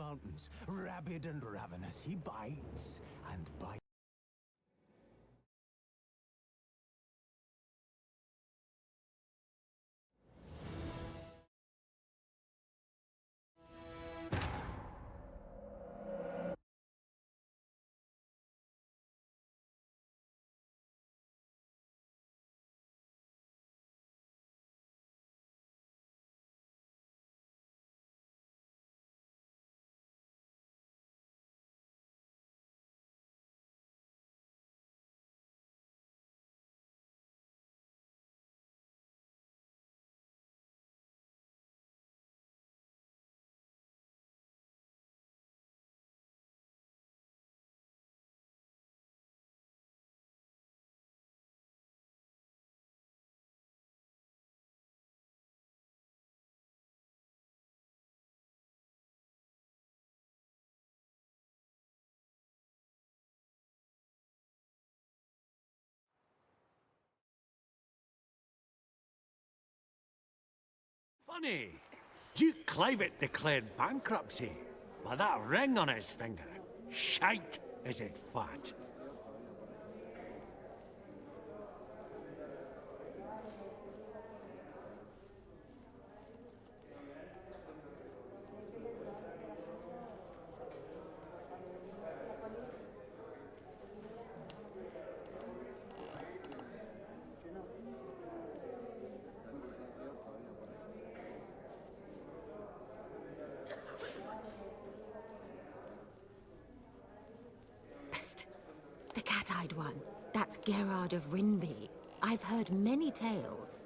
mountains. Rabid and ravenous, he bites and bites. Funny, Duke Clivet declared bankruptcy, but that ring on his finger, shite is it fat. The cat-eyed one. That's Gerard of Rinby. I've heard many tales.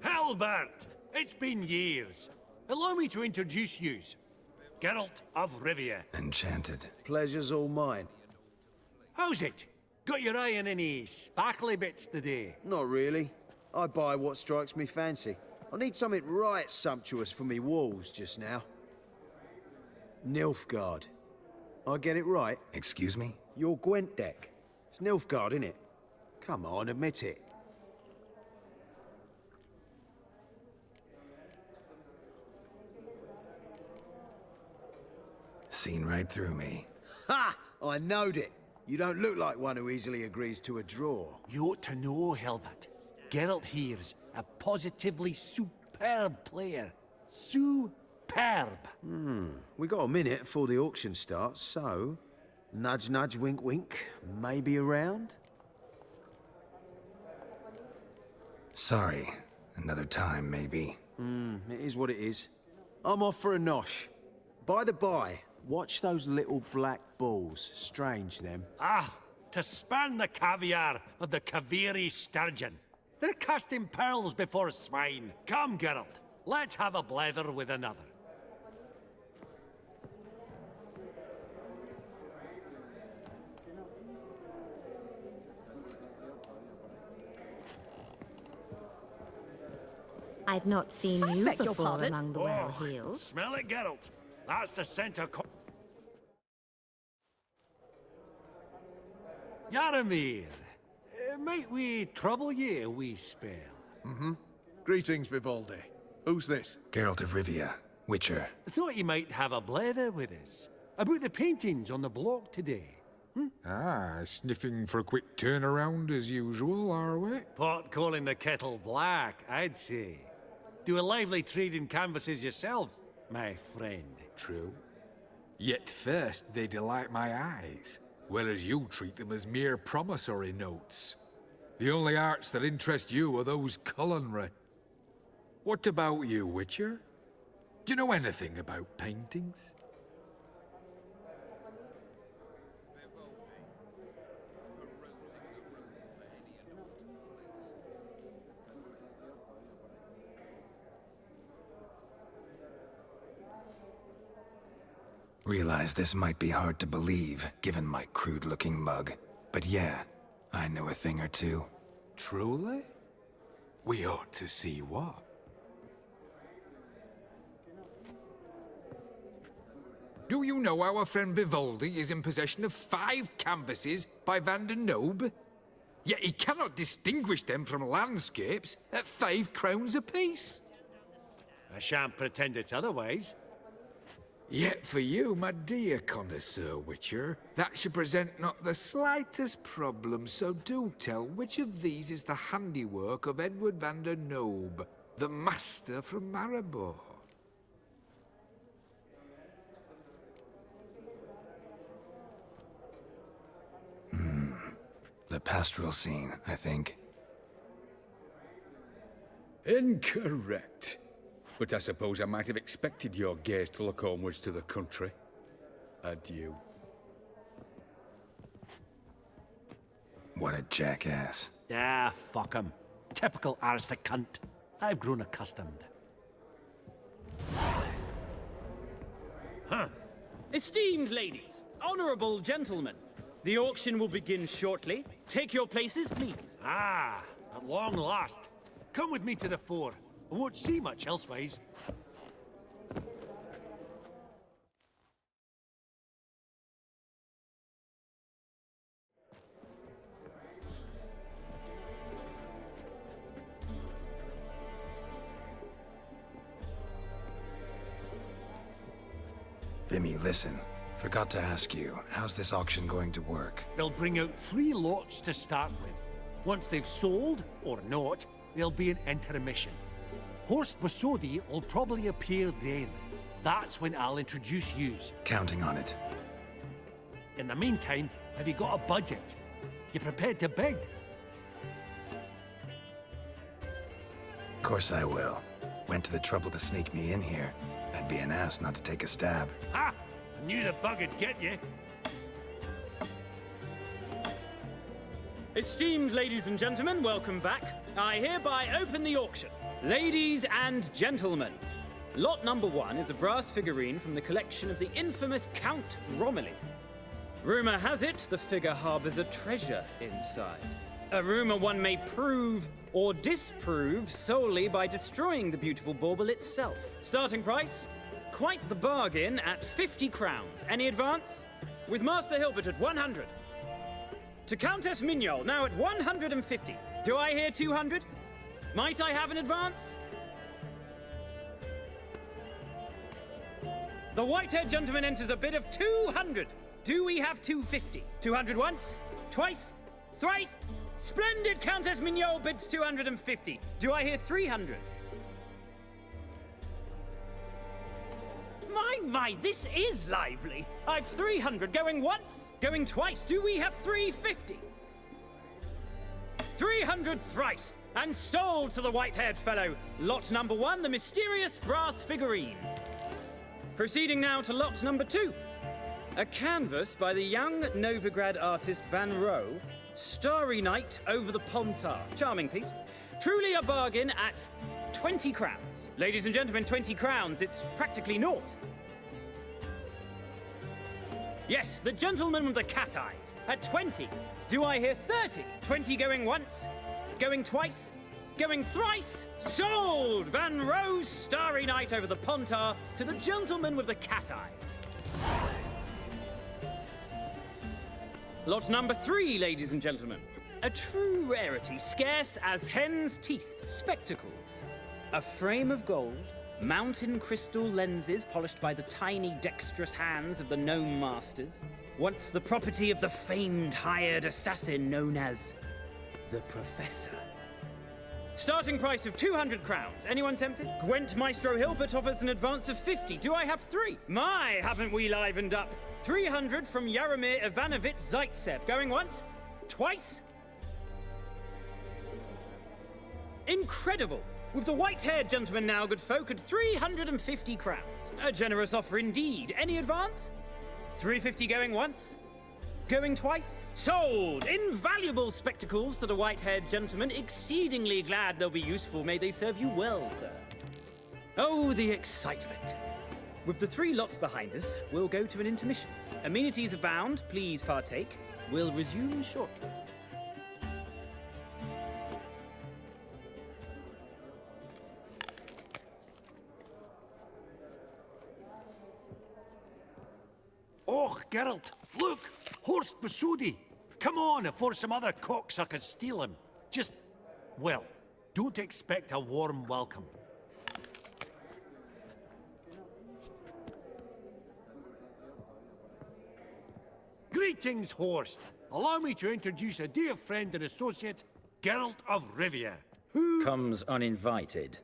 Halbert! It's been years. Allow me to introduce yous. Geralt of Rivia. Enchanted. Pleasure's all mine. How's it? Got your eye on any sparkly bits today? Not really. I buy what strikes me fancy. I need something right sumptuous for me walls just now. Nilfgaard. I get it right? Excuse me? Your Gwent deck. It's Nilfgaard, innit? Come on, admit it. Seen right through me. Ha! I knowed it. You don't look like one who easily agrees to a draw. You ought to know, Hilbert. Geralt here's a positively superb player. Superb! We got a minute before the auction starts, so... Nudge, nudge, wink, wink. Maybe around? Sorry. Another time, maybe. It is what it is. I'm off for a nosh. By the by, watch those little black balls. Strange, them. Ah, to spurn the caviar of the Kaviri sturgeon. They're casting pearls before swine. Come, Geralt, let's have a blether with another. I've not seen you beg your before pardon? among the well heels. Smell it, Geralt. That's the scent of... Yaramir, might we trouble ye a wee spell? Greetings, Vivaldi. Who's this? Geralt of Rivia. Witcher. Thought you might have a blether with us. About the paintings on the block today. Ah, sniffing for a quick turnaround as usual, are we? Pot calling the kettle black, I'd say. Do a lively trade in canvases yourself, my friend. True. Yet first they delight my eyes, whereas you treat them as mere promissory notes. The only arts that interest you are those culinary. What about you, Witcher? Do you know anything about paintings? Realize this might be hard to believe, given my crude-looking mug. But yeah, I know a thing or two. Truly? We ought to see what. Do you know our friend Vivaldi is in possession of 5 canvases by Van der Nobe? Yet he cannot distinguish them from landscapes at 5 crowns apiece. I shan't pretend it's otherwise. Yet for you, my dear connoisseur Witcher, that should present not the slightest problem, so do tell which of these is the handiwork of Edward van der Nobe, the master from Maribor. The pastoral scene, I think. Incorrect. But I suppose I might have expected your gaze to look homewards to the country. Adieu. What a jackass. Ah, fuck him. Typical aristocrat. I've grown accustomed. Esteemed ladies, honorable gentlemen, the auction will begin shortly. Take your places, please. Ah, at long last. Come with me to the fore. I won't see much elsewise. Vimy, listen. Forgot to ask you, how's this auction going to work? They'll bring out 3 lots to start with. Once they've sold, or not, there'll be an intermission. Horst Bosodi will probably appear then. That's when I'll introduce yous. Counting on it. In the meantime, have you got a budget? You prepared to bid? Of course I will. Went to the trouble to sneak me in here. I'd be an ass not to take a stab. Ha! I knew the bug'd get you. Esteemed ladies and gentlemen, welcome back. I hereby open the auction. Ladies and gentlemen, lot number 1 is a brass figurine from the collection of the infamous Count Romilly. Rumor has it the figure harbors a treasure inside. A rumor one may prove or disprove solely by destroying the beautiful bauble itself. Starting price? Quite the bargain at 50 crowns. Any advance? With Master Hilbert at 100. To Countess Mignol, now at 150. Do I hear 200? Might I have an advance? The white-haired gentleman enters a bid of 200. Do we have 250? 200 once? Twice? Thrice? Splendid! Countess Mignol bids 250. Do I hear 300? My, this is lively. I've 300 going once, going twice. Do we have 350? 300 thrice, and sold to the white-haired fellow. Lot number 1, the mysterious brass figurine. Proceeding now to lot number 2. A canvas by the young Novigrad artist Van Rohe, Starry Night over the Pontar. Charming piece. Truly a bargain at 20 crowns. Ladies and gentlemen, 20 crowns, it's practically naught. Yes, the gentleman with the cat eyes, at 20. Do I hear 30? 20 going once, going twice, going thrice? Sold! Van Rohe's Starry Night over the Pontar to the gentleman with the cat eyes. Lot number 3, ladies and gentlemen. A true rarity, scarce as hen's teeth. Spectacles. A frame of gold, mountain crystal lenses polished by the tiny, dexterous hands of the gnome masters. Once the property of the famed hired assassin known as the Professor. Starting price of 200 crowns. Anyone tempted? Gwent Maestro Hilbert offers an advance of 50. Do I have 3? My, haven't we livened up? 300 from Yaromir Ivanovich Zaitsev. Going once? Twice? Incredible! With the white-haired gentleman now, good folk, at 350 crowns. A generous offer indeed. Any advance? 350 going once? Going twice? Sold! Invaluable spectacles to the white-haired gentleman. Exceedingly glad they'll be useful. May they serve you well, sir. Oh, the excitement. With the 3 lots behind us, we'll go to an intermission. Amenities abound. Please partake. We'll resume shortly. Geralt, look! Horst Basodi! Come on before some other cocksuckers steal him. Just, well, don't expect a warm welcome. Greetings, Horst. Allow me to introduce a dear friend and associate, Geralt of Rivia, who... Comes uninvited.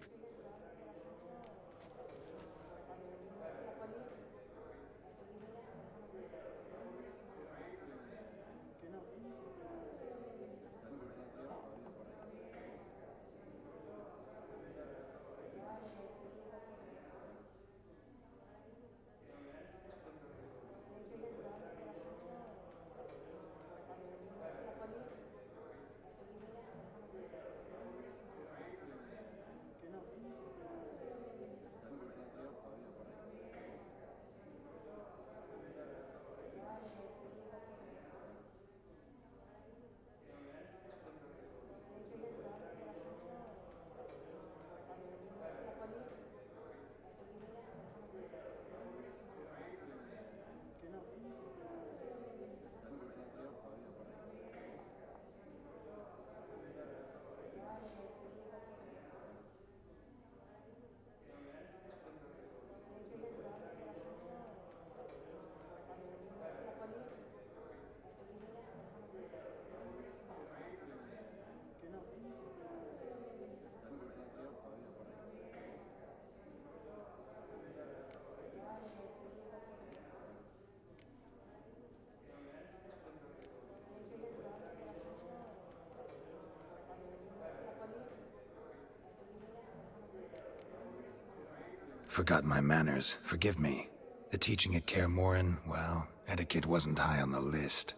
Forgot my manners. Forgive me. The teaching at Kaer Morhen, well, etiquette wasn't high on the list.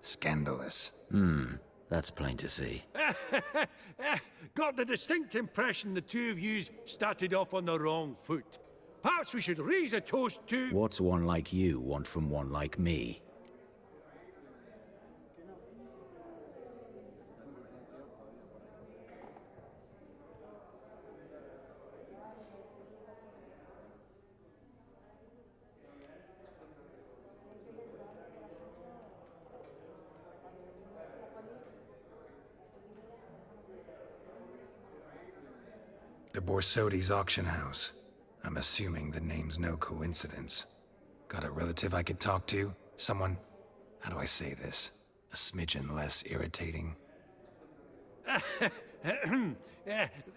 Scandalous. That's plain to see. Got the distinct impression the two of yous started off on the wrong foot. Perhaps we should raise a toast to... What's one like you want from one like me? The Borsodi's auction house. I'm assuming the name's no coincidence. Got a relative I could talk to? Someone, how do I say this? A smidgen less irritating.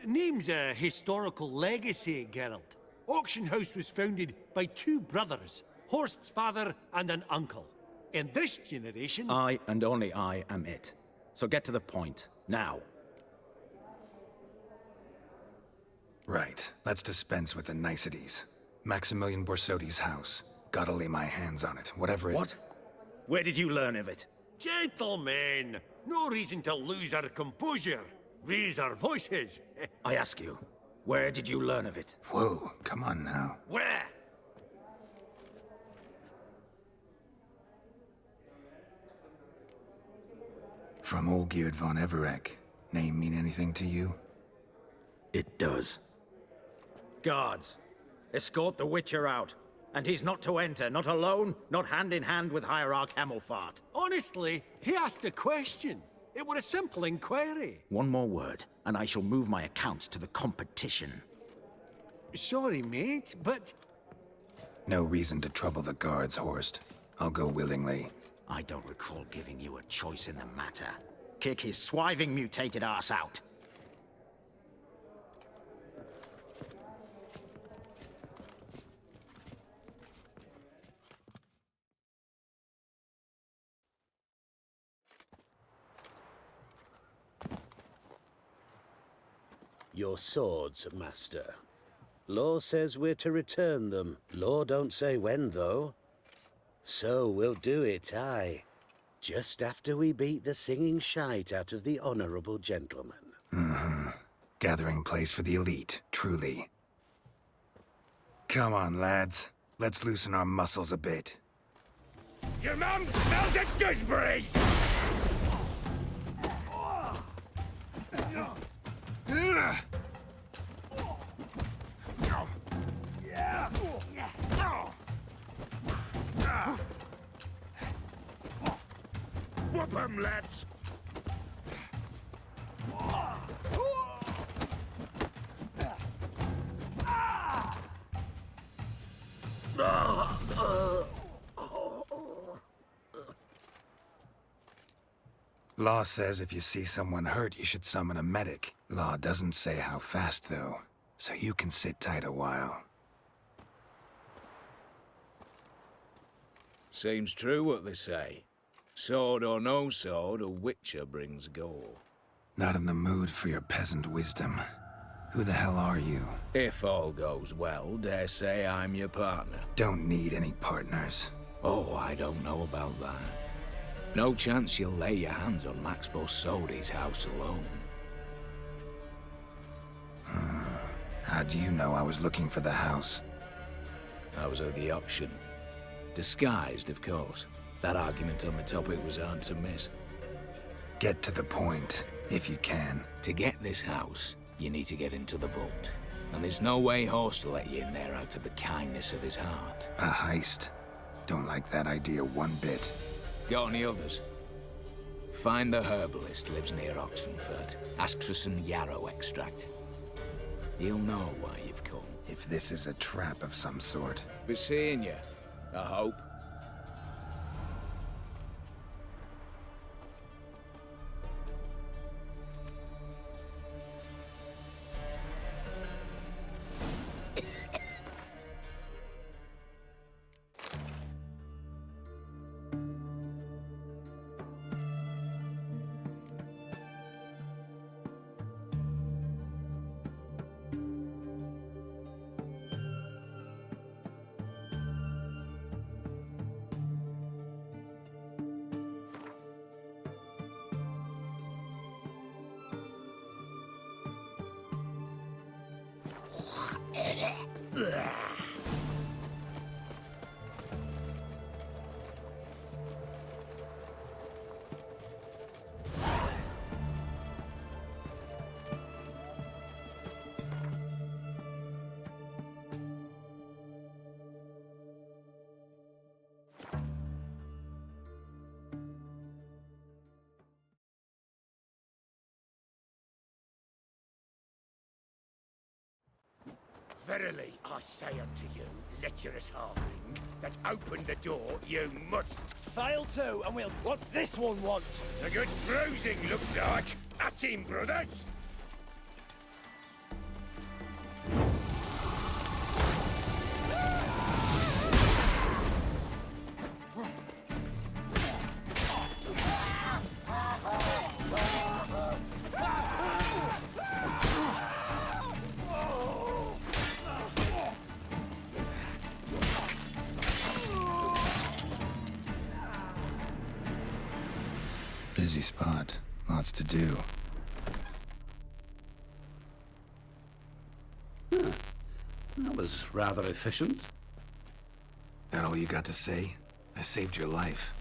Name's a historical legacy, Geralt. Auction house was founded by two brothers, Horst's father and an uncle. In this generation... I and only I am it. So get to the point, now. Right, let's dispense with the niceties. Maximilian Borsodi's house. Gotta lay my hands on it, whatever it... What? Where did you learn of it? Gentlemen, no reason to lose our composure. Raise our voices. I ask you, where did you learn of it? Whoa, come on now. Where? From Olgierd von Everec. Name mean anything to you? It does. Guards, escort the Witcher out. And he's not to enter, not alone, not hand in hand with Hierarch Hamelfart. Honestly, he asked a question. It were a simple inquiry. One more word, and I shall move my accounts to the competition. Sorry, mate, but... No reason to trouble the guards, Horst. I'll go willingly. I don't recall giving you a choice in the matter. Kick his swiving mutated ass out. Your swords, Master. Law says we're to return them. Law don't say when, though. So we'll do it, aye. Just after we beat the singing shite out of the honorable gentleman. Gathering place for the elite, truly. Come on, lads. Let's loosen our muscles a bit. Your mum smells of gooseberries! Come, lads. Law says if you see someone hurt, you should summon a medic. Law doesn't say how fast, though, so you can sit tight a while. Seems true what they say. Sword or no sword, a witcher brings gore. Not in the mood for your peasant wisdom. Who the hell are you? If all goes well, dare say I'm your partner. Don't need any partners. Oh, I don't know about that. No chance you'll lay your hands on Max Borsodi's house alone. How do you know I was looking for the house? I was at the auction. Disguised, of course. That argument on the topic was hard to miss. Get to the point, if you can. To get this house, you need to get into the vault. And there's no way Horst will let you in there out of the kindness of his heart. A heist? Don't like that idea one bit. Got any others? Find the herbalist lives near Oxenfurt. Ask for some yarrow extract. He'll know why you've come. If this is a trap of some sort. Be seeing you, I hope. Verily, I say unto you, lecherous halfling, that open the door you must. Fail to, and we'll... What's this one want? A good bruising, looks like. At him, brothers! Busy spot. Lots to do. That was rather efficient. That all you got to say? I saved your life.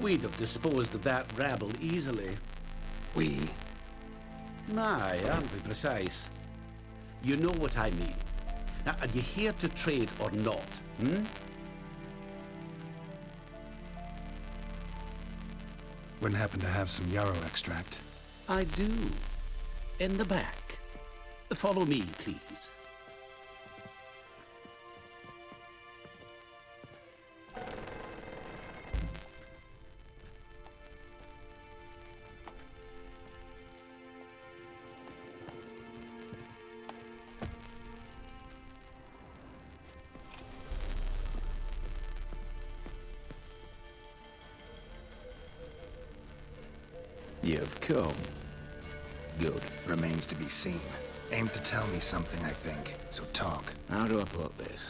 We'd have disposed of that rabble easily. We? Aye, aren't we precise? You know what I mean. Now, are you here to trade or not, hmm? Wouldn't happen to have some yarrow extract. I do. In the back. Follow me, please. You've come. Good. Remains to be seen. Aim to tell me something, I think. So talk. How do I put this?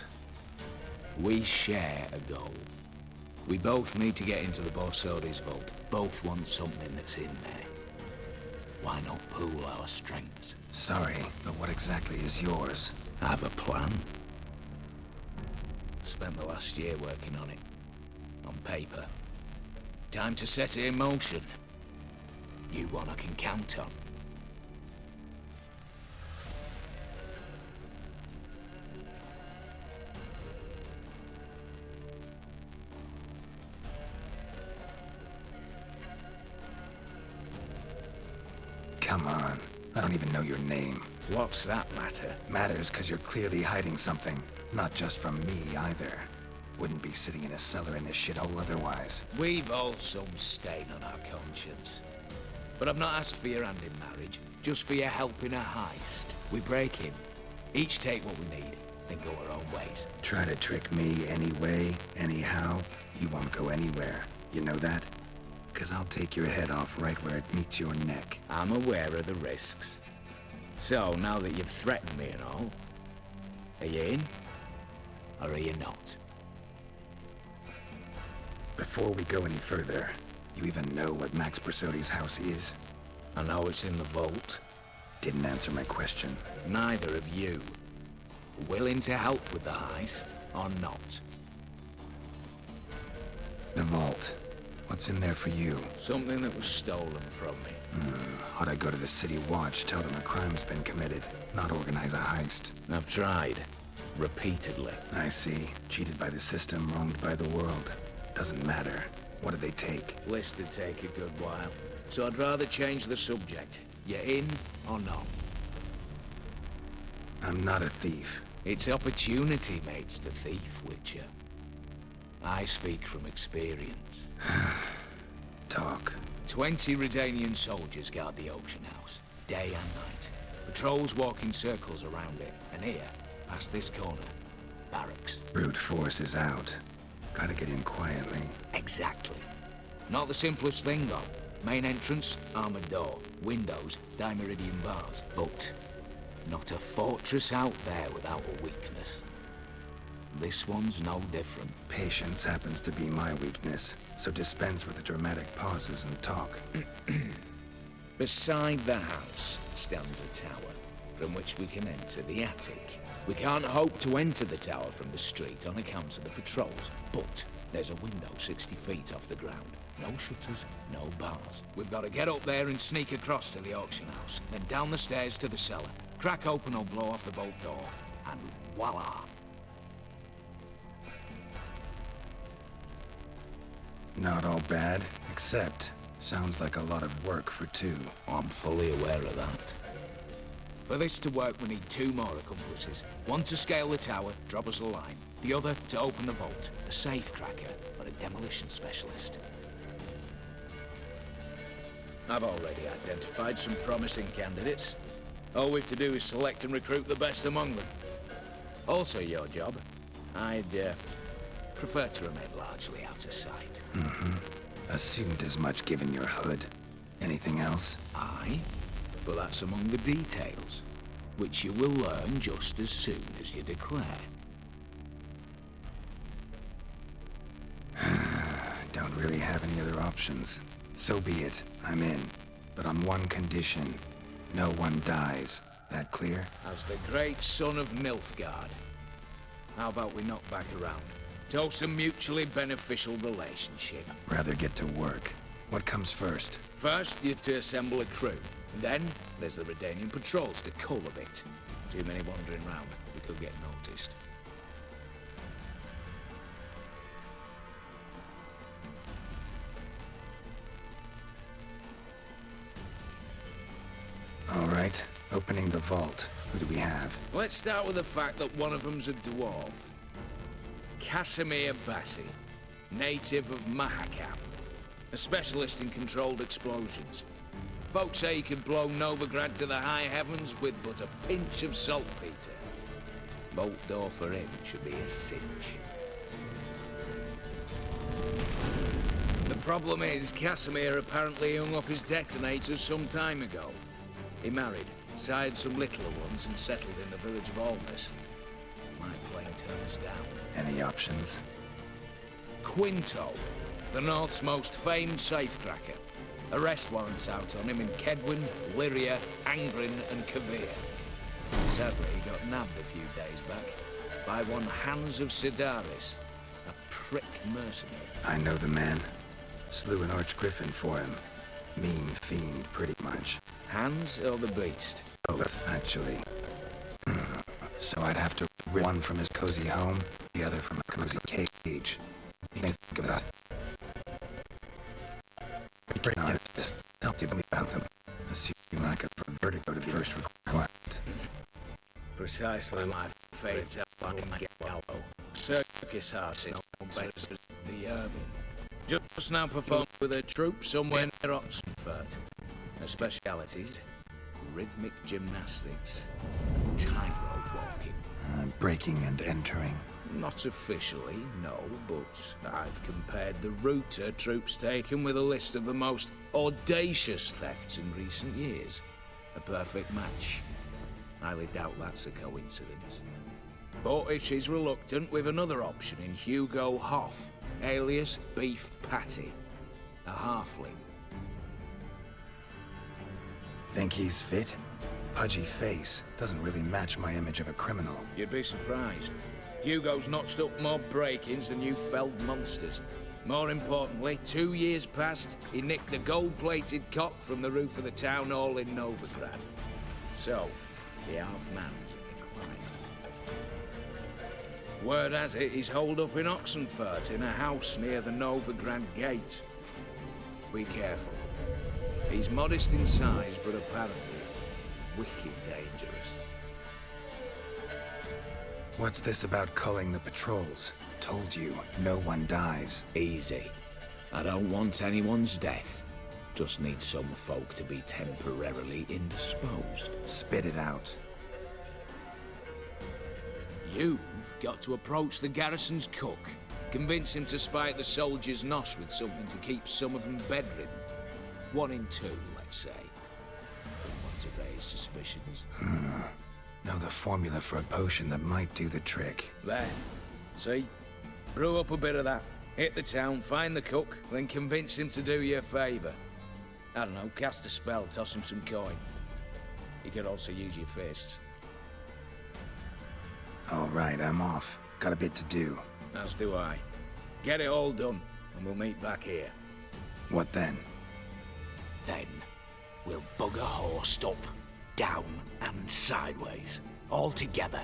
We share a goal. We both need to get into the Borsodi's vault. Both want something that's in there. Why not pool our strengths? Sorry, but what exactly is yours? I have a plan. Spent the last year working on it. On paper. Time to set it in motion. You one I can count on. Come on. I don't even know your name. What's that matter? Matters because you're clearly hiding something. Not just from me, either. Wouldn't be sitting in a cellar in this shithole otherwise. We've all some stain on our conscience. But I've not asked for your hand in marriage, just for your help in a heist. We break in, each take what we need, then go our own ways. Try to trick me anyway, anyhow, you won't go anywhere. You know that? Because I'll take your head off right where it meets your neck. I'm aware of the risks. So, now that you've threatened me and all, are you in? Or are you not? Before we go any further, you even know what Max Bersodi's house is? I know it's in the vault. Didn't answer my question. Neither of you. Willing to help with the heist, or not? The vault. What's in there for you? Something that was stolen from me. Ought I go to the City Watch, tell them a crime's been committed, not organize a heist? I've tried. Repeatedly. I see. Cheated by the system, wronged by the world. Doesn't matter. What did they take? List'd take a good while. So I'd rather change the subject. You in or not? I'm not a thief. It's opportunity makes the thief, Witcher. I speak from experience. Talk. 20 Redanian soldiers guard the auction house, day and night. Patrols walk in circles around it, and here, past this corner, barracks. Brute force is out. Gotta get in quietly. Exactly. Not the simplest thing, though. Main entrance, armored door. Windows, dimeridian bars. But not a fortress out there without a weakness. This one's no different. Patience happens to be my weakness, so dispense with the dramatic pauses and talk. Beside the house stands a tower, from which we can enter the attic. We can't hope to enter the tower from the street on account of the patrols, but there's a window 60 feet off the ground. No shutters, no bars. We've got to get up there and sneak across to the auction house, then down the stairs to the cellar, crack open or blow off the vault door, and voila! Not all bad, except sounds like a lot of work for two. I'm fully aware of that. For this to work, we need 2 more accomplices. One to scale the tower, drop us a line. The other to open the vault, a safe cracker or a demolition specialist. I've already identified some promising candidates. All we've to do is select and recruit the best among them. Also your job. I'd prefer to remain largely out of sight. Assumed as much given your hood. Anything else? Aye, but that's among the details, which you will learn just as soon as you declare. Don't really have any other options. So be it. I'm in. But on one condition. No one dies. That clear? As the great son of Nilfgaard. How about we knock back around? Toast a mutually beneficial relationship. Rather get to work. What comes first? First, you have to assemble a crew. Then, there's the Redanian patrols to cull a bit. Too many wandering round. We could get noticed. All right. Opening the vault. Who do we have? Let's start with the fact that one of them's a dwarf. Casimir Bassi, native of Mahakam. A specialist in controlled explosions. Folks say he could blow Novigrad to the high heavens with but a pinch of saltpeter. Bolt door for him should be a cinch. The problem is, Casimir apparently hung up his detonators some time ago. He married, sired some littler ones, and settled in the village of Almas. My plane turns down. Any options? Quinto, the North's most famed safecracker. Arrest warrants out on him in Kedwin, Lyria, Angrin, and Kavir. Sadly, he got nabbed a few days back by one Hans of Sidaris, a prick mercenary. I know the man. Slew an archgriffin for him. Mean fiend, pretty much. Hans or the beast? Both, actually. So I'd have to rip one from his cozy home, the other from a cozy cage. You may think about it. Just tell me about them. Assume like a vertigo to first requirement. Precisely my fate on my gallows. Circus house in the urban. Just now performed with a troupe somewhere near Oxenfurt. Her specialities, rhythmic gymnastics, tightrope walking. Breaking and entering. Not officially, no, but I've compared the route her troops taken with a list of the most audacious thefts in recent years. A perfect match. Highly doubt that's a coincidence. But if she's reluctant, we've another option in Hugo Hoff, alias Beef Patty. A halfling. Think he's fit? Pudgy face doesn't really match my image of a criminal. You'd be surprised. Hugo's notched up more break-ins than you felled monsters. More importantly, 2 years past, he nicked the gold-plated cock from the roof of the town hall in Novigrad. So, the half-man's decline. Word has it he's holed up in Oxenfurt in a house near the Novigrad gate. Be careful. He's modest in size, but apparently wicked dangerous. What's this about culling the patrols? Told you, no one dies. Easy. I don't want anyone's death. Just need some folk to be temporarily indisposed. Spit it out. You've got to approach the garrison's cook. Convince him to spite the soldiers' nosh with something to keep some of them bedridden. 1 in 2, let's say. Don't want to raise suspicions. Know the formula for a potion that might do the trick. There. See? Brew up a bit of that. Hit the town, find the cook, then convince him to do you a favour. I don't know, cast a spell, toss him some coin. You could also use your fists. All right, I'm off. Got a bit to do. As do I. Get it all done, and we'll meet back here. What then? Then, we'll bugger horsed up, down and sideways, all together.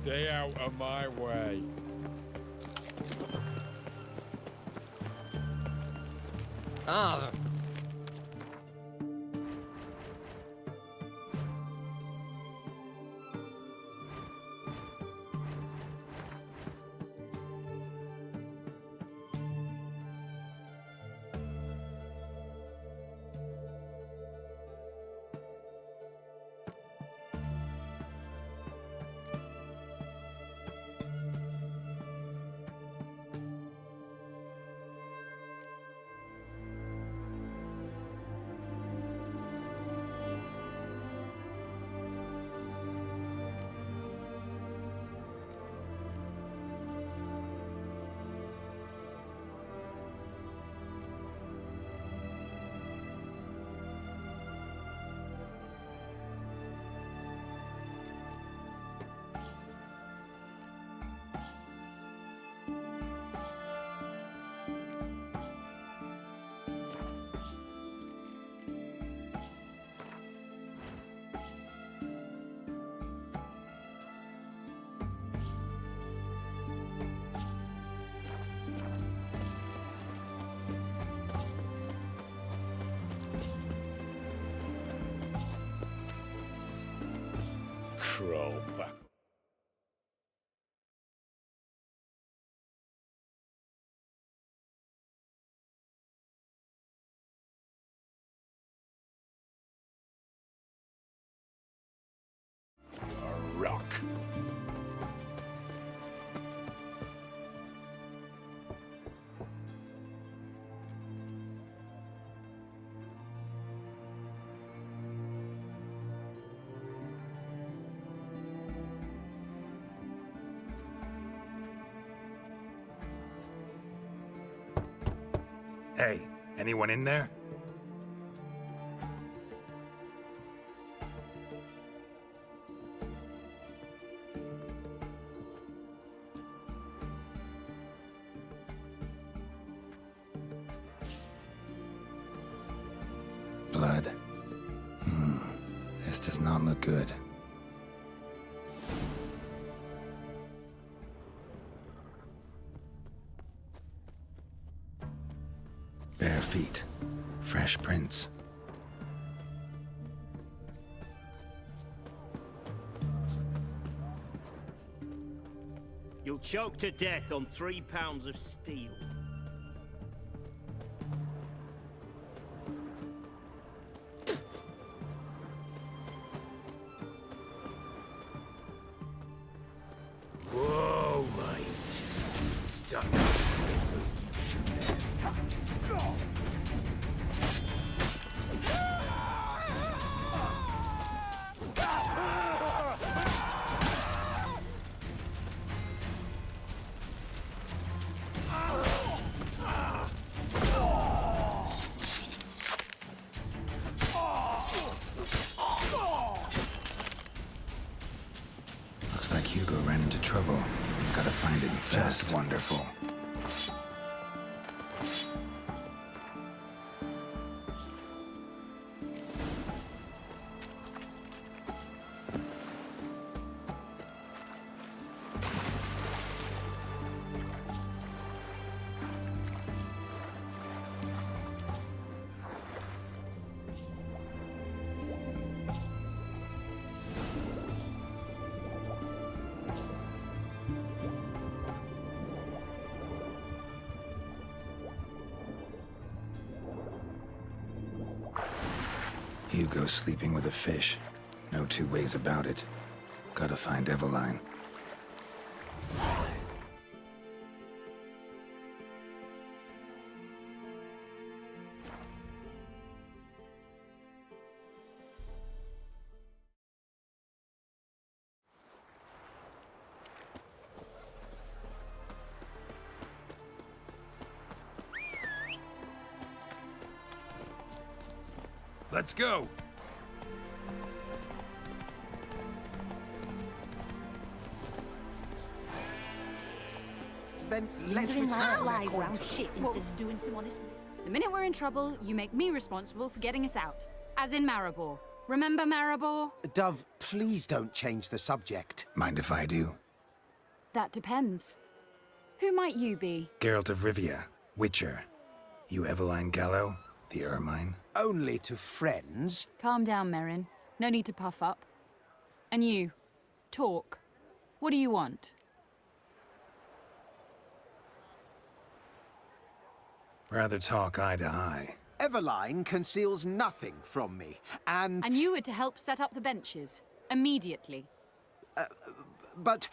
Stay out of my way. Ah. Crawl back. A rock. Hey, anyone in there? Blood. This does not look good. Bare feet. Fresh prints. You'll choke to death on 3 pounds of steel. Whoa, mate. Stuck. Looks like Hugo ran into trouble. Gotta find him fast. Just wonderful. Hugo's sleeping with a fish. No two ways about it. Gotta find Eveline. Let's go. Then let's return lies around shit instead of doing some honest work. The minute we're in trouble, you make me responsible for getting us out. As in Maribor. Remember Maribor? Dove, please don't change the subject. Mind if I do? That depends. Who might you be? Geralt of Rivia, Witcher. You Eveline Gallo, the Ermine? Only to friends. Calm down, Merrin. No need to puff up. And you, talk. What do you want? Rather talk eye to eye. Eveline conceals nothing from me, and... And you were to help set up the benches. Immediately. But...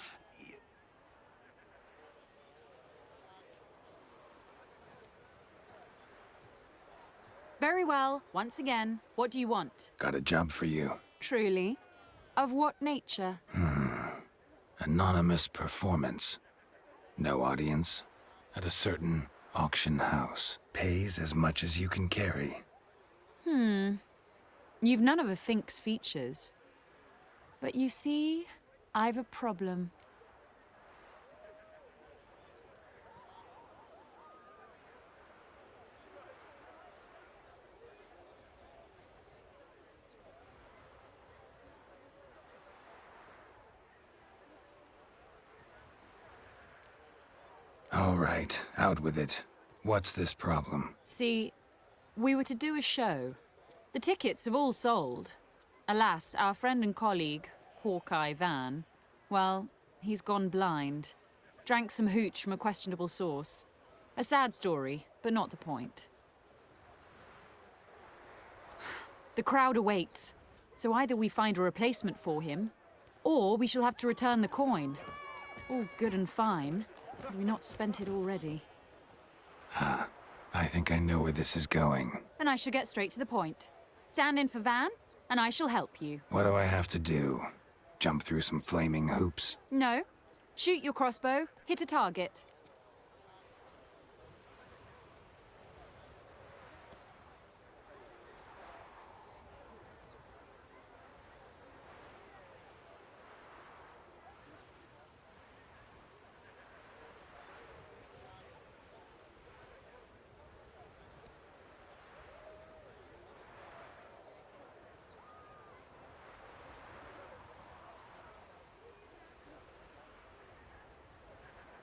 Very well. Once again, what do you want? Got a job for you. Truly? Of what nature? Anonymous performance. No audience. At a certain auction house. Pays as much as you can carry. You've none of a Fink's features. But you see, I've a problem. All right, out with it. What's this problem? See, we were to do a show. The tickets have all sold. Alas, our friend and colleague, Hawkeye Van, well, he's gone blind. Drank some hooch from a questionable source. A sad story, but not the point. The crowd awaits, so either we find a replacement for him, or we shall have to return the coin. All good and fine. Have we not spent it already? I think I know where this is going. And I shall get straight to the point. Stand in for Van, and I shall help you. What do I have to do? Jump through some flaming hoops? No. Shoot your crossbow, hit a target.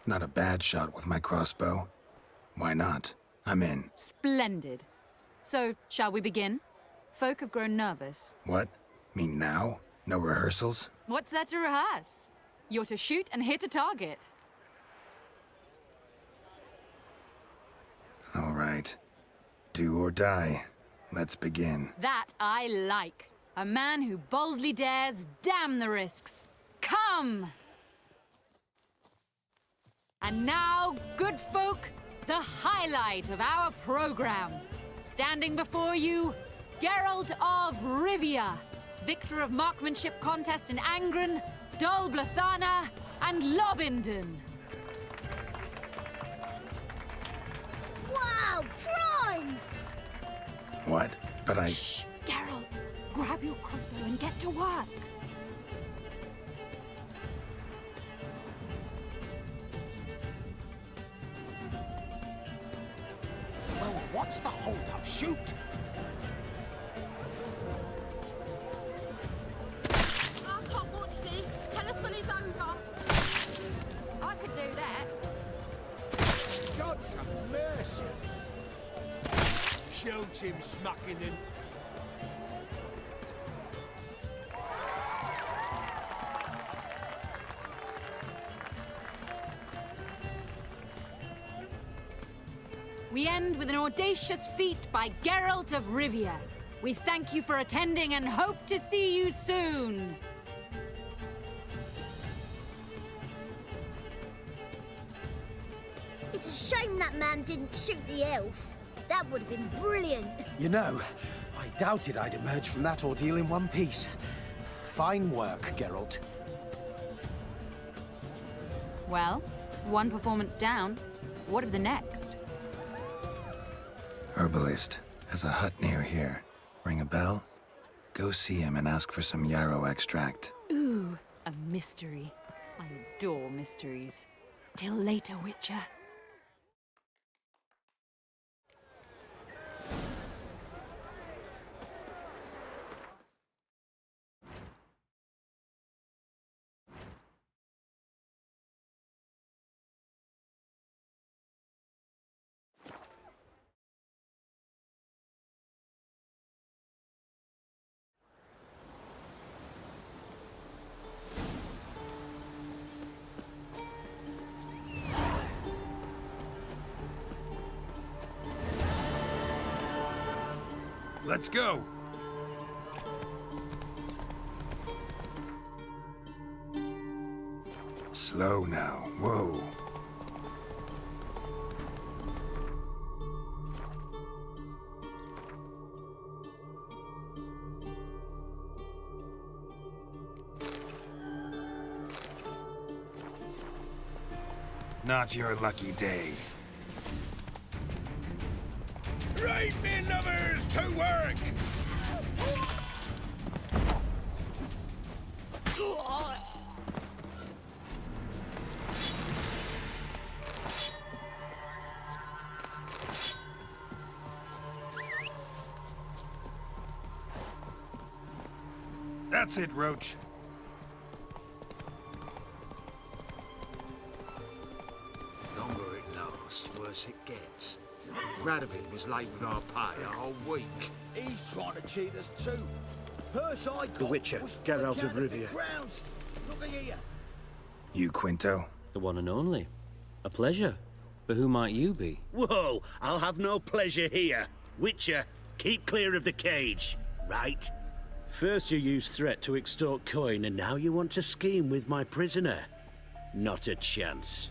Not a bad shot with my crossbow. Why not? I'm in. Splendid. So, shall we begin? Folk have grown nervous. What? Mean now? No rehearsals? What's there to rehearse? You're to shoot and hit a target. All right. Do or die. Let's begin. That I like. A man who boldly dares, damn the risks. Come! And now, good folk, the highlight of our program. Standing before you, Geralt of Rivia, victor of marksmanship contests in Angren, Dol Blathana, and Lobindon. Wow, prime! What? But I... Shh! Geralt, grab your crossbow and get to work. Well, what's the hold-up? Shoot! I can't watch this. Tell us when it's over. I could do that. God's have mercy! Shoot him, smack in the... We end with an audacious feat by Geralt of Rivia. We thank you for attending and hope to see you soon. It's a shame that man didn't shoot the elf. That would have been brilliant. You know, I doubted I'd emerge from that ordeal in one piece. Fine work, Geralt. Well, one performance down. What of the next? Herbalist. Has a hut near here. Ring a bell? Go see him and ask for some yarrow extract. Ooh, a mystery. I adore mysteries. Till later, Witcher. Let's go! Slow now. Whoa. Not your lucky day. Right, me lovers, to work! That's it, Roach. Longer it lasts, worse it gets. Radovid was late with our pay a whole week. He's trying to cheat us too. Purse I got The Witcher, was Geralt of counterfeit Rivia. Grounds. Look at here. You, Quinto? The one and only. A pleasure. But who might you be? Whoa, I'll have no pleasure here. Witcher, keep clear of the cage, right? First you used threat to extort coin, and now you want to scheme with my prisoner. Not a chance.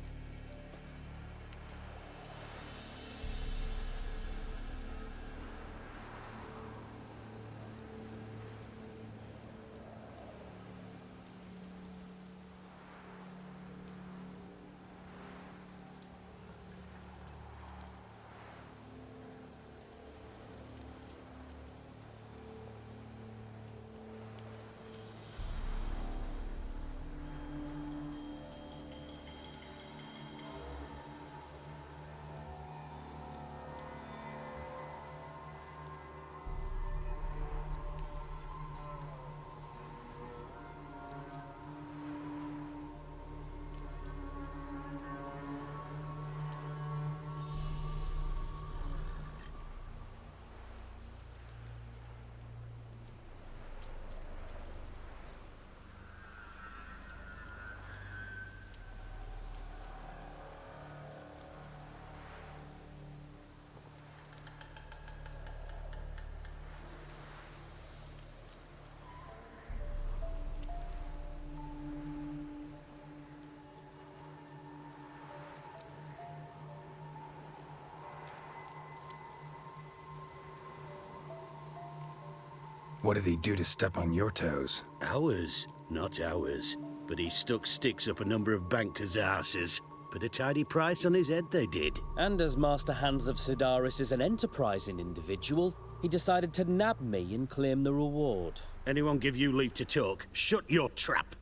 What did he do to step on your toes? Ours, not ours. But he stuck sticks up a number of bankers' asses. Put a tidy price on his head, they did. And as Master Hans of Sidaris is an enterprising individual, he decided to nab me and claim the reward. Anyone give you leave to talk? Shut your trap!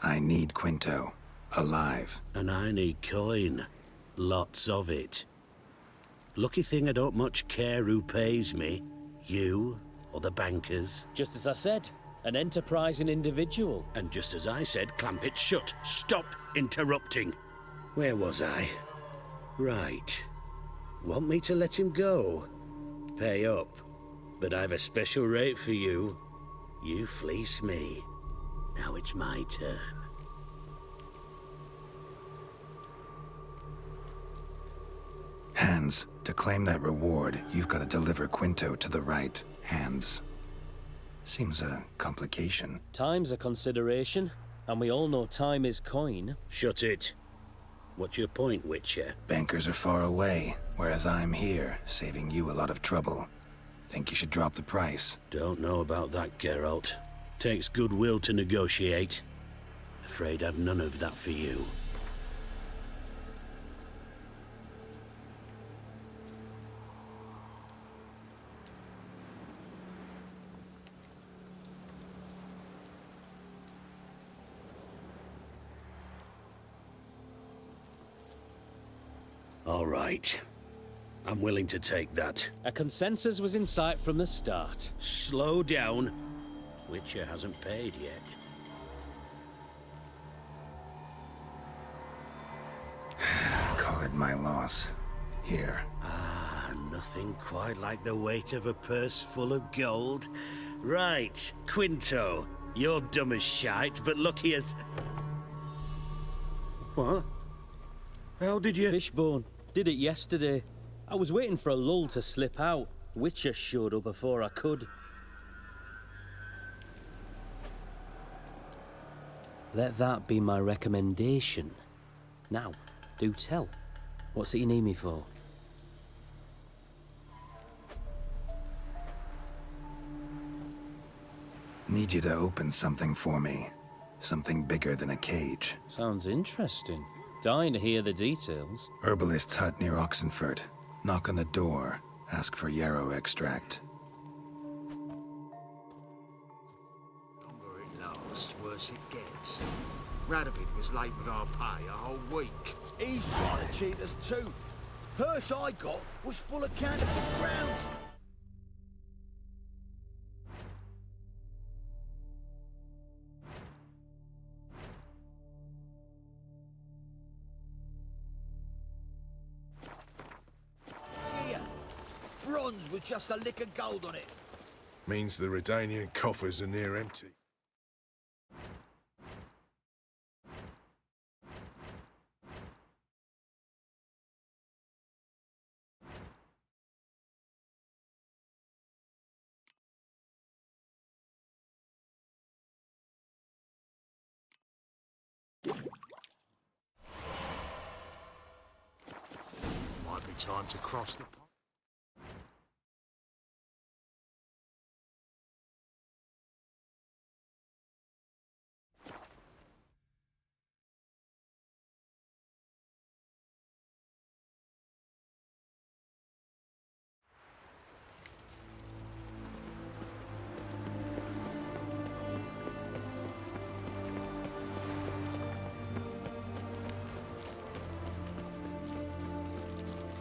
I need Quinto. Alive. And I need coin. Lots of it. Lucky thing I don't much care who pays me. You or the bankers. Just as I said, an enterprising individual. And just as I said, clamp it shut. Stop interrupting. Where was I? Right. Want me to let him go? Pay up. But I've a special rate for you. You fleece me. Now it's my turn. Hands, to claim that reward, you've got to deliver Quinto to the right hands. Seems a complication. Time's a consideration, and we all know time is coin. Shut it. What's your point, Witcher? Bankers are far away, whereas I'm here, saving you a lot of trouble. Think you should drop the price? Don't know about that, Geralt. Takes goodwill to negotiate. Afraid I've none of that for you. All right. I'm willing to take that. A consensus was in sight from the start. Slow down. Witcher hasn't paid yet. Call it my loss. Here. Ah, nothing quite like the weight of a purse full of gold. Right, Quinto. You're dumb as shite, but lucky as... What? How did you... Fishbone. Did it yesterday. I was waiting for a lull to slip out. Witcher showed up before I could. Let that be my recommendation. Now, do tell. What's it you need me for? Need you to open something for me. Something bigger than a cage. Sounds interesting. Dying to hear the details. Herbalist's hut near Oxenford. Knock on the door. Ask for yarrow extract. Longer it lasts, worse it gets. Radovid was late with our pay a whole week. He's trying to cheat us too. Purse I got was full of counterfeit crowns. Here, bronze with just a lick of gold on it. Means the Redanian coffers are near empty. Might be time to cross the pond.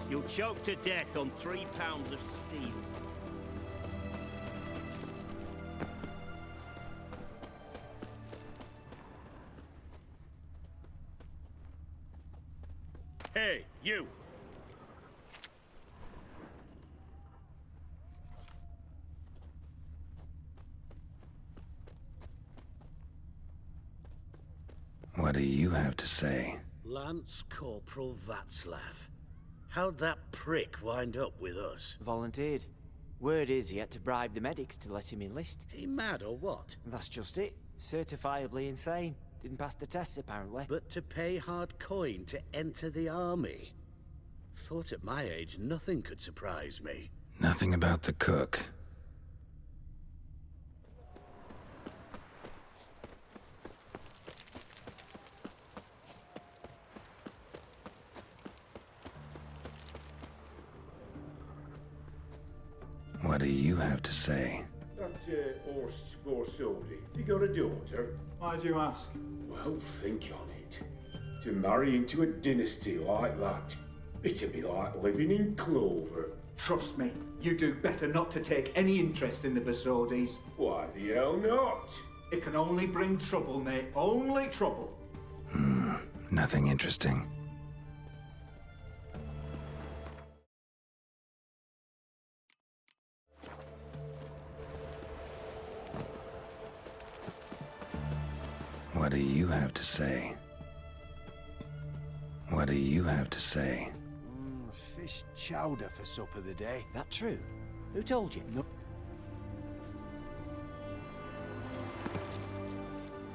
You'll choke to death on 3 pounds of steel. Hey, you! What do you have to say? Lance Corporal Václav. How'd that prick wind up with us? Volunteered. Word is he had to bribe the medics to let him enlist. He mad or what? That's just it. Certifiably insane. Didn't pass the tests, apparently. But to pay hard coin to enter the army? Thought at my age nothing could surprise me. Nothing about the cook. What do you have to say? That Horst Borsodi, he got a daughter. Why do you ask? Well, think on it. To marry into a dynasty like that, it'd be like living in clover. Trust me, you do better not to take any interest in the Borsodis. Why the hell not? It can only bring trouble, mate. Only trouble. Nothing interesting. What do you have to say? What do you have to say? Fish chowder for supper the day. That true? Who told you?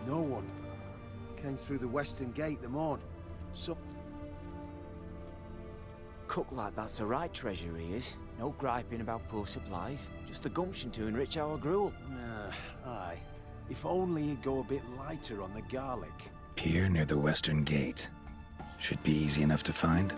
No one. Came through the western gate the morn. So... Cook like that's the right treasure he is. No griping about poor supplies. Just the gumption to enrich our gruel. Aye. If only he'd go a bit lighter on the garlic. Pier near the western gate. Should be easy enough to find.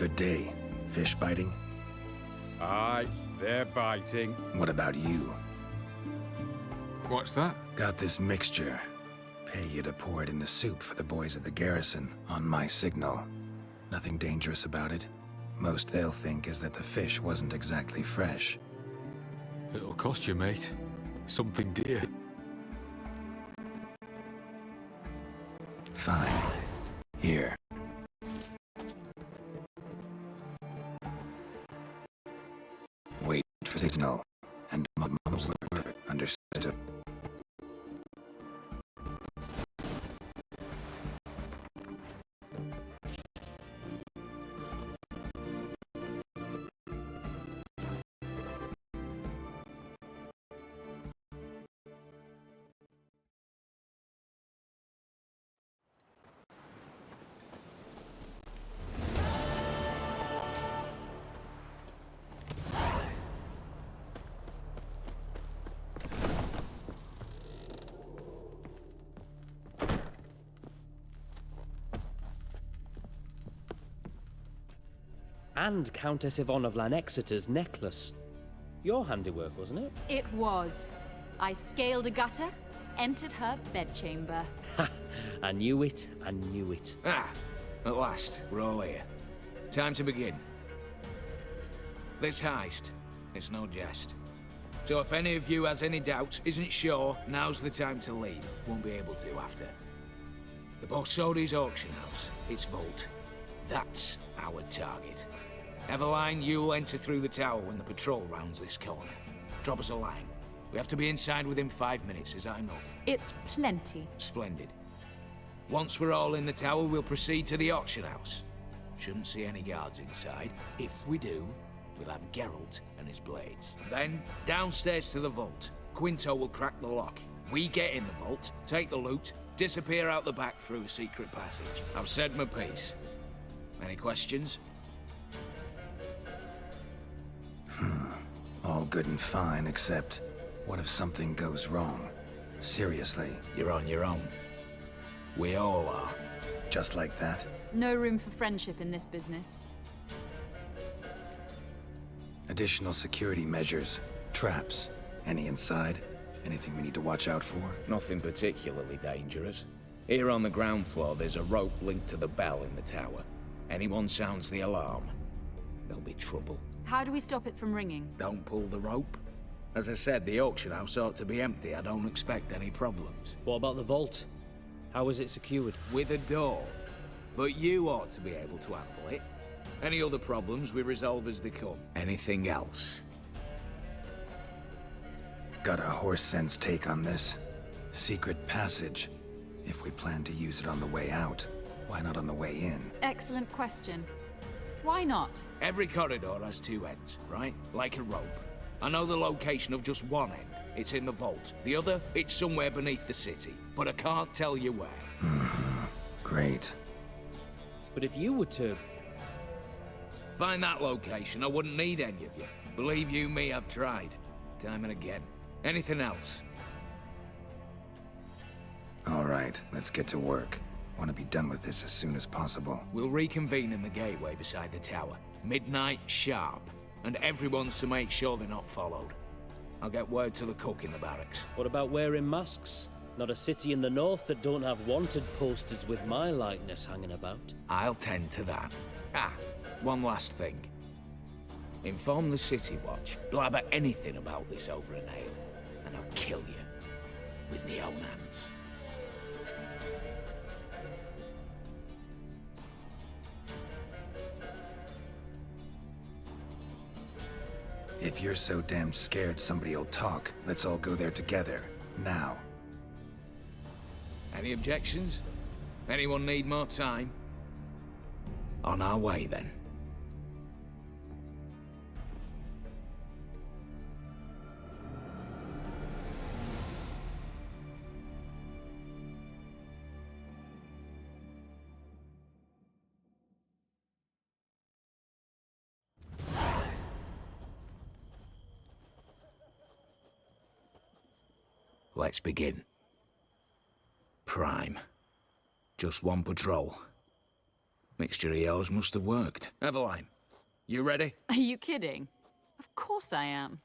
good day? Fish biting? Aye, they're biting. What about you? What's that? Got this mixture. Pay you to pour it in the soup for the boys at the garrison, on my signal. Nothing dangerous about it. Most they'll think is that the fish wasn't exactly fresh. It'll cost you, mate. Something dear. Fine. Here. Wait for signal. And Mum's word. Understood. And Countess Yvonne of Lanexeter's necklace. Your handiwork, wasn't it? It was. I scaled a gutter, entered her bedchamber. Ha! I knew it, I knew it. Ah, at last, we're all here. Time to begin. This heist, it's no jest. So if any of you has any doubts, isn't sure, now's the time to leave. Won't be able to after. The Borsodi's auction house, its vault. That's our target. Eveline, you'll enter through the tower when the patrol rounds this corner. Drop us a line. We have to be inside within 5 minutes, is that enough? It's plenty. Splendid. Once we're all in the tower, we'll proceed to the auction house. Shouldn't see any guards inside. If we do, we'll have Geralt and his blades. Then, downstairs to the vault. Quinto will crack the lock. We get in the vault, take the loot, disappear out the back through a secret passage. I've said my piece. Any questions? All good and fine, except what if something goes wrong? Seriously. You're on your own. We all are. Just like that? No room for friendship in this business. Additional security measures, traps. Any inside? Anything we need to watch out for? Nothing particularly dangerous. Here on the ground floor, there's a rope linked to the bell in the tower. Anyone sounds the alarm, there'll be trouble. How do we stop it from ringing? Don't pull the rope. As I said, the auction house ought to be empty. I don't expect any problems. What about the vault? How is it secured? With a door. But you ought to be able to handle it. Any other problems we resolve as they come. Anything else? Got a horse sense take on this. Secret passage. If we plan to use it on the way out, why not on the way in? Excellent question. Why not? Every corridor has two ends, right? Like a rope. I know the location of just one end. It's in the vault. The other, it's somewhere beneath the city. But I can't tell you where. Great. But if you were to... find that location, I wouldn't need any of you. Believe you me, I've tried. Time and again. Anything else? All right, let's get to work. Want to be done with this as soon as possible. We'll reconvene in the gateway beside the tower. Midnight sharp. And everyone's to make sure they're not followed. I'll get word to the cook in the barracks. What about wearing masks? Not a city in the north that don't have wanted posters with my likeness hanging about. I'll tend to that. Ah, one last thing. Inform the City Watch. Blabber anything about this over an ale, and I'll kill you. With my own hands. If you're so damn scared somebody'll talk, let's all go there together. Now. Any objections? Anyone need more time? On our way, then. Let's begin. Prime. Just one patrol. Mixture of yours must have worked. Eveline, you ready? Are you kidding? Of course I am.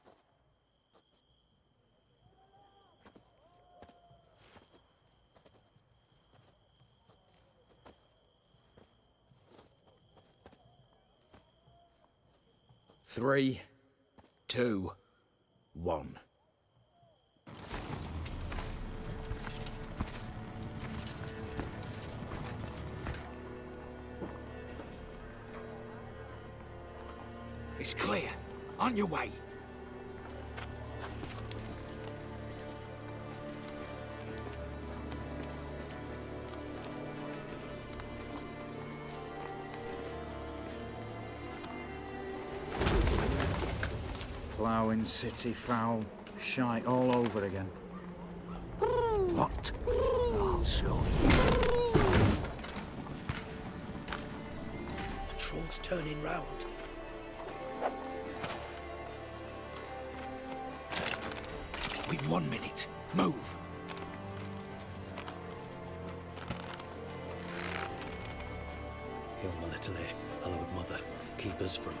Three, two, one. It's clear. On your way. Ploughing city foul. Shite all over again. What? I'll show you. The troll's turning round. We've 1 minute. Move. Hail Melitele, hallowed mother, keep us from...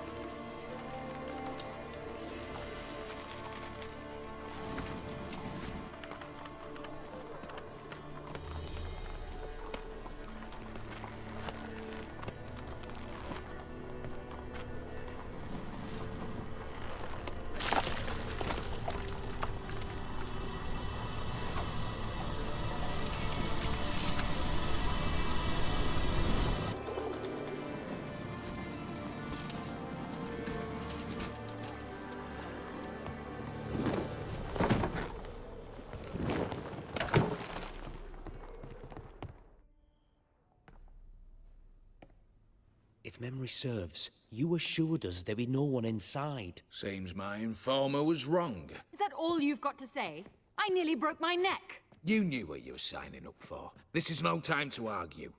If memory serves, you assured us there be no one inside. Seems my informer was wrong. Is that all you've got to say? I nearly broke my neck. You knew what you were signing up for. This is no time to argue.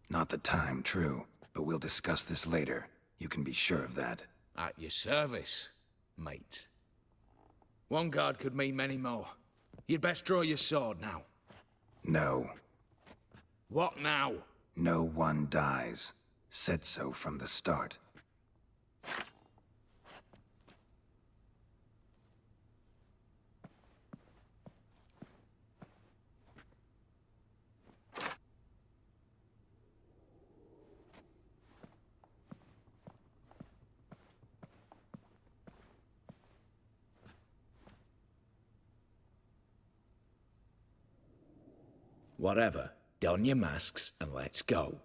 Not the time, true. But we'll discuss this later. You can be sure of that. At your service, mate. One guard could mean many more. You'd best draw your sword now. No. What now? No one dies. Said so from the start. Whatever. Don your masks and let's go.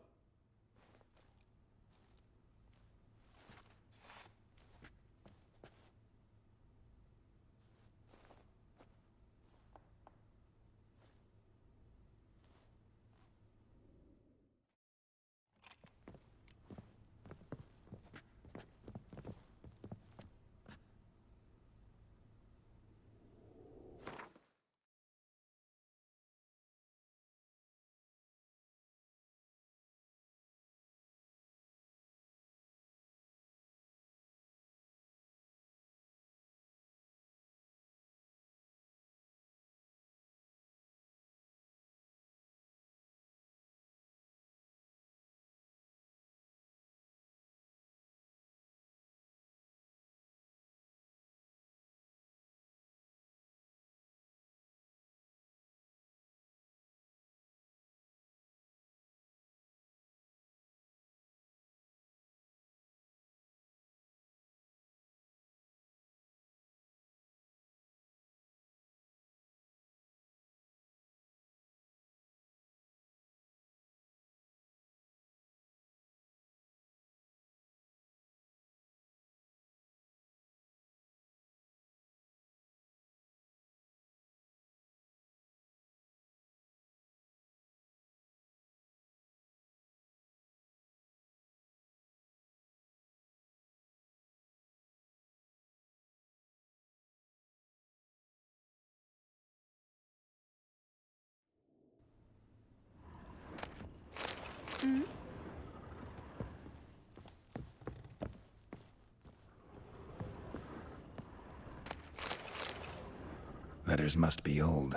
Letters must be old.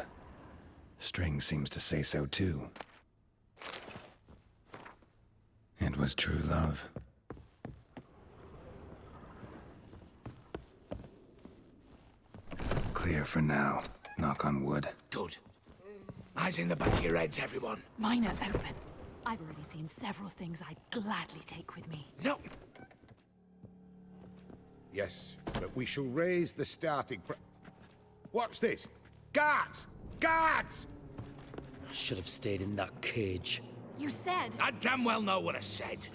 String seems to say so too. It was true love. Clear for now. Knock on wood. Good. Eyes in the back of your heads, everyone. Mine are open. I've already seen several things I'd gladly take with me. No. Yes, but we shall raise the starting What's this? Guards! Guards! Should have stayed in that cage. You said... I damn well know what I said.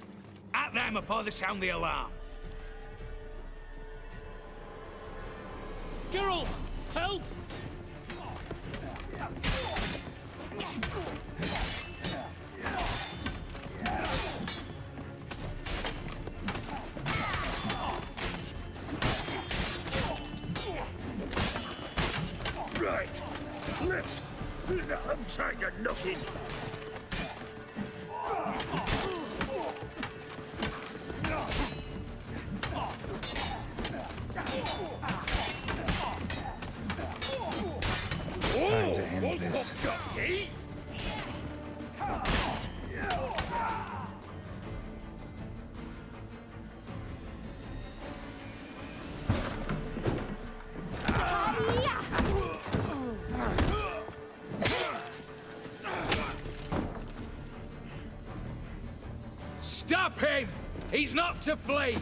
At them before they sound the alarm. Geralt! Help! Right. Left. I'm trying to knock him. Time to end this. Stop him! He's not to flee!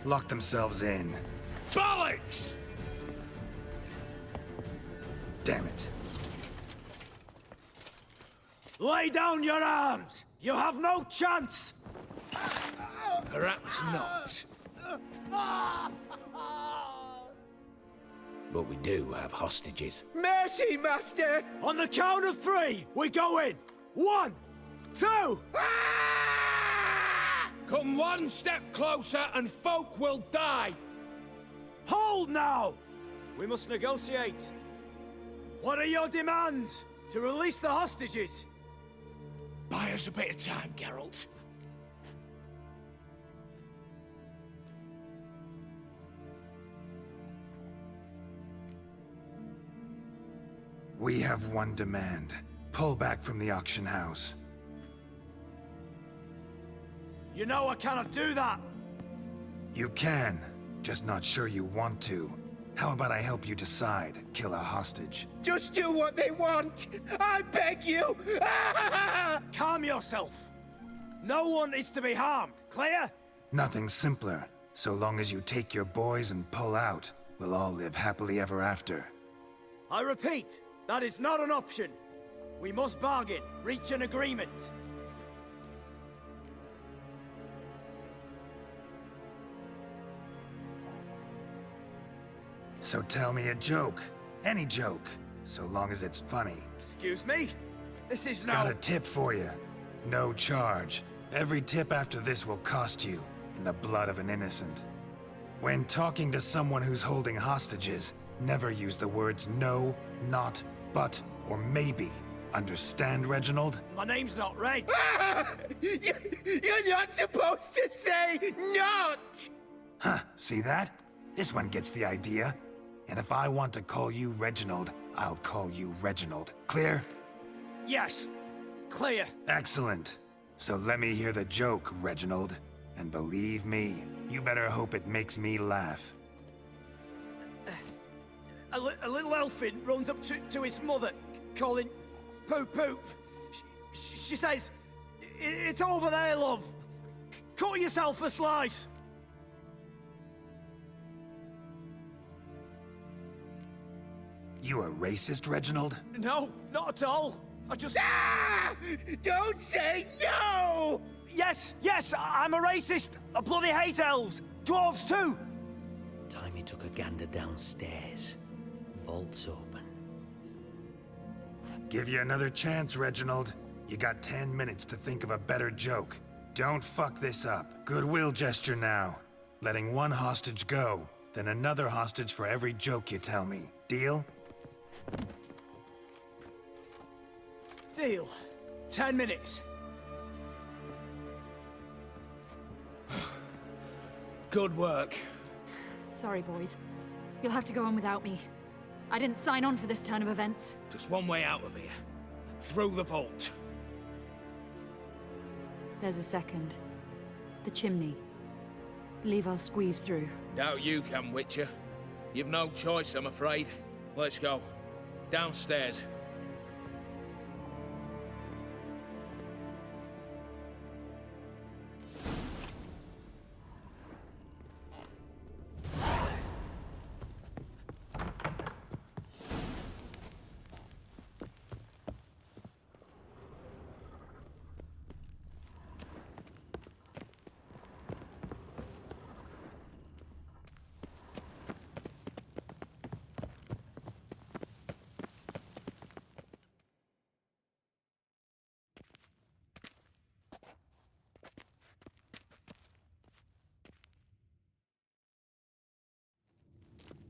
Lock themselves in. Bollocks! Damn it. Lay down your arms! You have no chance! Perhaps not. But we do have hostages. Mercy, Master! On the count of 3, we go in! 1, 2... Come one step closer and folk will die! Hold now! We must negotiate. What are your demands? To release the hostages? Buy us a bit of time, Geralt. We have one demand. Pull back from the auction house. You know I cannot do that! You can, just not sure you want to. How about I help you decide? Kill a hostage. Just do what they want! I beg you! Calm yourself! No one is to be harmed, clear? Nothing simpler. So long as you take your boys and pull out, we'll all live happily ever after. I repeat, that is not an option. We must bargain, reach an agreement. So tell me a joke. Any joke. So long as it's funny. Excuse me? This is no... Got a tip for you. No charge. Every tip after this will cost you, in the blood of an innocent. When talking to someone who's holding hostages, never use the words no, not, but, or maybe. Understand, Reginald? My name's not Reg. You're not supposed to say not! Huh, see that? This one gets the idea. And if I want to call you Reginald, I'll call you Reginald. Clear? Yes. Clear. Excellent. So let me hear the joke, Reginald. And believe me, you better hope it makes me laugh. A little elfin runs up to his mother, calling Poop Poop. She says, "It's over there, love. Cut yourself a slice." You a racist, Reginald? No, not at all. I just... Ah! Don't say no! Yes, I'm a racist. I bloody hate elves. Dwarves too. Time took a gander downstairs. Vault's open. Give you another chance, Reginald. You got 10 minutes to think of a better joke. Don't fuck this up. Goodwill gesture now. Letting one hostage go, then another hostage for every joke you tell me. Deal? Deal. 10 minutes. Good work. Sorry, boys. You'll have to go on without me. I didn't sign on for this turn of events. Just one way out of here. Through the vault. There's a second. The chimney. Believe I'll squeeze through. Doubt you can, Witcher. You've no choice, I'm afraid. Let's go. Downstairs.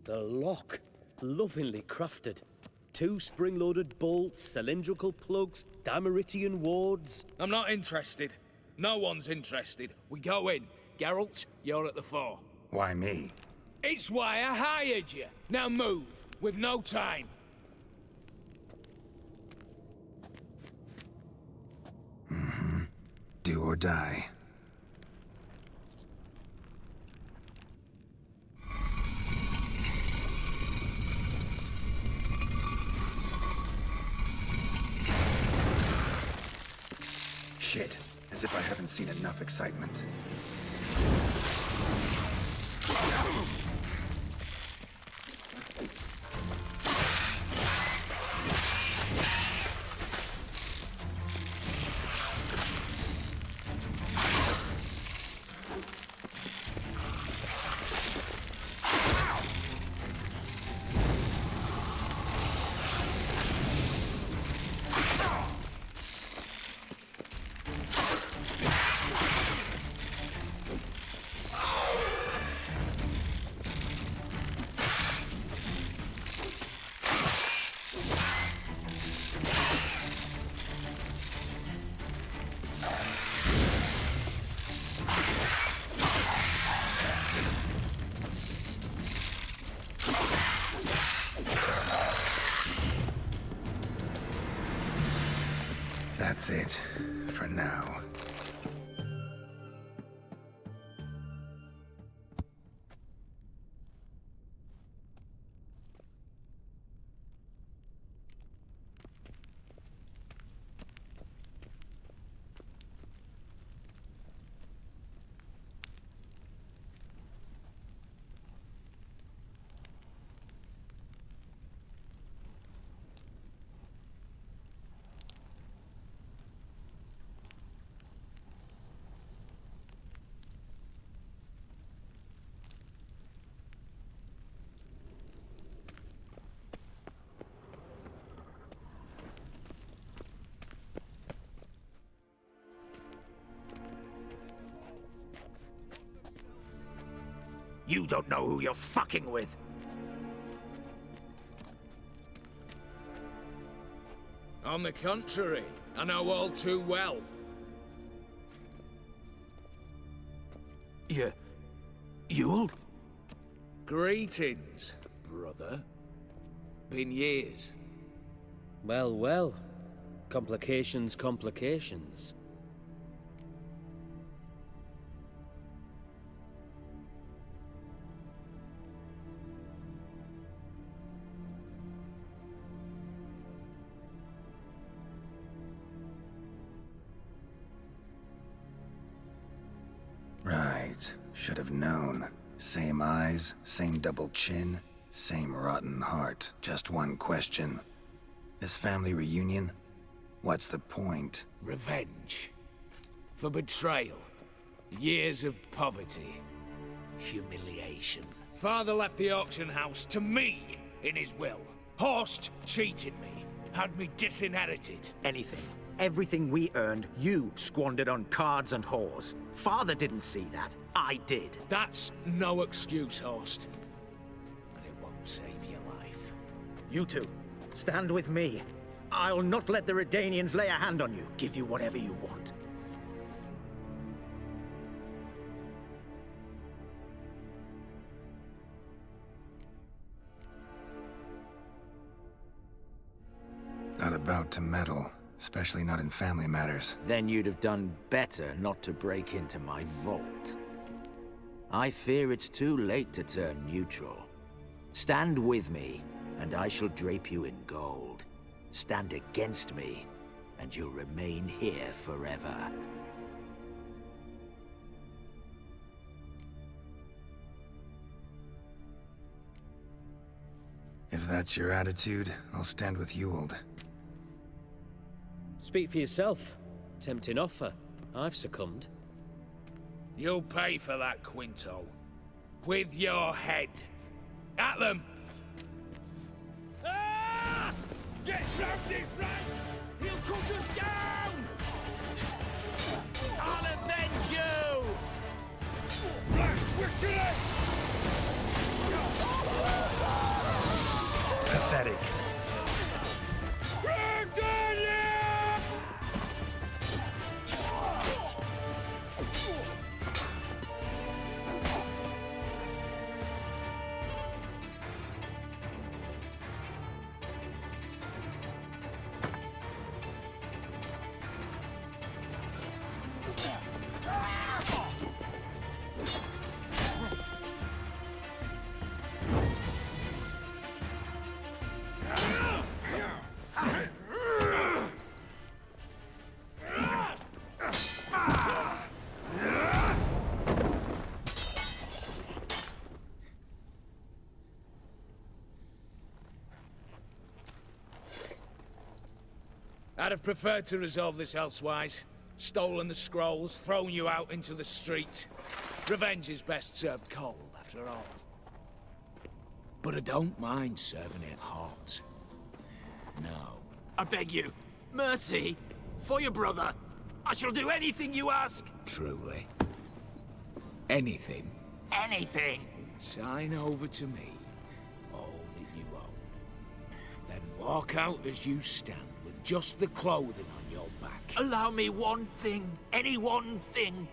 The lock. Lovingly crafted. 2 spring-loaded bolts, cylindrical plugs, Dameritian wards. I'm not interested. No one's interested. We go in. Geralt, you're at the fore. Why me? It's why I hired you. Now move. We've no time. Do or die. Shit, as if I haven't seen enough excitement. That's it, for now. You don't know who you're fucking with. On the contrary, I know all too well. Ewald? Greetings, brother. Been years. Well, well. Complications, complications. Right. Should have known. Same eyes, same double chin, same rotten heart. Just one question. This family reunion? What's the point? Revenge. For betrayal. Years of poverty. Humiliation. Father left the auction house to me in his will. Horst cheated me. Had me disinherited. Anything. Everything we earned, you squandered on cards and whores. Father didn't see that. I did. That's no excuse, Horst. And it won't save your life. You two, stand with me. I'll not let the Redanians lay a hand on you. Give you whatever you want. Not about to meddle, especially not in family matters. Then you'd have done better not to break into my vault. I fear it's too late to turn neutral. Stand with me, and I shall drape you in gold. Stand against me, and you'll remain here forever. If that's your attitude, I'll stand with Ewald. Speak for yourself. Tempting offer. I've succumbed. You'll pay for that, Quinto. With your head. At them! Ah! Get round this right! He'll cut us down! I'll avenge you! Right, we're gonna... Pathetic. I'd have preferred to resolve this elsewise. Stolen the scrolls, thrown you out into the street. Revenge is best served cold, after all. But I don't mind serving it hot. No. I beg you, mercy, for your brother. I shall do anything you ask. Truly. Anything. Anything. Sign over to me all that you own. Then walk out as you stand with just the clothing on your back. Allow me one thing. Any one thing.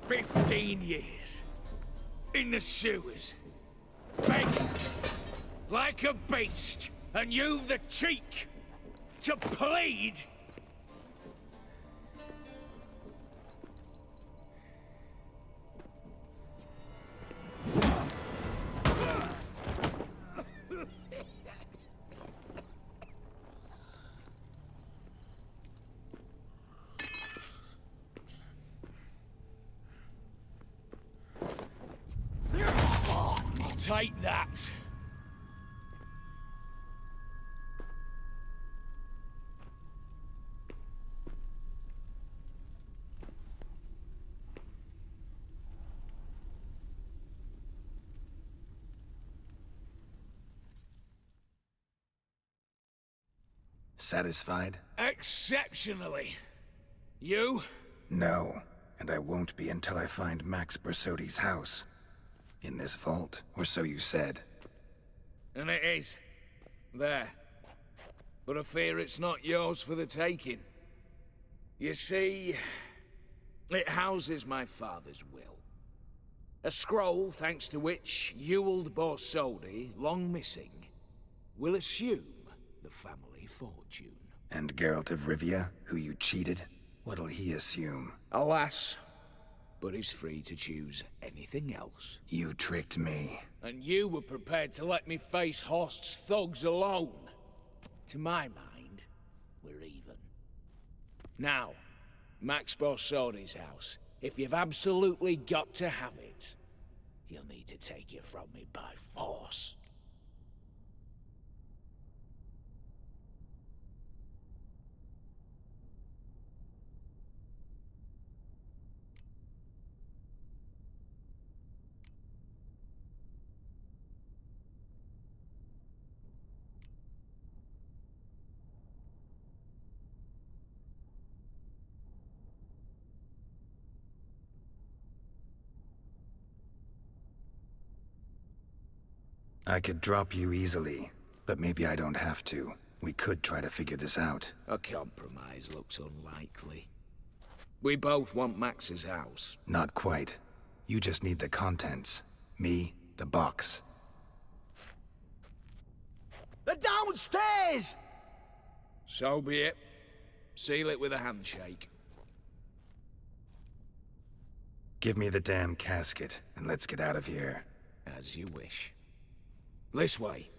15 years. In the sewers. Begging. Like a beast. And you've the cheek to plead. Take that. Satisfied? Exceptionally. You? No, and I won't be until I find Max Bersodi's house. In this vault, or so you said. And it is. There. But I fear it's not yours for the taking. You see, it houses my father's will. A scroll thanks to which Ewald Borsodi, long missing, will assume the family fortune. And Geralt of Rivia, who you cheated, what'll he assume? Alas, but he's free to choose anything else. You tricked me. And you were prepared to let me face Horst's thugs alone. To my mind, we're even. Now, Max Borsodi's house. If you've absolutely got to have it, you'll need to take it from me by force. I could drop you easily, but maybe I don't have to. We could try to figure this out. A compromise looks unlikely. We both want Max's house. Not quite. You just need the contents. Me, the box. They're downstairs! So be it. Seal it with a handshake. Give me the damn casket, and let's get out of here. As you wish. This way.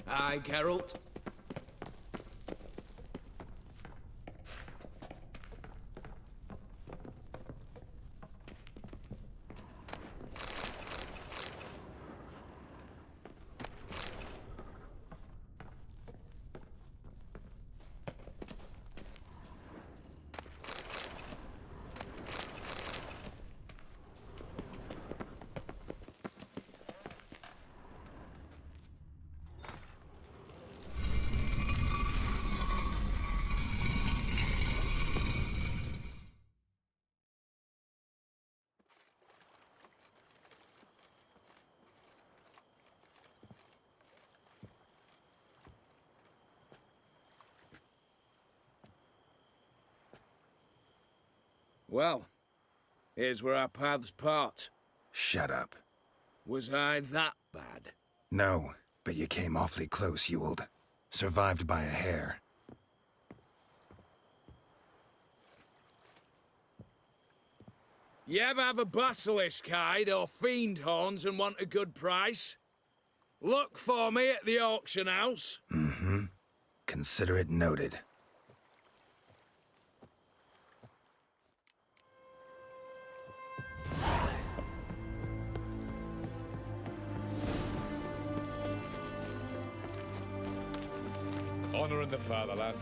Aye, Geralt. Well, here's where our paths part. Shut up. Was I that bad? No, but you came awfully close, Ewald. Survived by a hair. You ever have a basilisk hide or fiend horns and want a good price? Look for me at the auction house. Mm-hmm. Consider it noted. Honor in the fatherland.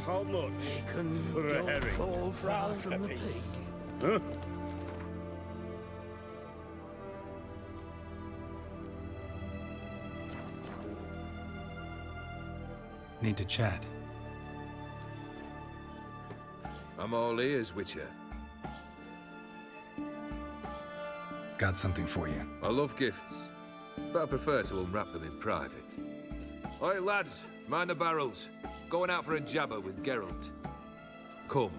How much for a herring? Fall far from the pig. Huh? Need to chat. I'm all ears, Witcher. Got something for you. I love gifts, but I prefer to unwrap them in private. Oi, lads, mind the barrels. Going out for a jabber with Geralt. Come.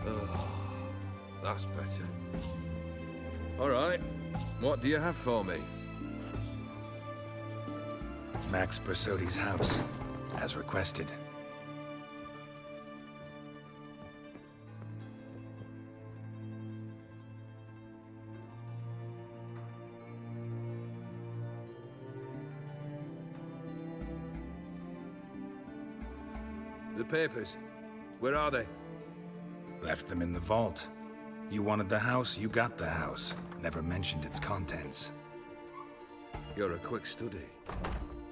Oh, that's better. All right. What do you have for me? Max Bersodi's house, as requested. The papers. Where are they? Left them in the vault. You wanted the house, you got the house. Never mentioned its contents. You're a quick study.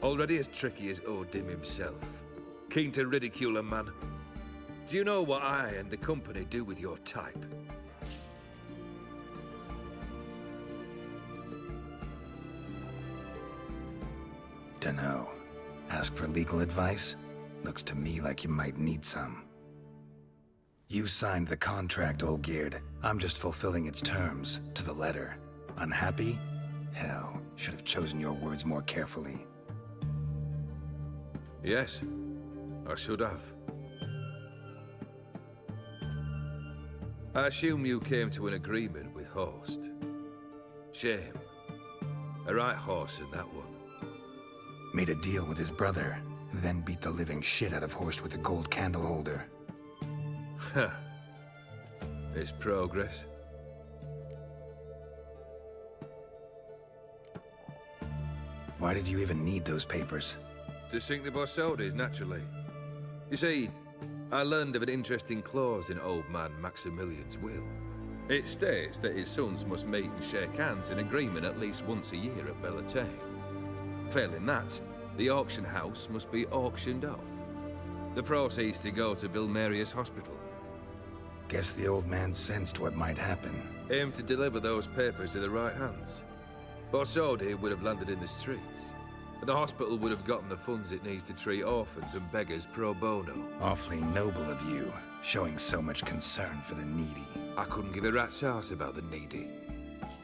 Already as tricky as Odim himself. Keen to ridicule a man. Do you know what I and the company do with your type? Dunno. Ask for legal advice? Looks to me like you might need some. You signed the contract, Olgierd. I'm just fulfilling its terms, to the letter. Unhappy? Hell, should have chosen your words more carefully. Yes, I should have. I assume you came to an agreement with Horst. Shame. A right horse in that one. Made a deal with his brother, who then beat the living shit out of Horst with a gold candle holder. Huh. It's progress. Why did you even need those papers? To sink the Borsodis, naturally. You see, I learned of an interesting clause in old man Maximilian's will. It states that his sons must meet and shake hands in agreement at least once a year at Bellatane. Failing that, the auction house must be auctioned off. The proceeds to go to Vilmerius Hospital. Guess the old man sensed what might happen. Aim to deliver those papers to the right hands. Borsodi would have landed in the streets, and the hospital would have gotten the funds it needs to treat orphans and beggars pro bono. Awfully noble of you, showing so much concern for the needy. I couldn't give a rat's ass about the needy.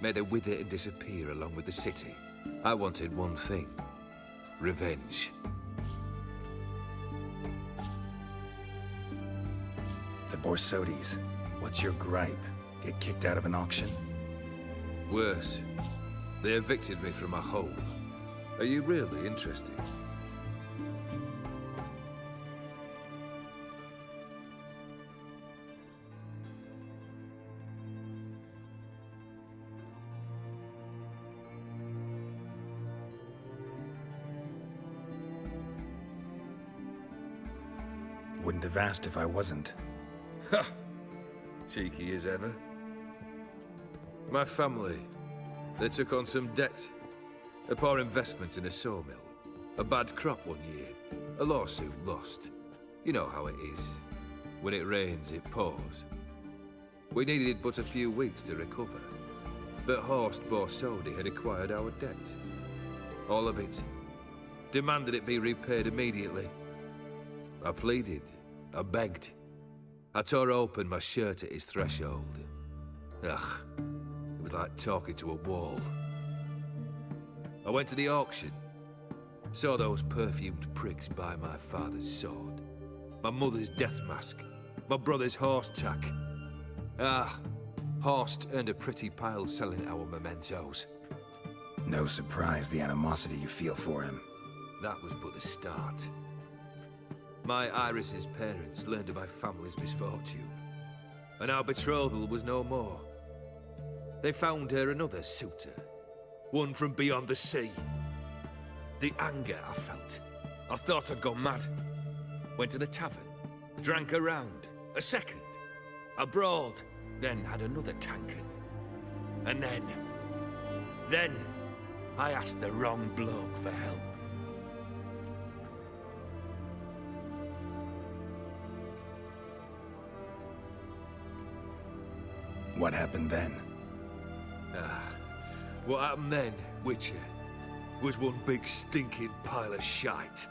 Made her wither and disappear along with the city. I wanted one thing. Revenge. The Borsodis. What's your gripe? Get kicked out of an auction? Worse. They evicted me from my home. Are you really interested? Wouldn't have asked if I wasn't. Ha! Cheeky as ever. My family, they took on some debt. A poor investment in a sawmill. A bad crop one year. A lawsuit lost. You know how it is. When it rains, it pours. We needed but a few weeks to recover. But Horst Borsodi had acquired our debt. All of it. Demanded it be repaid immediately. I pleaded. I begged. I tore open my shirt at his threshold. Ugh. It was like talking to a wall. I went to the auction. Saw those perfumed pricks buy my father's sword. My mother's death mask. My brother's horse tack. Ah, Horst earned a pretty pile selling our mementos. No surprise the animosity you feel for him. That was but the start. My Iris's parents learned of my family's misfortune, and our betrothal was no more. They found her another suitor, one from beyond the sea. The anger I felt, I thought I'd gone mad. Went to the tavern, drank a round, a second, a broad, then had another tankard. And then, I asked the wrong bloke for help. What happened then? What happened then, Witcher, was one big stinking pile of shite.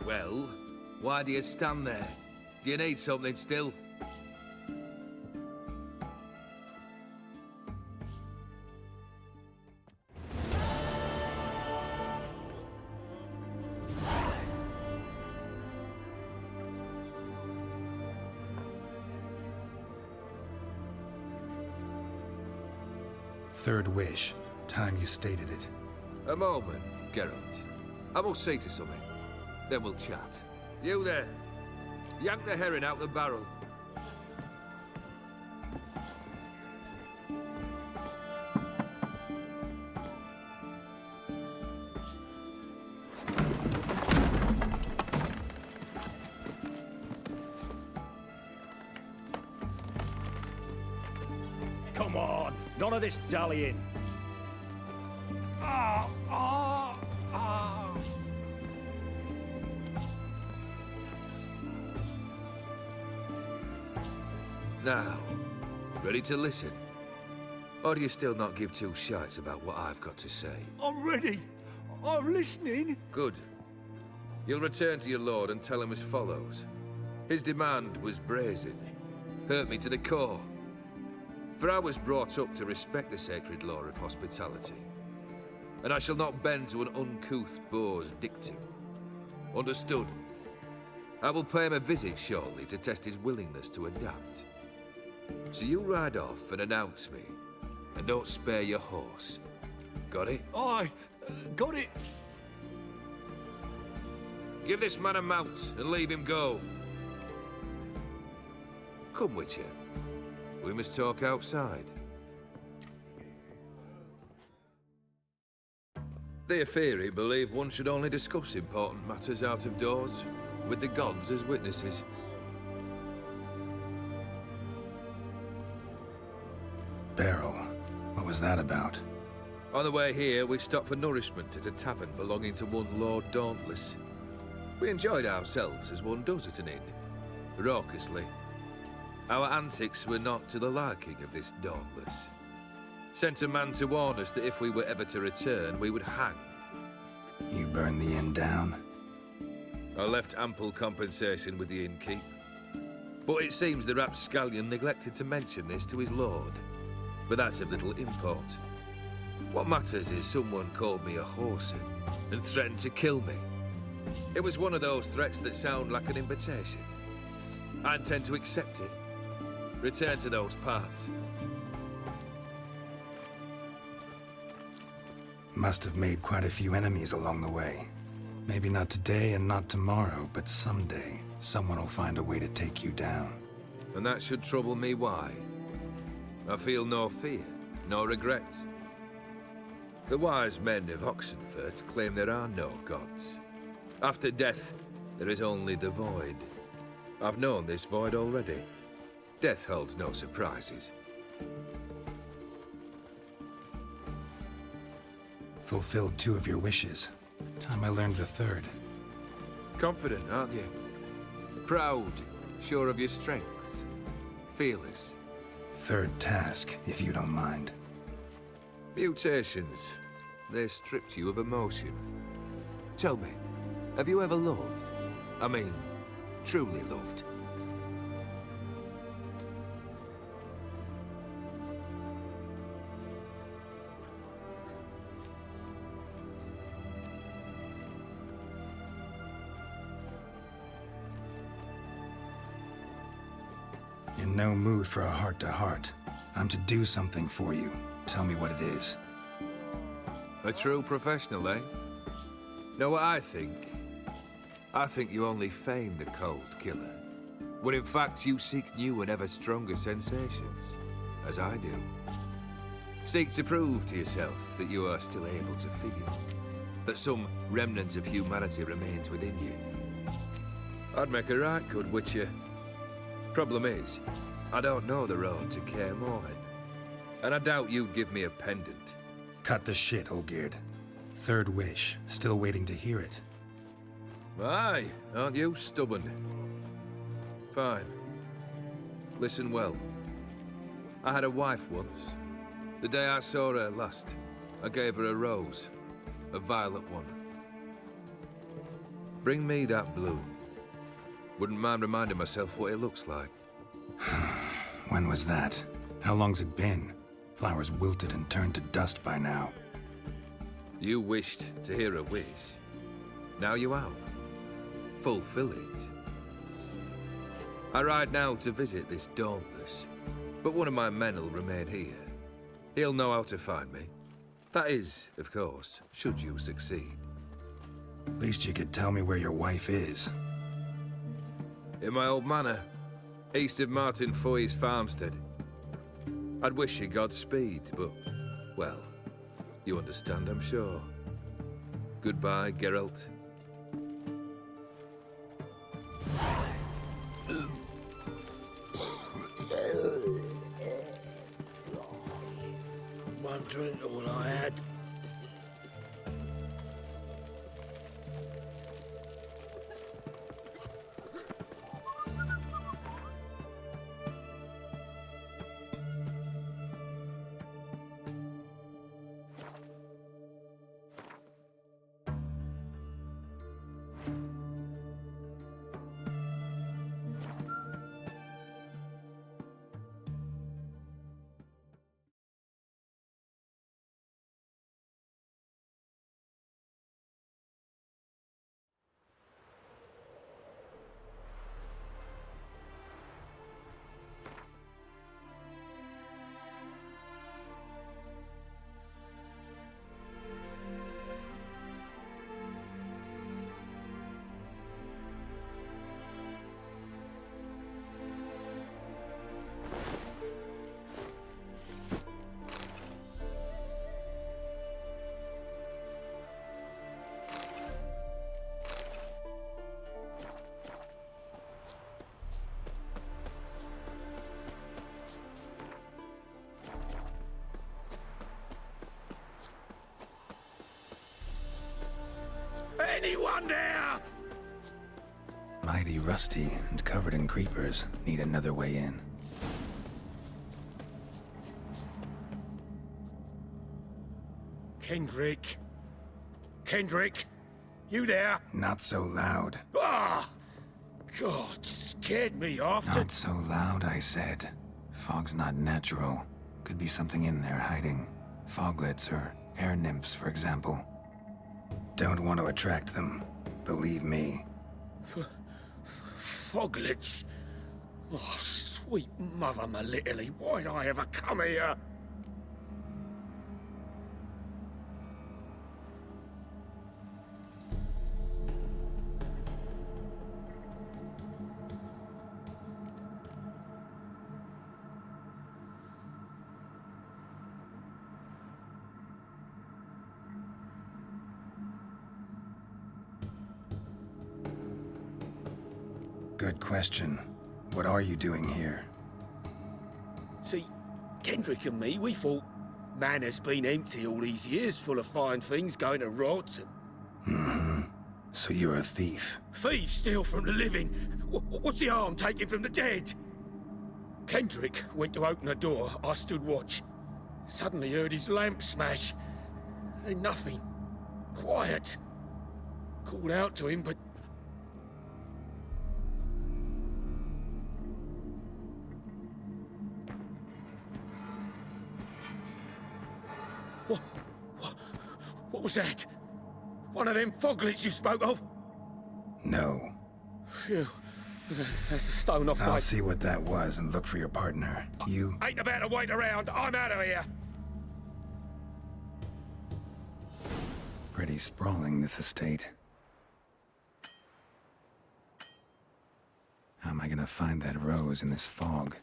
Well, why do you stand there? Do you need something still? Third wish. Time you stated it. A moment, Geralt. I must see to something. Then we'll chat. You there. Yank the herring out the barrel. Come on, none of this dallying. Now, ready to listen? Or do you still not give two shites about what I've got to say? I'm ready. I'm listening. Good. You'll return to your lord and tell him as follows. His demand was brazen. Hurt me to the core. For I was brought up to respect the sacred law of hospitality. And I shall not bend to an uncouth boor's dictum. Understood? I will pay him a visit shortly to test his willingness to adapt. So you ride off and announce me. And don't spare your horse. Got it? Aye, got it. Give this man a mount and leave him go. Come, Witcher. We must talk outside. The Aetheri believe one should only discuss important matters out of doors, with the gods as witnesses. Beryl, what was that about? On the way here, we stopped for nourishment at a tavern belonging to one Lord Dauntless. We enjoyed ourselves as one does at an inn, raucously. Our antics were not to the liking of this Dauntless. Sent a man to warn us that if we were ever to return, we would hang. You burned the inn down? I left ample compensation with the innkeep. But it seems the rapscallion neglected to mention this to his lord. But that's of little import. What matters is someone called me a whoreson and threatened to kill me. It was one of those threats that sound like an invitation. I intend to accept it. Return to those parts. Must have made quite a few enemies along the way. Maybe not today and not tomorrow, but someday, someone will find a way to take you down. And that should trouble me why? I feel no fear, no regret. The wise men of Oxenfurt claim there are no gods. After death, there is only the void. I've known this void already. Death holds no surprises. Fulfilled 2 of your wishes. Time I learned the 3rd. Confident, aren't you? Proud, sure of your strengths. Fearless. 3rd task, if you don't mind. Mutations. They stripped you of emotion. Tell me, have you ever loved? I mean, truly loved? In no mood for a heart-to-heart. I'm to do something for you. Tell me what it is. A true professional, eh? Know what I think? I think you only feign the cold killer, when in fact you seek new and ever stronger sensations, as I do. Seek to prove to yourself that you are still able to feel, that some remnant of humanity remains within you. I'd make a right good Witcher. Problem is, I don't know the road to Kaer Morhen, and I doubt you'd give me a pendant. Cut the shit, Olgierd. 3rd wish. Still waiting to hear it. Aye, aren't you stubborn? Fine. Listen well. I had a wife once. The day I saw her last, I gave her a rose. A violet one. Bring me that bloom. Wouldn't mind reminding myself what it looks like. When was that? How long's it been? Flowers wilted and turned to dust by now. You wished to hear a wish. Now you have. Fulfill it. I ride now to visit this Dauntless, but one of my men will remain here. He'll know how to find me. That is, of course, should you succeed. Least you could tell me where your wife is. In my old manor, east of Martin Foy's farmstead. I'd wish you Godspeed, but, well, you understand, I'm sure. Goodbye, Geralt. drink than what I had. Anyone there? Mighty rusty and covered in creepers. Need another way in. Kendrick. Kendrick, you there? Not so loud. Ah! God, scared me off. Not so loud, I said. Fog's not natural. Could be something in there hiding. Foglets or air nymphs, for example. Don't want to attract them. Believe me. Foglets? Oh, sweet mother Melitele, why'd I ever come here? Good question. What are you doing here? See, Kendrick and me, we thought Manor's been empty all these years, full of fine things going to rot. Mm-hmm. So you're a thief. Thieves steal from the living. What's the harm taking from the dead? Kendrick went to open the door. I stood watch. Suddenly heard his lamp smash. Then nothing. Quiet. Called out to him, but What was that? One of them foglets you spoke of? No. Phew. That's a stone off my... I'll see what that was and look for your partner. You... Ain't about to wait around. I'm out of here. Pretty sprawling, this estate. How am I gonna find that rose in this fog?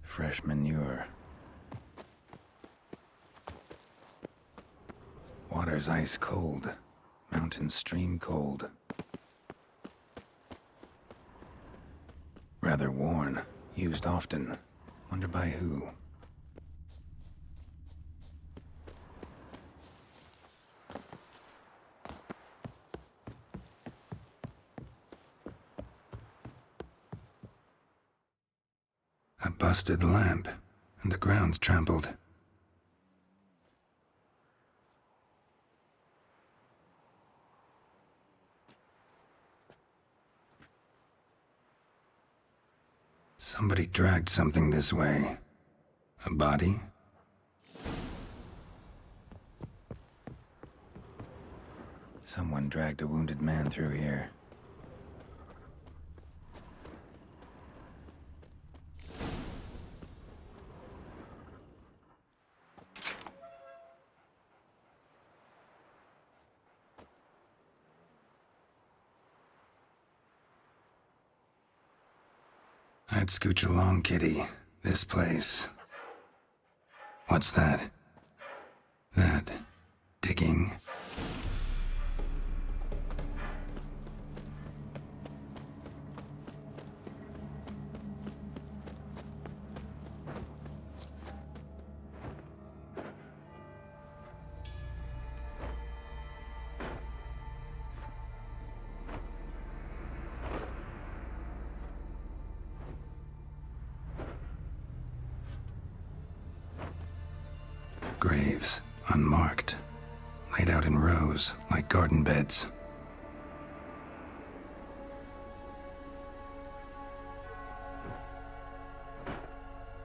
Fresh manure. Water's ice cold. Mountain stream cold. Rather worn. Used often. Wonder by who? A busted lamp, and the ground's trampled. Somebody dragged something this way. A body? Someone dragged a wounded man through here. I'd scooch along, kitty. This place. What's that? That... digging? graves, unmarked, laid out in rows like garden beds.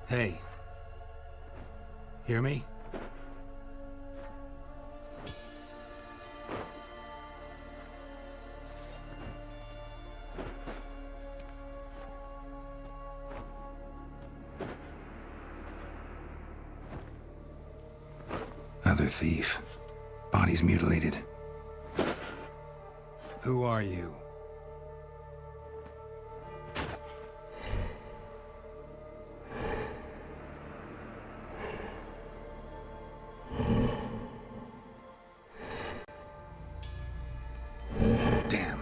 Hey. Hear me? Other thief. Body's mutilated. Who are you? Damn.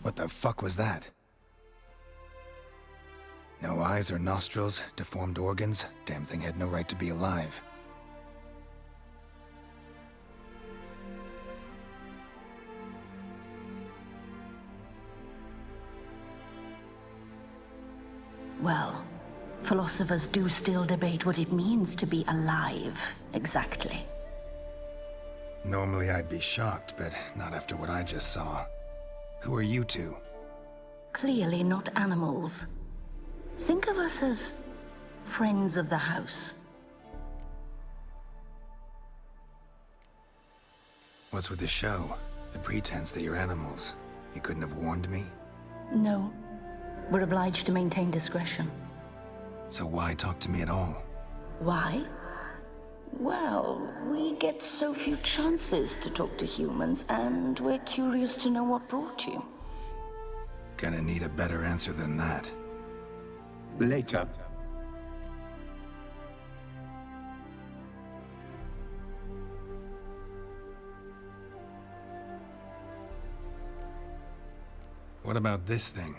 What the fuck was that? No eyes or nostrils, deformed organs. Damn thing had no right to be alive. Well, philosophers do still debate what it means to be alive, exactly. Normally I'd be shocked, but not after what I just saw. Who are you two? Clearly not animals. Think of us as friends of the house. What's with the show? The pretense that you're animals. You couldn't have warned me? No. We're obliged to maintain discretion. So why talk to me at all? Why? Well, we get so few chances to talk to humans, and we're curious to know what brought you. Gonna need a better answer than that. Later. What about this thing?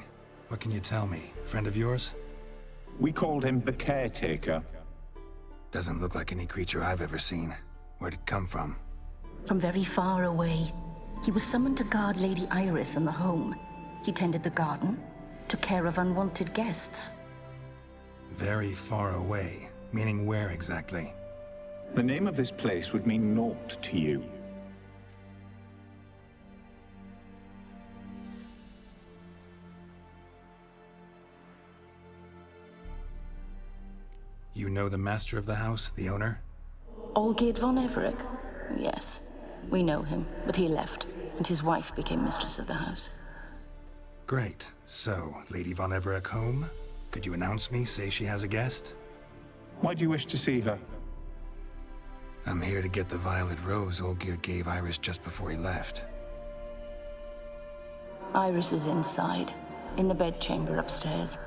What can you tell me? Friend of yours? We called him the Caretaker. Doesn't look like any creature I've ever seen. Where'd it come from? From very far away. He was summoned to guard Lady Iris in the home. He tended the garden, took care of unwanted guests. Very far away. Meaning where exactly? The name of this place would mean naught to you. You know the master of the house, the owner? Olgierd von Everec? Yes. We know him, but he left, and his wife became mistress of the house. Great. So, Lady von Everec home? Could you announce me, say she has a guest? Why do you wish to see her? I'm here to get the violet rose Olgierd gave Iris just before he left. Iris is inside, in the bedchamber upstairs.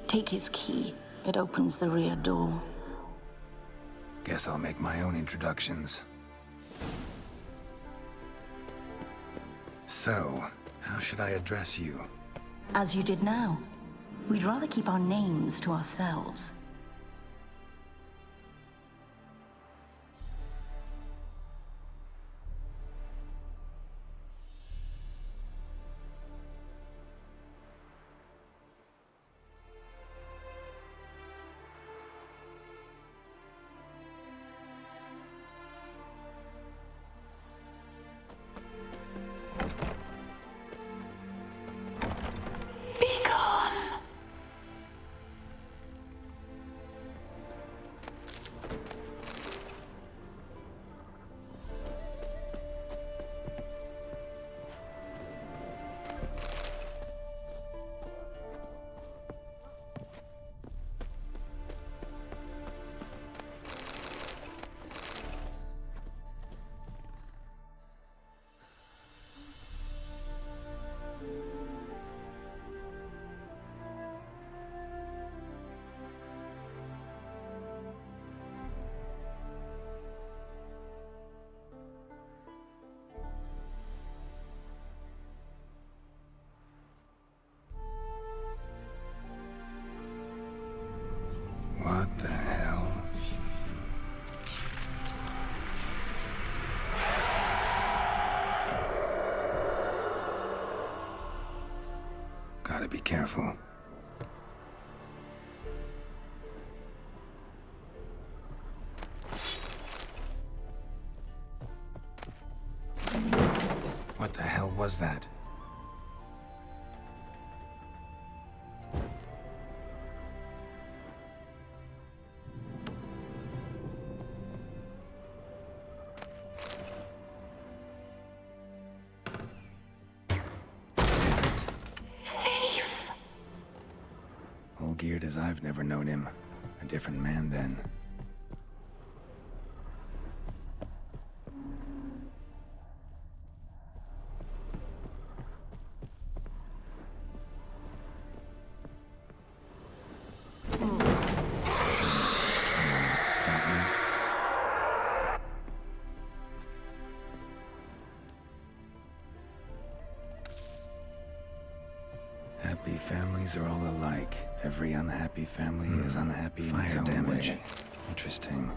Take his key. It opens the rear door. Guess I'll make my own introductions. So, how should I address you? As you did now. We'd rather keep our names to ourselves. What the hell? Gotta be careful. What the hell was that? Olgierd as I've never known him. A different man then. Someone had to stop me. Happy families are all alike. Every unhappy family is unhappy in its own damage. way. Interesting.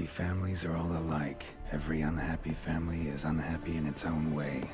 families are all alike. Every unhappy family is unhappy in its own way.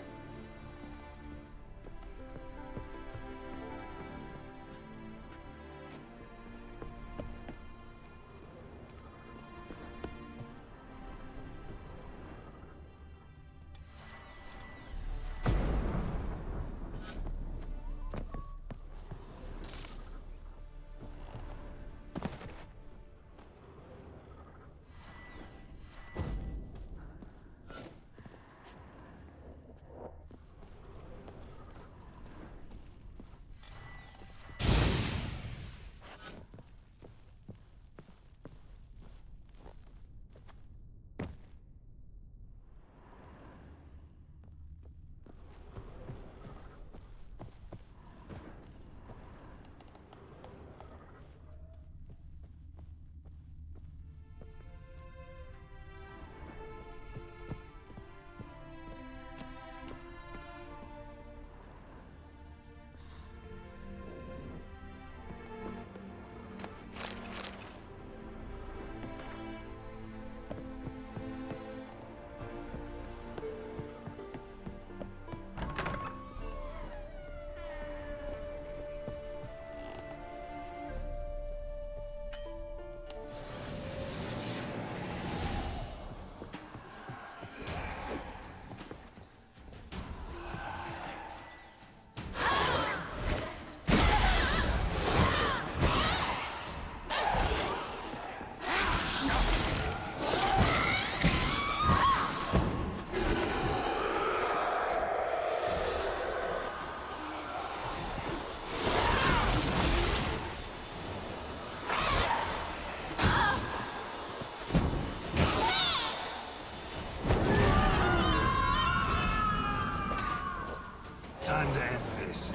Time to end this.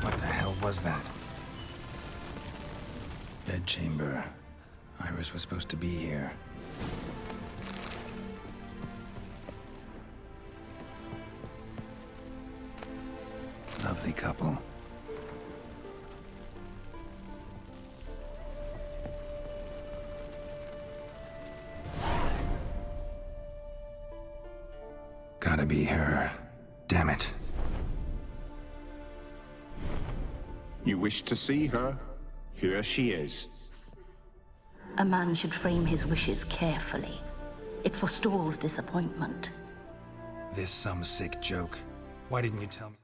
What the hell was that? Bedchamber. Iris was supposed to be here. Lovely couple. Gotta be her. Damn it. You wish to see her? Here she is. A man should frame his wishes carefully. It forestalls disappointment. This some sick joke. Why didn't you tell me?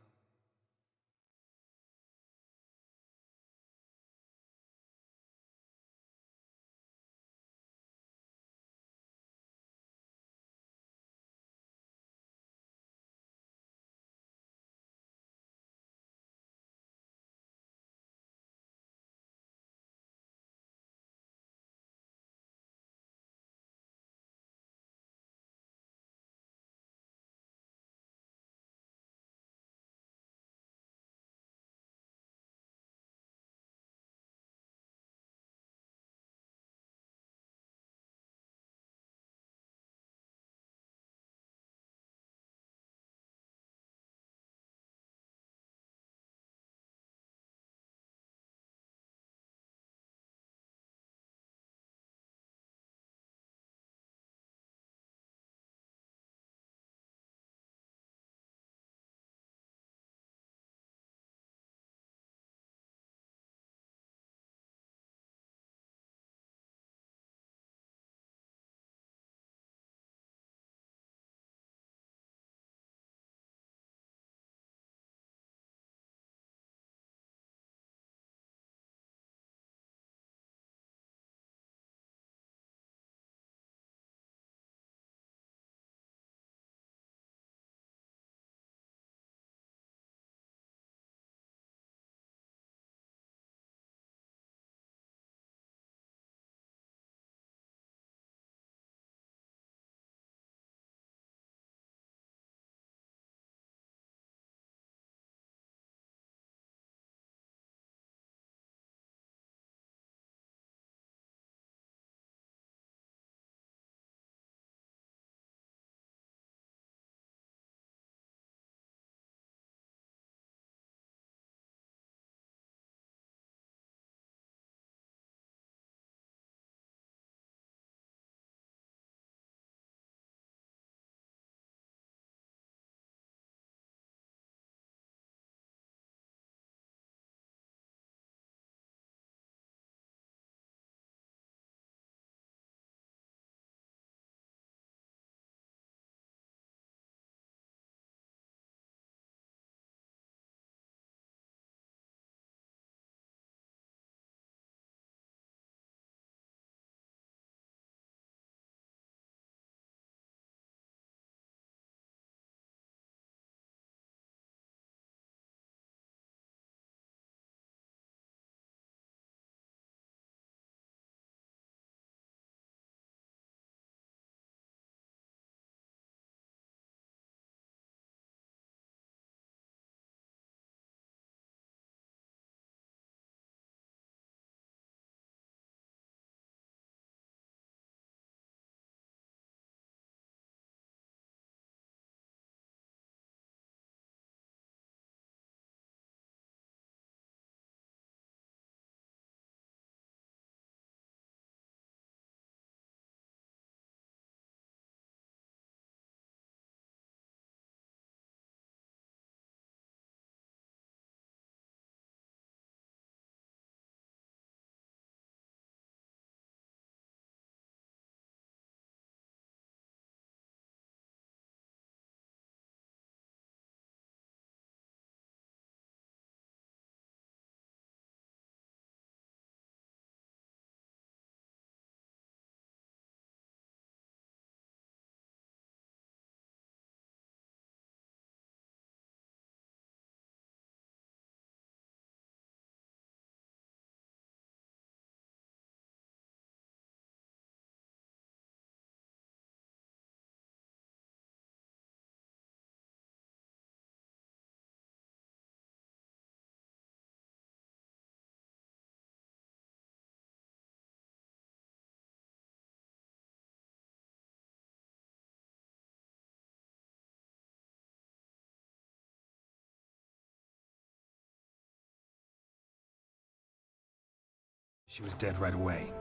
she was dead right away.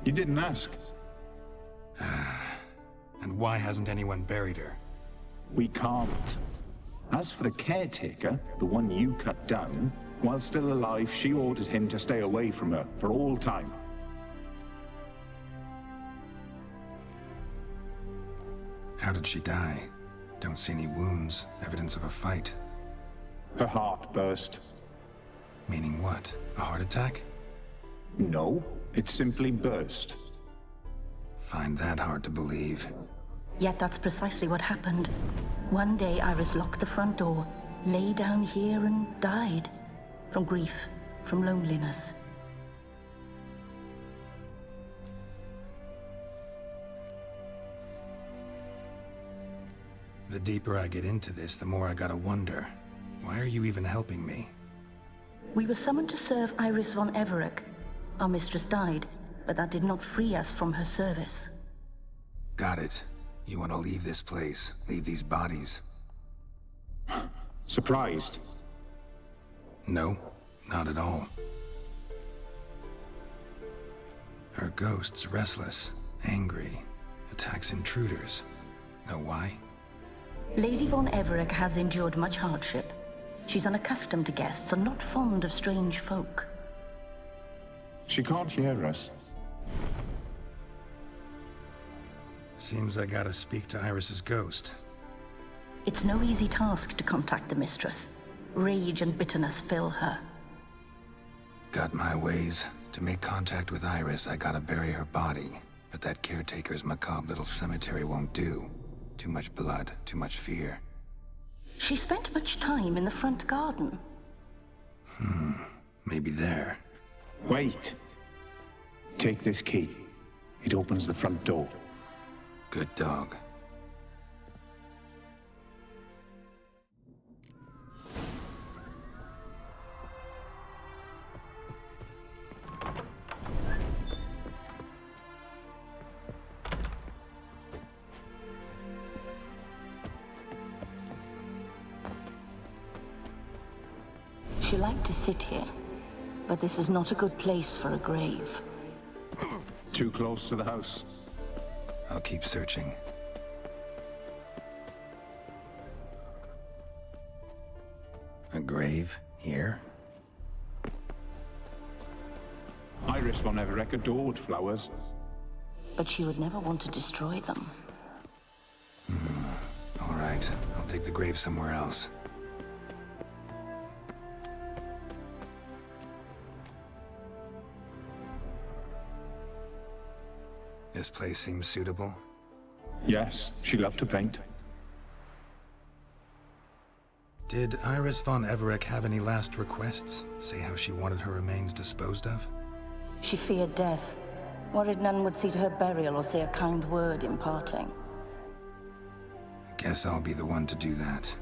You didn't ask. And why hasn't anyone buried her? We can't. As for the caretaker, the one you cut down, while still alive, she ordered him to stay away from her for all time. How did she die? Don't see any wounds, evidence of a fight. Her heart burst. Meaning what? A heart attack? No, it simply burst. Find that hard to believe. Yet that's precisely what happened. One day Iris locked the front door, lay down here and died. From grief, from loneliness. The deeper I get into this, the more I gotta wonder. Why are you even helping me? We were summoned to serve Iris von Everec. Our mistress died, but that did not free us from her service. Got it. You want to leave this place, leave these bodies. Surprised? No, not at all. Her ghost's restless, angry, attacks intruders. Know why? Lady von Everec has endured much hardship. She's unaccustomed to guests and not fond of strange folk. She can't hear us. Seems I gotta speak to Iris's ghost. It's no easy task to contact the mistress. Rage and bitterness fill her. Got my ways. To make contact with Iris, I gotta bury her body. But that caretaker's macabre little cemetery won't do. Too much blood, too much fear. She spent much time in the front garden. Maybe there. Wait. Take this key. It opens the front door. Good dog. She liked to sit here, but this is not a good place for a grave. Too close to the house. I'll keep searching. A grave here? Iris von Everec adored flowers. But she would never want to destroy them. All right, I'll take the grave somewhere else. This place seems suitable. Yes, she loved to paint. Did Iris von Everec have any last requests? Say how she wanted her remains disposed of? She feared death, worried none would see to her burial or say a kind word in parting. Guess I'll be the one to do that.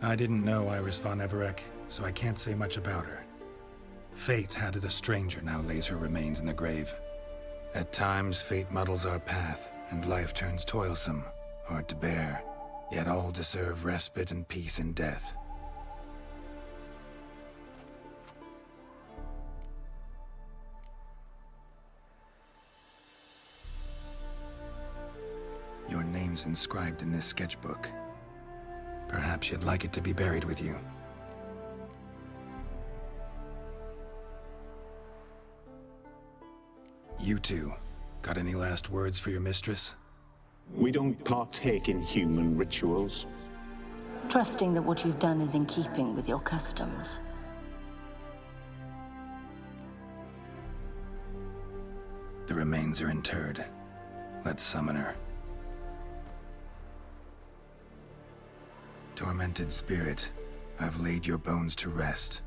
I didn't know Iris von Everec, so I can't say much about her. Fate had it a stranger now lays her remains in the grave. At times, fate muddles our path, and life turns toilsome, hard to bear. Yet all deserve respite and peace in death. Your name's inscribed in this sketchbook. Perhaps you'd like it to be buried with you. You two, got any last words for your mistress? We don't partake in human rituals. Trusting that what you've done is in keeping with your customs. The remains are interred. Let's summon her. Tormented spirit, I've laid your bones to rest.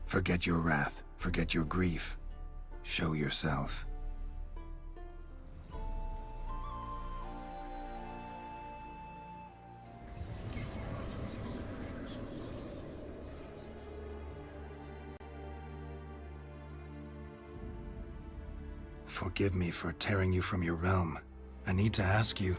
Forget your wrath, forget your grief. Show yourself. Forgive me for tearing you from your realm. I need to ask you...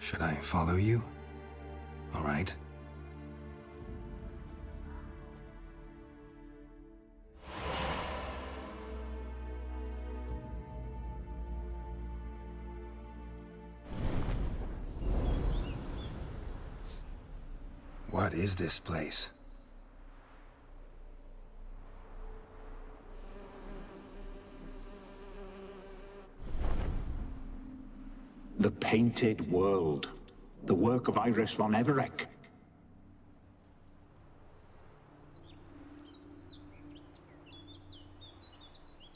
Should I follow you? All right. What is this place? The Painted World. The work of Iris von Everec.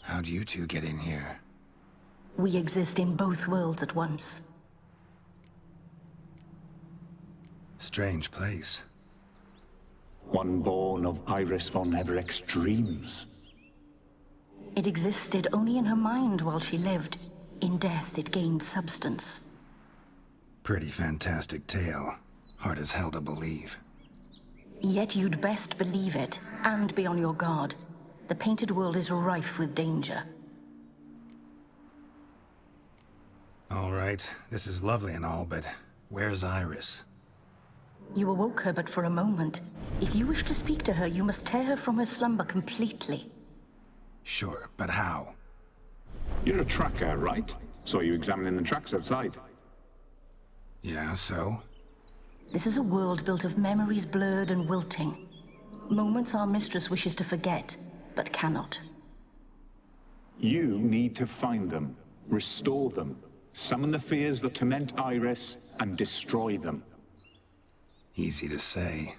How'd you two get in here? We exist in both worlds at once. Strange place. One born of Iris von Everec's dreams. It existed only in her mind while she lived. In death, it gained substance. Pretty fantastic tale. Hard as hell to believe. Yet you'd best believe it, and be on your guard. The Painted World is rife with danger. All right, this is lovely and all, but where's Iris? You awoke her but for a moment. If you wish to speak to her, you must tear her from her slumber completely. Sure, but how? You're a tracker, right? Saw you examining the tracks outside. Yeah, so? This is a world built of memories blurred and wilting. Moments our mistress wishes to forget, but cannot. You need to find them, restore them, summon the fears that torment Iris, and destroy them. Easy to say.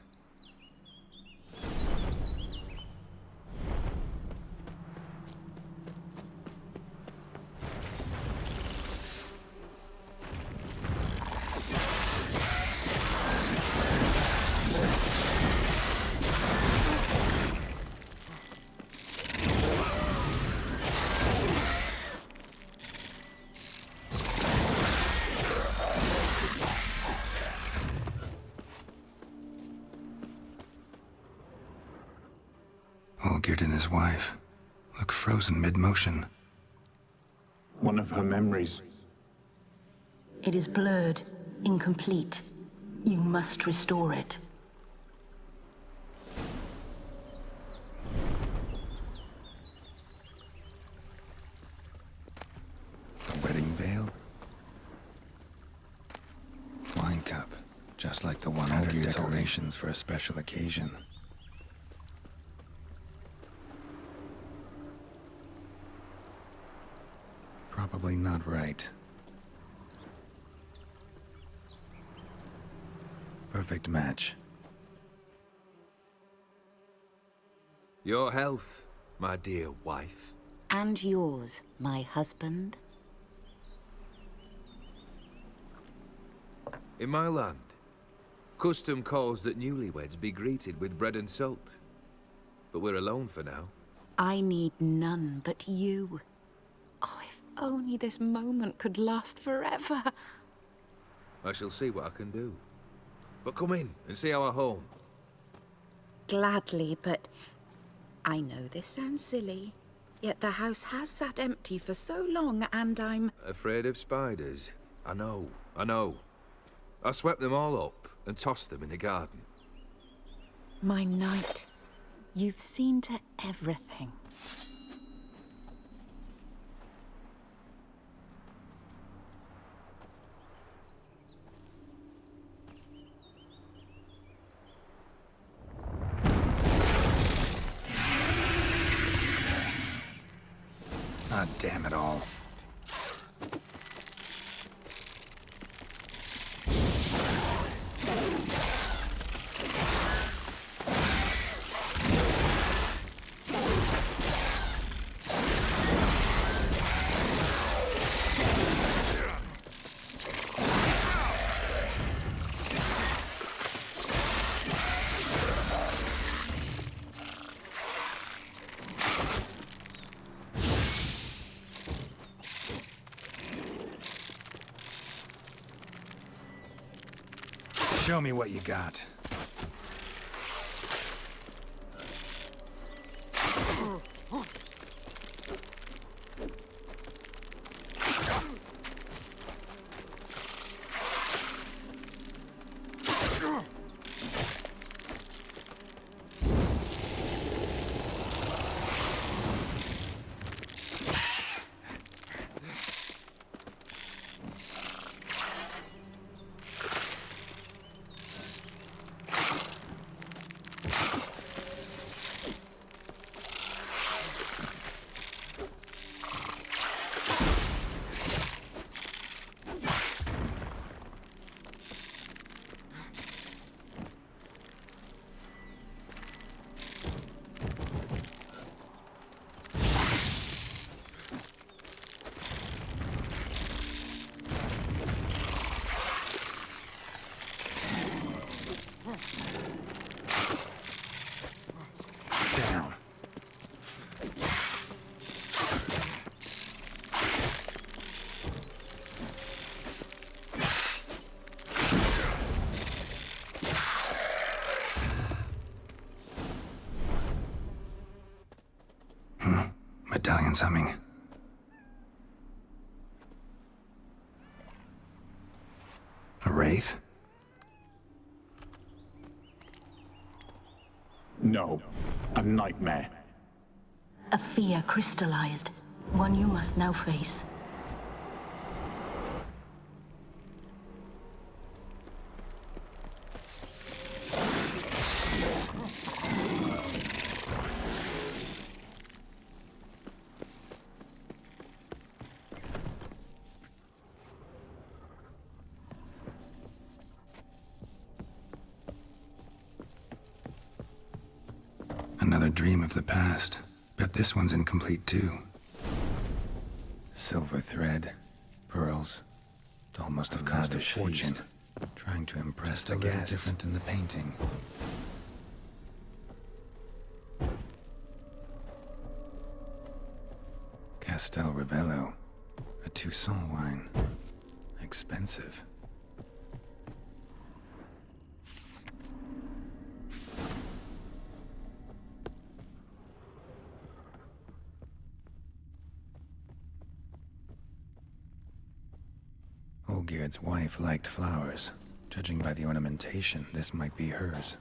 Olgierd and his wife look frozen mid-motion. One of her memories. It is blurred, incomplete. You must restore it. A wedding veil? Wine cup, just like the one under decorations for a special occasion. Probably not right. Perfect match. Your health, my dear wife. And yours, my husband. In my land, custom calls that newlyweds be greeted with bread and salt. But we're alone for now. I need none but you. Oh, if only this moment could last forever. I shall see what I can do. But come in and see our home. Gladly, but I know this sounds silly, yet the house has sat empty for so long and I'm... Afraid of spiders? I know. I swept them all up and tossed them in the garden. My knight, you've seen to everything. God damn it all. Show me what you got. Medallion's humming. A wraith? No, a nightmare. A fear crystallized, one you must now face. Another dream of the past. Bet this one's incomplete too. Silver thread, pearls. It all must have cost a fortune. Trying to impress the guests. Different than the painting. Castel Ravello. A Toussaint wine. Expensive. Olgierd's wife liked flowers. Judging by the ornamentation, this might be hers.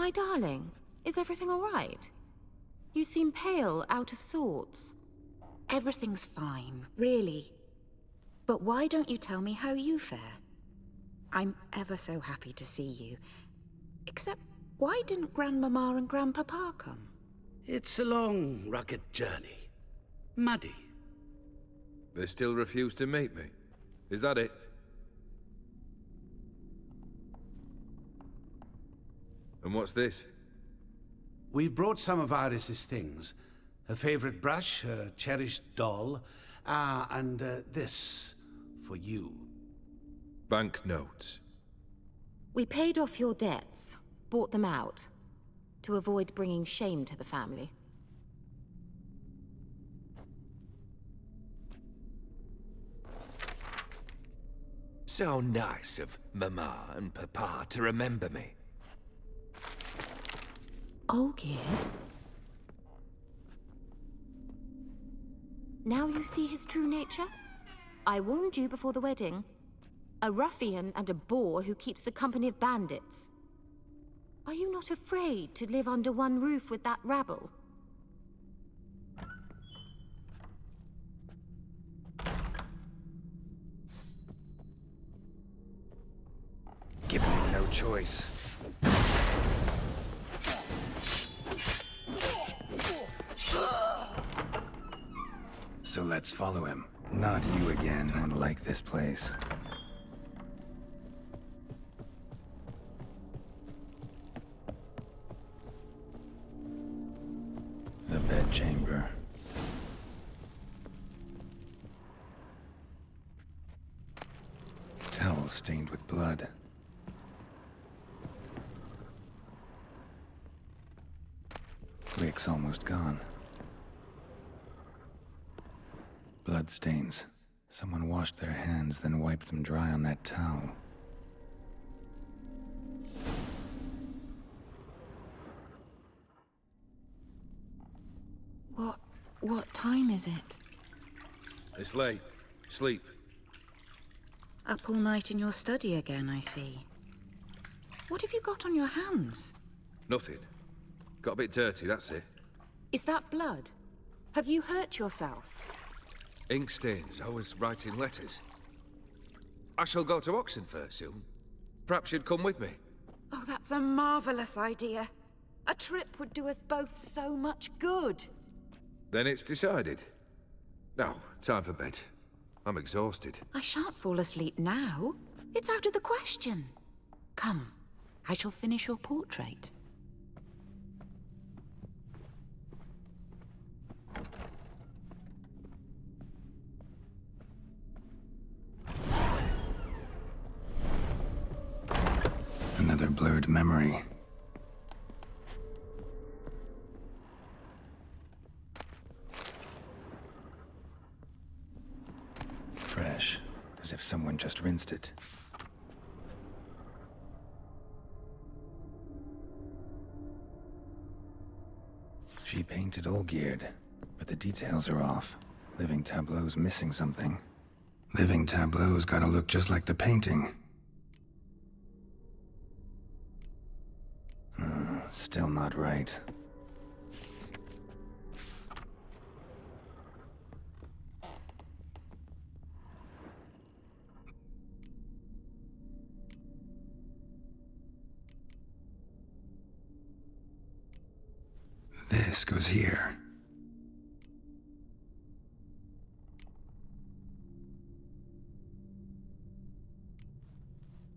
My darling, is everything all right? You seem pale, out of sorts. Everything's fine, really. But why don't you tell me how you fare? I'm ever so happy to see you. Except, why didn't Grandmama and Grandpapa come? It's a long, rugged journey. Muddy. They still refuse to meet me. Is that it? And what's this? We brought some of Iris's things. Her favorite brush, her cherished doll, and this for you. Banknotes. We paid off your debts, bought them out, to avoid bringing shame to the family. So nice of Mama and Papa to remember me. Olgierd? Now you see his true nature? I warned you before the wedding. A ruffian and a boor who keeps the company of bandits. Are you not afraid to live under one roof with that rabble? Giving me no choice. So let's follow him. Not you again. I don't like this place. The bedchamber. Towel stained with blood. Wick's almost gone. Bloodstains. Someone washed their hands, then wiped them dry on that towel. What time is it? It's late. Sleep. Up all night in your study again, I see. What have you got on your hands? Nothing. Got a bit dirty, that's it. Is that blood? Have you hurt yourself? Ink stains. I was writing letters. I shall go to Oxenfurt soon. Perhaps you'd come with me. Oh, that's a marvelous idea. A trip would do us both so much good. Then it's decided. Now, time for bed. I'm exhausted. I shan't fall asleep now. It's out of the question. Come, I shall finish your portrait. Another blurred memory. Fresh, as if someone just rinsed it. She painted Olgierd, but the details are off. Living Tableau's missing something. Living Tableau's gotta look just like the painting. Still not right. This goes here.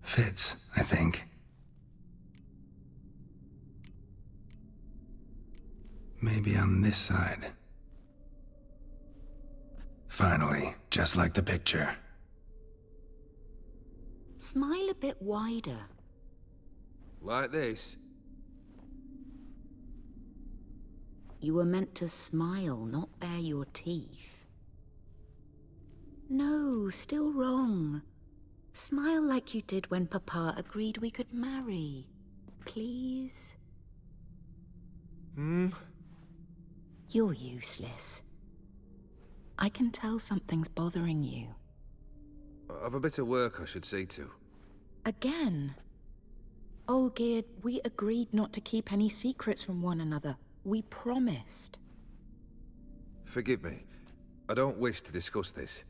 Fits, I think. Maybe on this side. Finally, just like the picture. Smile a bit wider. Like this? You were meant to smile, not bare your teeth. No, still wrong. Smile like you did when Papa agreed we could marry. Please? You're useless. I can tell something's bothering you. I've a bit of work I should see to. Again? Olgierd, we agreed not to keep any secrets from one another. We promised. Forgive me. I don't wish to discuss this.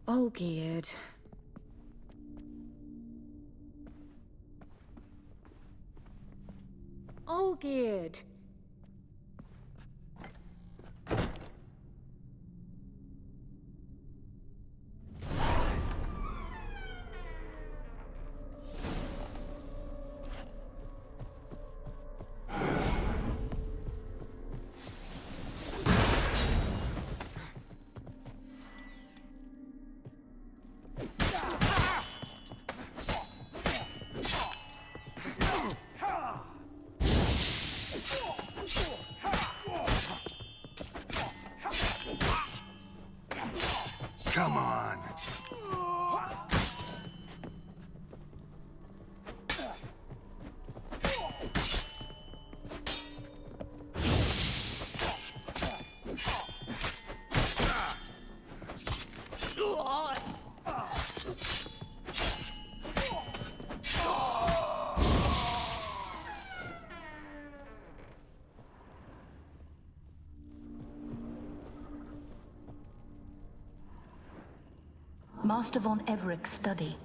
Olgierd. Olgierd! Come on. Master von Everek's study.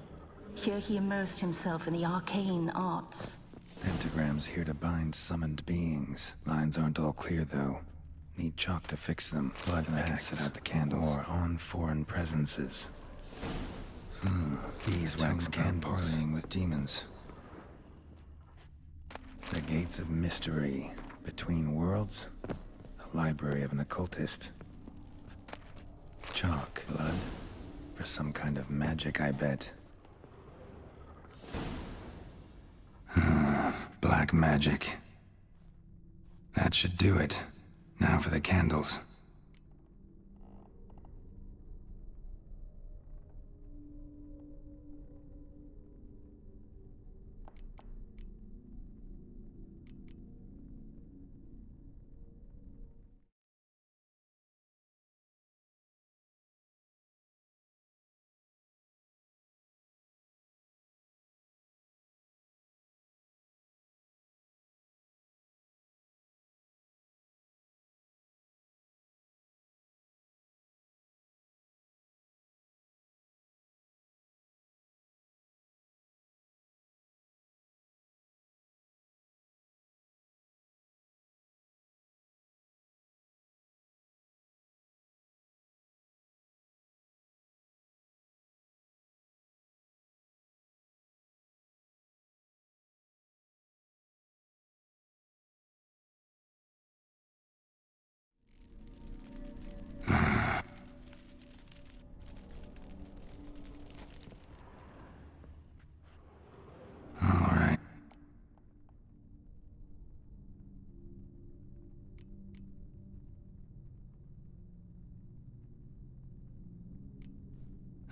Here he immersed himself in the arcane arts. Pentagrams here to bind summoned beings. Lines aren't all clear, though. Need chalk to fix them. Blood I can set out the candles. Or on foreign presences. These wax candles. Parleying with demons. The gates of mystery. Between worlds. The library of an occultist. Chalk. Blood. For some kind of magic, I bet. Black magic. That should do it. Now for the candles.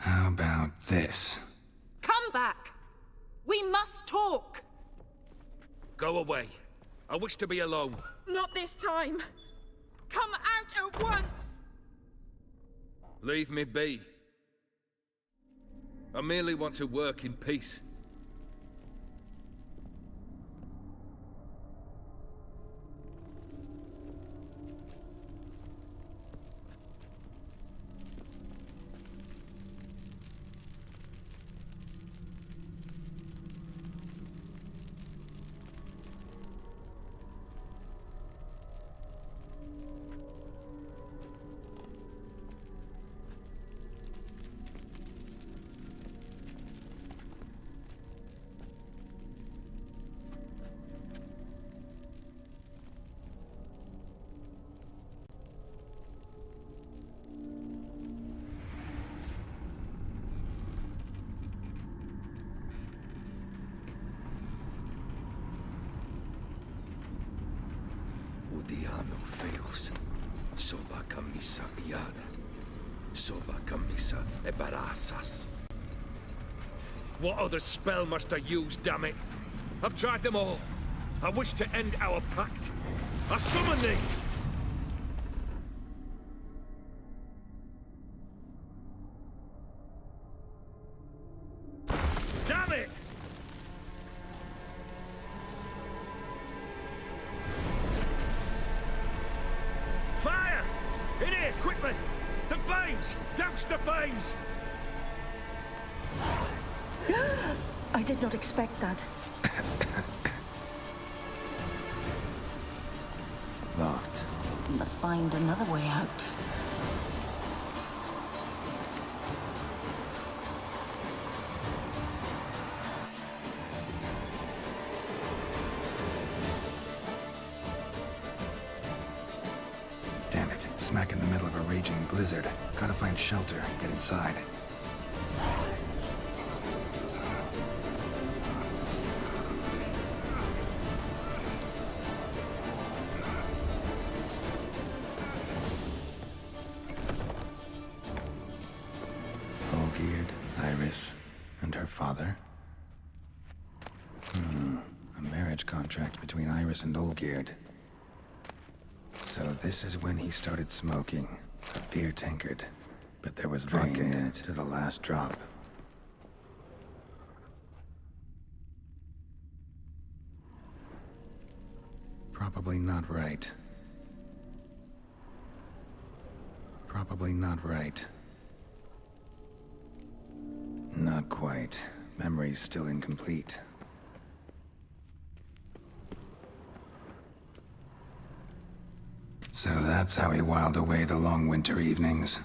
How about this? Come back! We must talk! Go away. I wish to be alone. Not this time! Come out at once! Leave me be. I merely want to work in peace. Odiano feus, soba camisa iada, soba camisa e barasas. What other spell must I use, damn it? I've tried them all. I wish to end our pact. I summon thee! Damn it! In here, quickly! The flames! Douse the flames! I did not expect that. Locked. We must find another way out. Damn it. Smack in the middle of a raging blizzard. Gotta find shelter, get inside. Olgierd, Iris, and her father. A marriage contract between Iris and Olgierd. So this is when he started smoking. A beer tankard. But there was vodka in it to the last drop. Probably not right. Probably not right. Not quite. Memory's still incomplete. So that's how he whiled away the long winter evenings.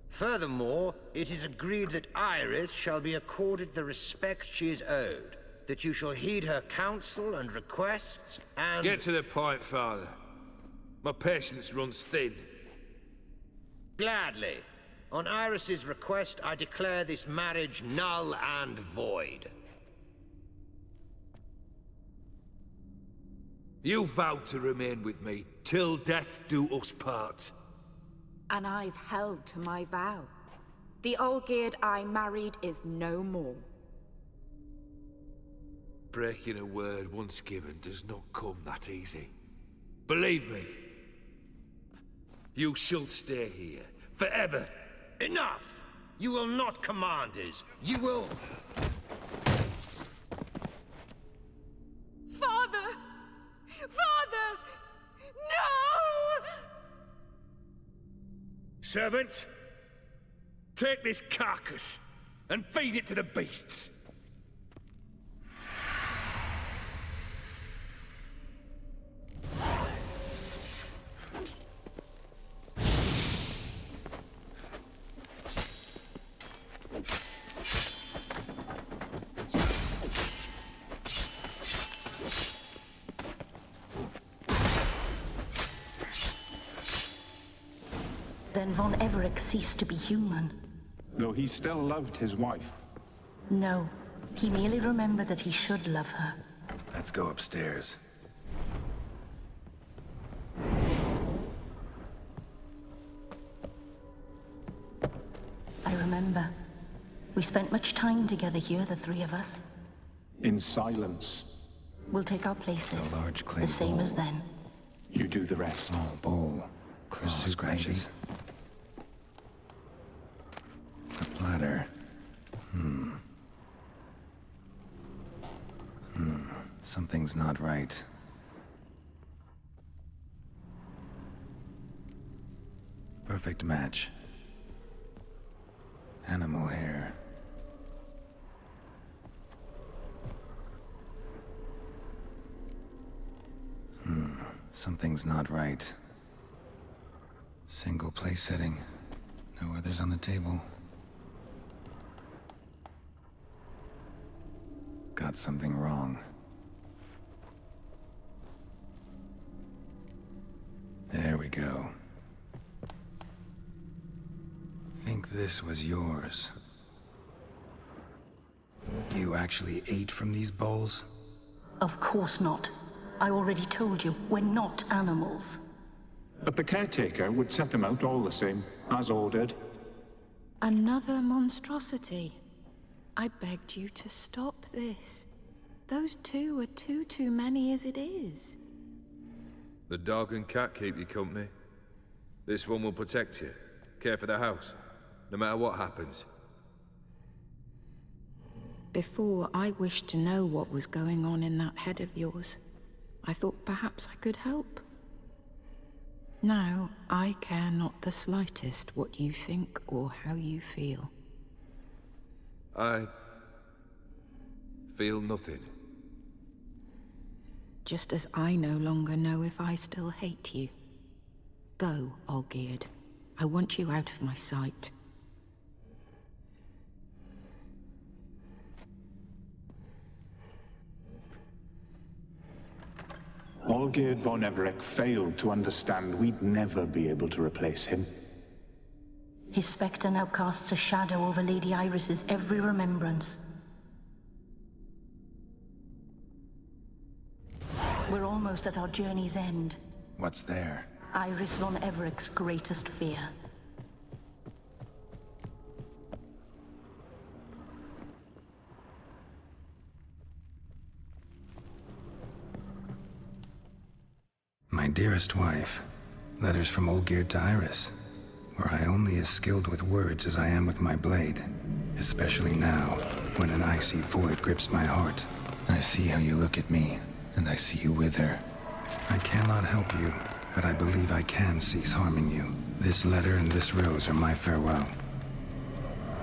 Furthermore, it is agreed that Iris shall be accorded the respect she is owed, that you shall heed her counsel and requests, and— Get to the point, Father. My patience runs thin. Gladly. On Iris's request, I declare this marriage null and void. You vowed to remain with me till death do us part. And I've held to my vow. The Olgierd I married is no more. Breaking a word once given does not come that easy. Believe me. You shall stay here, forever. Enough! You will not command us. You will— Father! Father! No! Servants, take this carcass and feed it to the beasts. Then Von Everec ceased to be human. Though he still loved his wife. No, he merely remembered that he should love her. Let's go upstairs. I remember. We spent much time together here, the three of us. In silence. We'll take our places. A large clay the same bowl. as then. You do the rest. Small bowl. Claw scratches. A platter. Something's not right. Perfect match. Animal hair. Something's not right. Single place setting. No others on the table. Got something wrong. There we go. Think this was yours. You actually ate from these bowls? Of course not. I already told you, we're not animals. But the caretaker would set them out all the same, as ordered. Another monstrosity. I begged you to stop this. Those two are too many as it is. The dog and cat keep you company. This one will protect you. Care for the house. No matter what happens. Before, I wished to know what was going on in that head of yours. I thought perhaps I could help. Now, I care not the slightest what you think or how you feel. I feel nothing. Just as I no longer know if I still hate you. Go, Olgierd. I want you out of my sight. Olgierd von Everec failed to understand we'd never be able to replace him. His spectre now casts a shadow over Lady Iris's every remembrance. We're almost at our journey's end. What's there? Iris von Everec's greatest fear. My dearest wife, letters from Olgierd to Iris. Were I only as skilled with words as I am with my blade, especially now, when an icy void grips my heart. I see how you look at me, and I see you wither. I cannot help you, but I believe I can cease harming you. This letter and this rose are my farewell.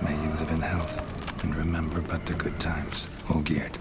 May you live in health, and remember but the good times, Olgierd.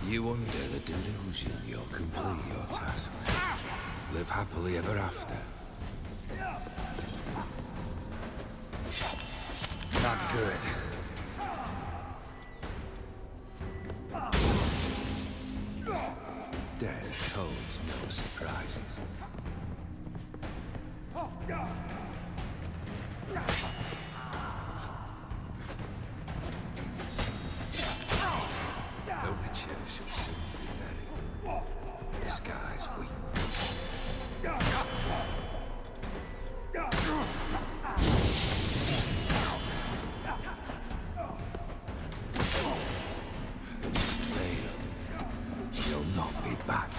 You under the delusion you'll complete your tasks. Live happily ever after. Not good. Death holds no surprises. The Witcher shall soon be buried. The skies weep. Fail. You'll not be back.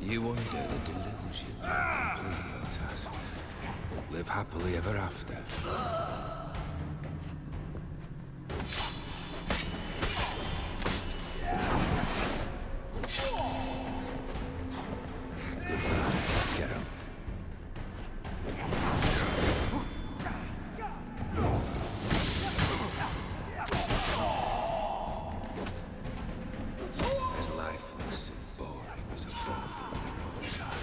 You under the delusion you'll complete your tasks. Live happily ever after. Goodbye, Geralt. As lifeless and boring as a boulder on the roadside.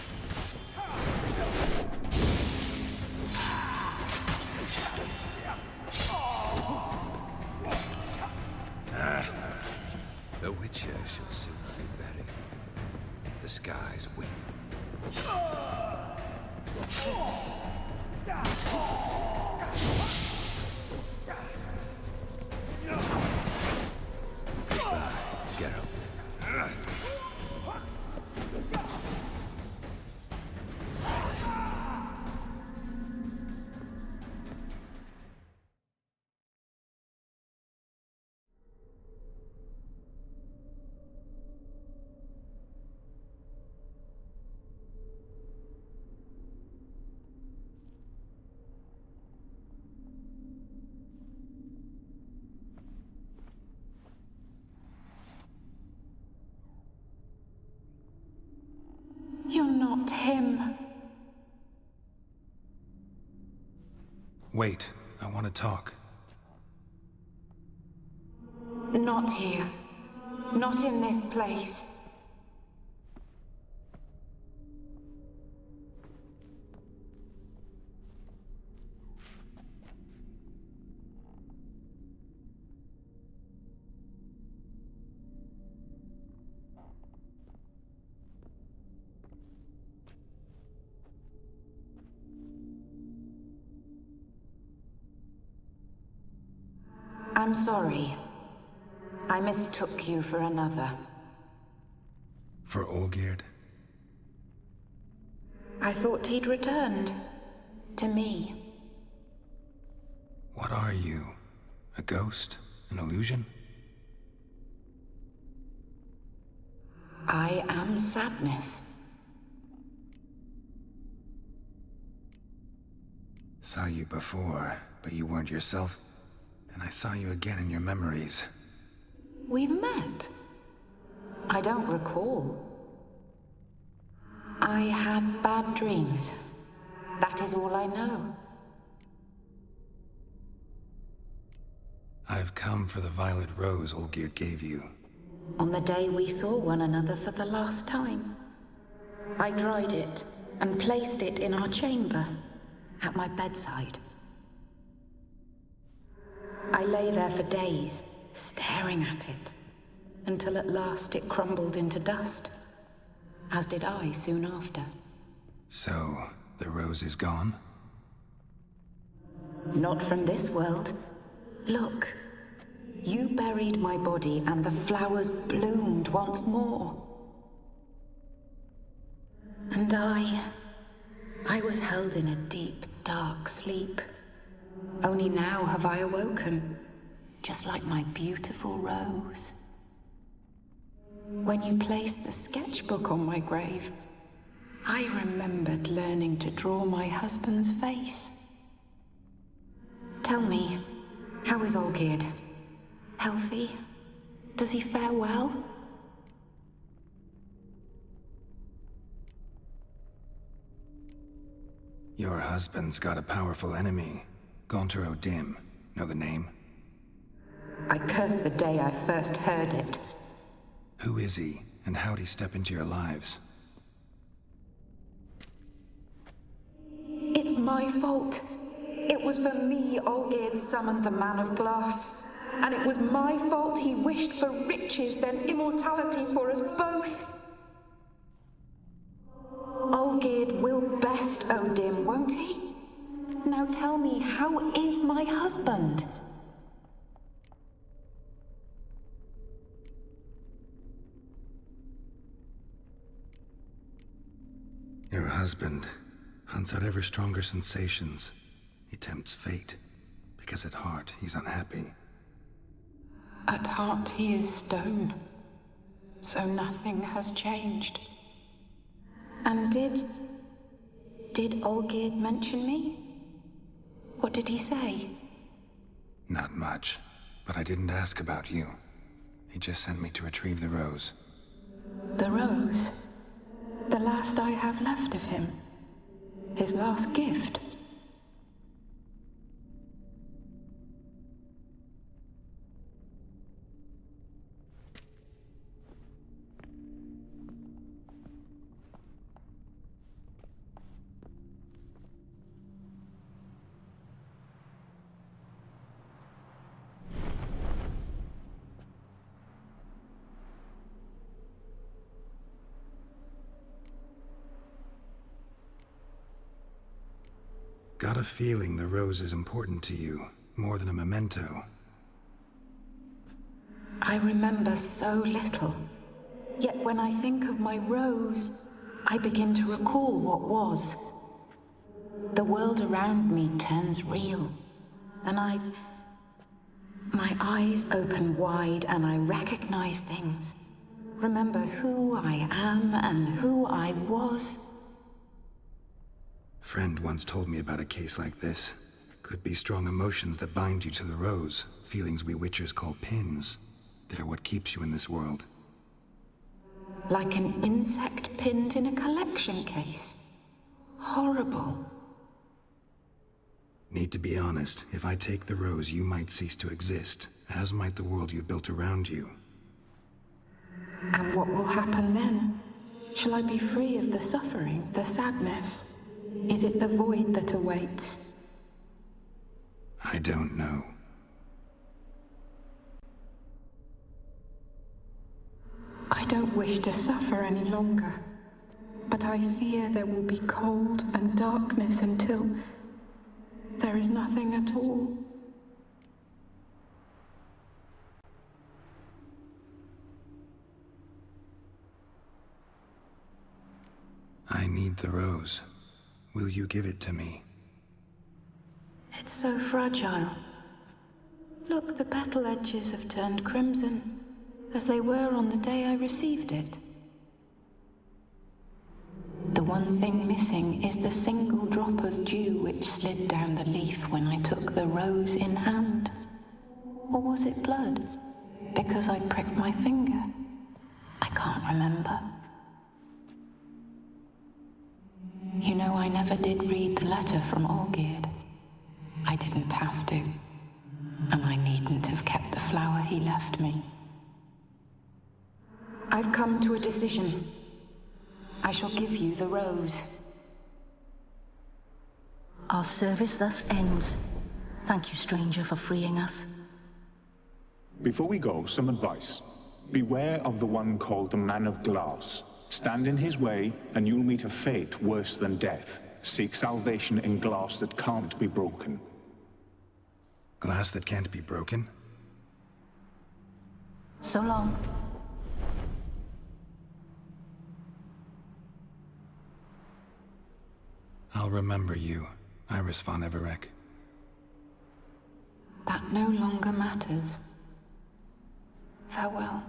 The Witcher shall soon be buried. The skies weep. Goodbye, Geralt. Not him. Wait, I want to talk. Not here. Not in this place. I'm sorry. I mistook you for another. For Olgierd? I thought he'd returned. To me. What are you? A ghost? An illusion? I am sadness. Saw you before, but you weren't yourself. And I saw you again in your memories. We've met? I don't recall. I had bad dreams. That is all I know. I've come for the violet rose Olgierd gave you. On the day we saw one another for the last time, I dried it and placed it in our chamber, at my bedside. I lay there for days, staring at it, until at last it crumbled into dust, as did I soon after. So, the rose is gone? Not from this world. Look, you buried my body and the flowers bloomed once more. And I was held in a deep, dark sleep. Only now have I awoken, just like my beautiful rose. When you placed the sketchbook on my grave, I remembered learning to draw my husband's face. Tell me, how is Olgierd? Healthy? Does he fare well? Your husband's got a powerful enemy. Gaunter O'Dim. Know the name? I curse the day I first heard it. Who is he, and how'd he step into your lives? It's my fault. It was for me Olgierd summoned the Man of Glass. And it was my fault he wished for riches, then immortality for us both. Olgierd will best O'Dim, won't he? Now tell me, how is my husband? Your husband hunts out ever stronger sensations. He tempts fate, because at heart he's unhappy. At heart he is stone, so nothing has changed. And did Olgierd mention me? What did he say? Not much, but I didn't ask about you. He just sent me to retrieve the rose. The rose? The last I have left of him? His last gift? Got a feeling the rose is important to you, more than a memento. I remember so little. Yet when I think of my rose, I begin to recall what was. The world around me turns real, and my eyes open wide and I recognize things. Remember who I am and who I was. Friend once told me about a case like this. Could be strong emotions that bind you to the rose, feelings we witchers call pins. They're what keeps you in this world. Like an insect pinned in a collection case. Horrible. Need to be honest. If I take the rose, you might cease to exist, as might the world you built around you. And what will happen then? Shall I be free of the suffering, the sadness? Is it the void that awaits? I don't know. I don't wish to suffer any longer, but I fear there will be cold and darkness until there is nothing at all. I need the rose. Will you give it to me? It's so fragile. Look, the petal edges have turned crimson, as they were on the day I received it. The one thing missing is the single drop of dew which slid down the leaf when I took the rose in hand. Or was it blood? Because I pricked my finger? I can't remember. You know, I never did read the letter from Olgierd. I didn't have to. And I needn't have kept the flower he left me. I've come to a decision. I shall give you the rose. Our service thus ends. Thank you, stranger, for freeing us. Before we go, some advice. Beware of the one called the Man of Glass. Stand in his way, and you'll meet a fate worse than death. Seek salvation in glass that can't be broken. Glass that can't be broken? So long. I'll remember you, Iris von Everec. That no longer matters. Farewell.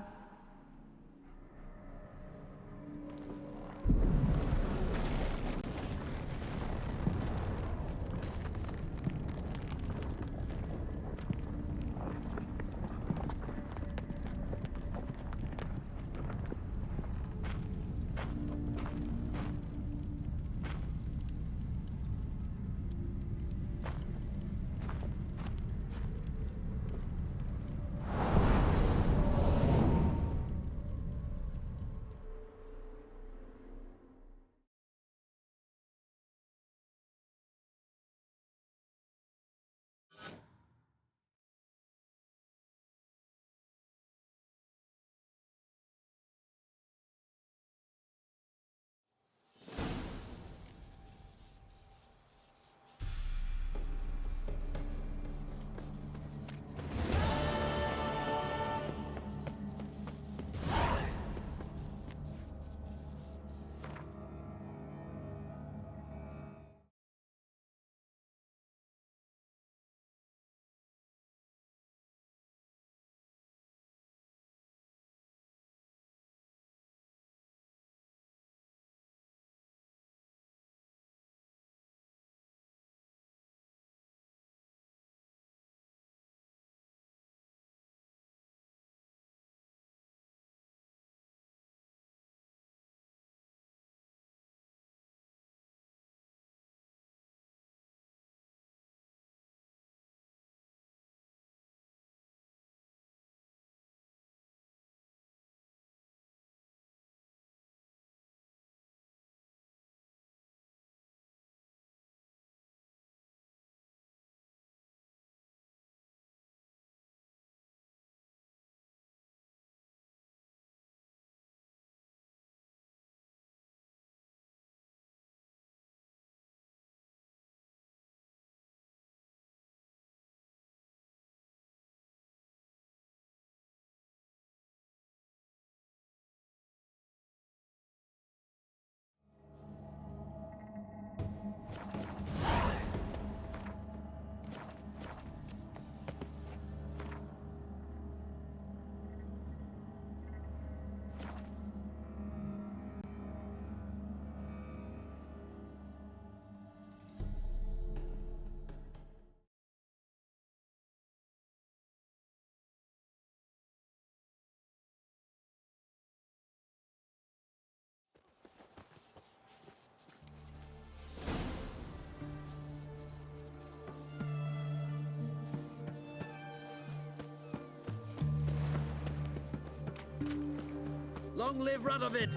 Long live Radovid!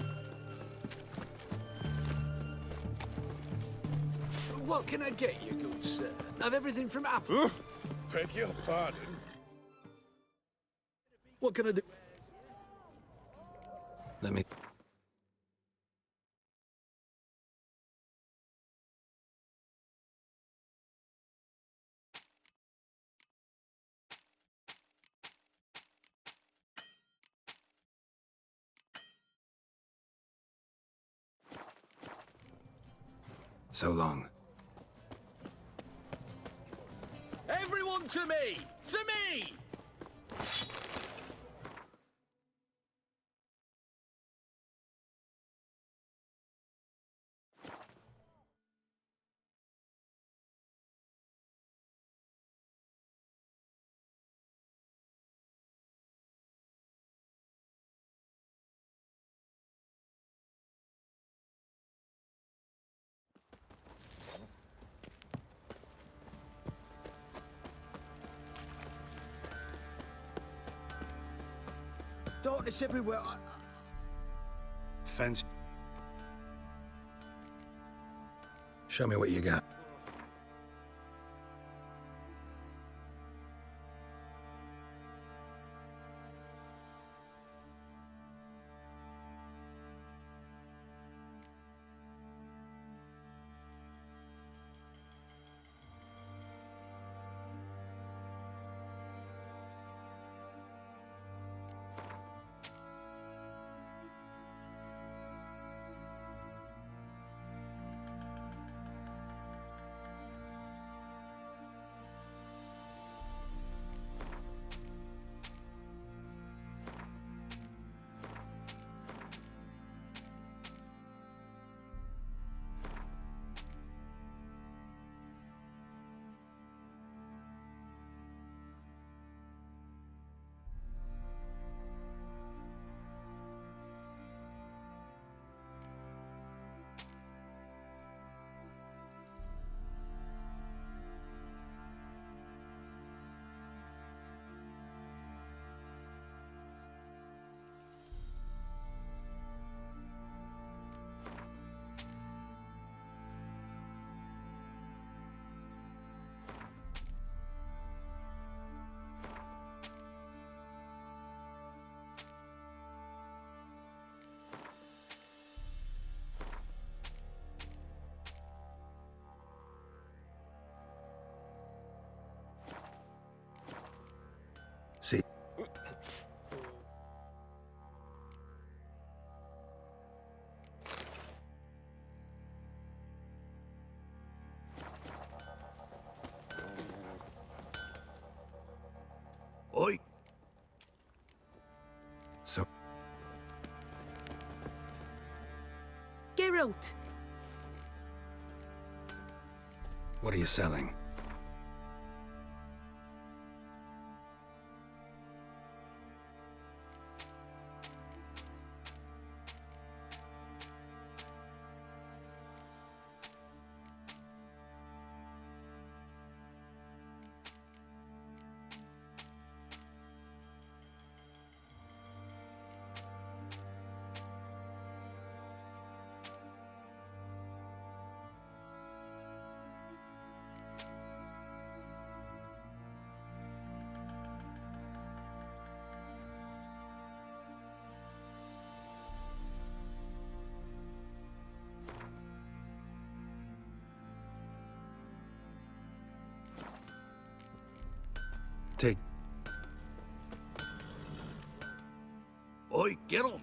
What can I get you, good sir? Have everything from Apple. Beg your pardon? What can I do? Let me... So long. Everyone to me! To me! Darkness everywhere. Fence. Show me what you got. See. Oi! So... Geralt! What are you selling? Take... Oi, Geralt!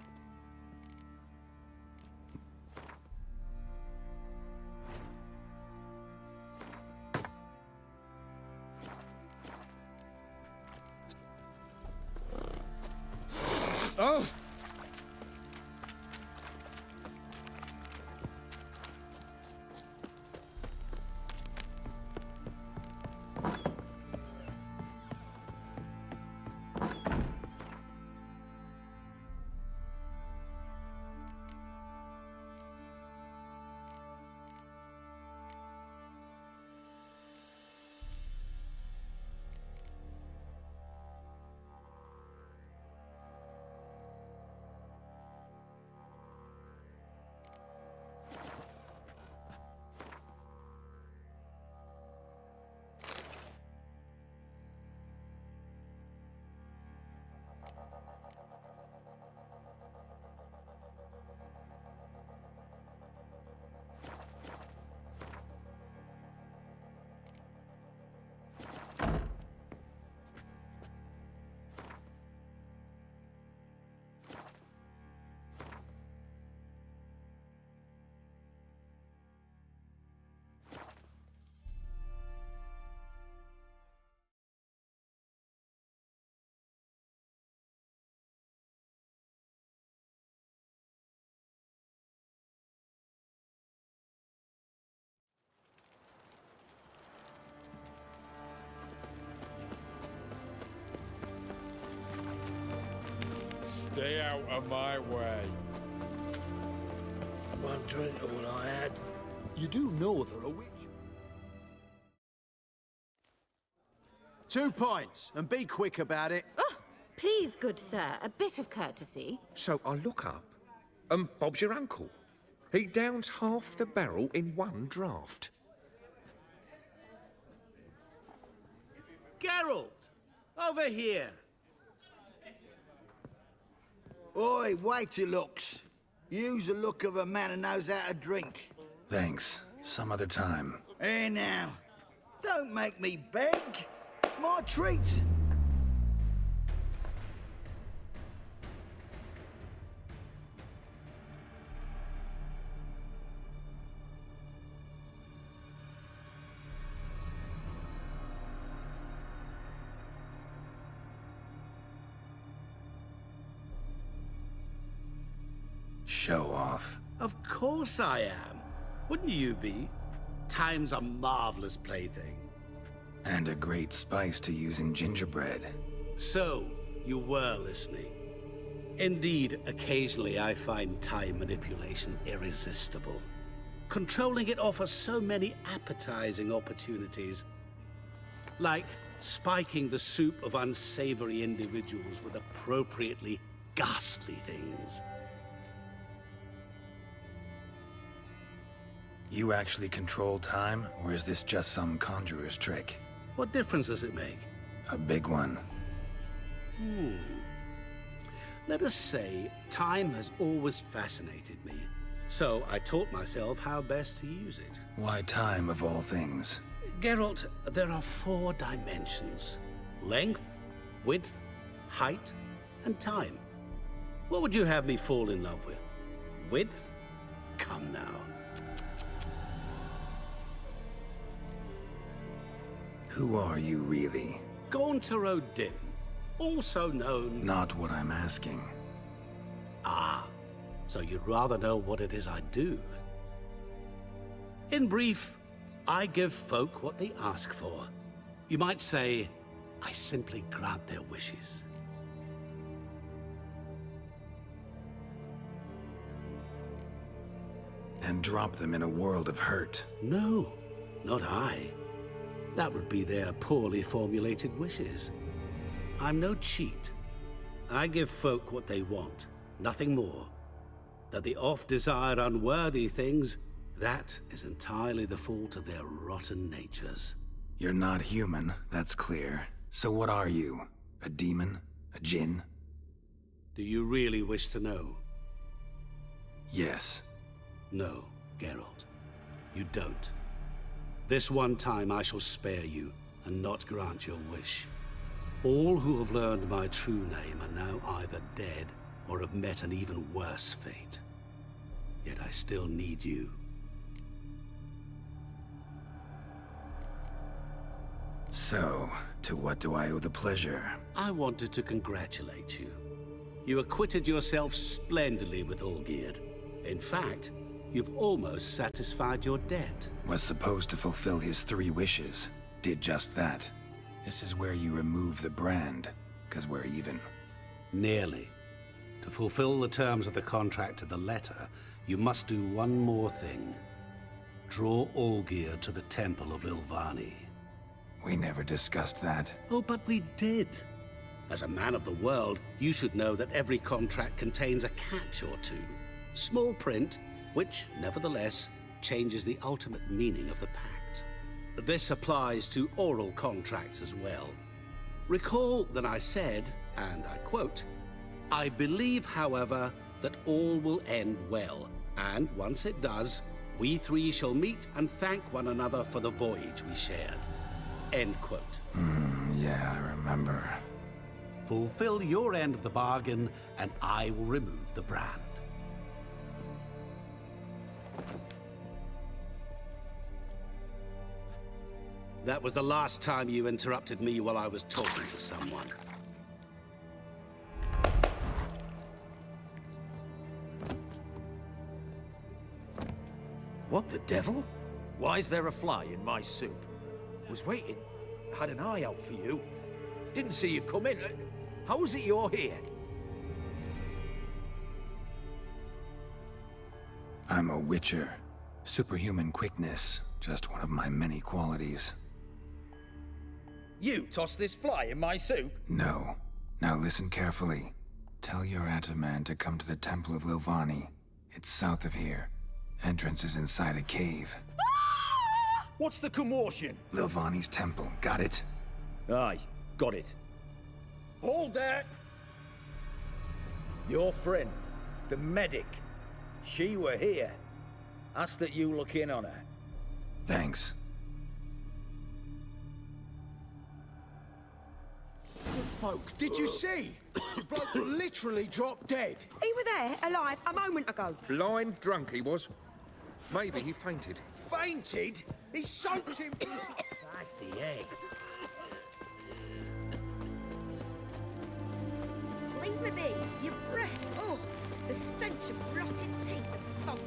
Oh! Stay out of my way. One drink, all I had. You do know they're a witch. 2 pints, and be quick about it. Oh, please, good sir, a bit of courtesy. So I look up, and Bob's your uncle. He downs half the barrel in one draught. Geralt! Over here! Oi, wait your looks. Use the look of a man who knows how to drink. Thanks. Some other time. Here now. Don't make me beg. It's my treat. Show off. Of course I am. Wouldn't you be? Time's a marvelous plaything. And a great spice to use in gingerbread. So, you were listening. Indeed, occasionally I find time manipulation irresistible. Controlling it offers so many appetizing opportunities. Like spiking the soup of unsavory individuals with appropriately ghastly things. You actually control time, or is this just some conjurer's trick? What difference does it make? A big one. Let us say, time has always fascinated me. So I taught myself how best to use it. Why time, of all things? Geralt, there are 4 dimensions. Length, width, height, and time. What would you have me fall in love with? Width? Come now. Who are you, really? Gaunter O'Dim, also known... Not what I'm asking. Ah, so you'd rather know what it is I do. In brief, I give folk what they ask for. You might say, I simply grant their wishes. And drop them in a world of hurt. No, not I. That would be their poorly formulated wishes. I'm no cheat. I give folk what they want, nothing more. That they oft desire unworthy things, that is entirely the fault of their rotten natures. You're not human, that's clear. So what are you? A demon? A djinn? Do you really wish to know? Yes. No, Geralt. You don't. This one time I shall spare you, and not grant your wish. All who have learned my true name are now either dead, or have met an even worse fate. Yet I still need you. So, to what do I owe the pleasure? I wanted to congratulate you. You acquitted yourself splendidly with Olgierd. In fact, you've almost satisfied your debt. Was supposed to fulfill his 3 wishes. Did just that. This is where you remove the brand, 'cause we're even. Nearly. To fulfill the terms of the contract to the letter, you must do one more thing. Draw Olgierd to the Temple of Lilvani. We never discussed that. Oh, but we did. As a man of the world, you should know that every contract contains a catch or two. Small print, which, nevertheless, changes the ultimate meaning of the pact. This applies to oral contracts as well. Recall that I said, and I quote, I believe, however, that all will end well, and once it does, we 3 shall meet and thank one another for the voyage we shared. End quote. Yeah, I remember. Fulfill your end of the bargain, and I will remove the brand. That was the last time you interrupted me while I was talking to someone. What the devil? Why is there a fly in my soup? Was waiting. Had an eye out for you. Didn't see you come in. How is it you're here? I'm a witcher. Superhuman quickness, just one of my many qualities. You tossed this fly in my soup? No. Now listen carefully. Tell your Ataman to come to the Temple of Lilvani. It's south of here. Entrance is inside a cave. What's the commotion? Lilvani's temple, got it? Aye, got it. Hold that! Your friend, the medic, she were here. Ask that you look in on her. Thanks. Folk, did you see? The bloke literally dropped dead. He were there, alive, a moment ago. Blind drunk he was. Maybe he fainted. Fainted? He soaked him. I see, eh? Leave me be. Your breath. Oh, the stench of rotted teeth and vodka.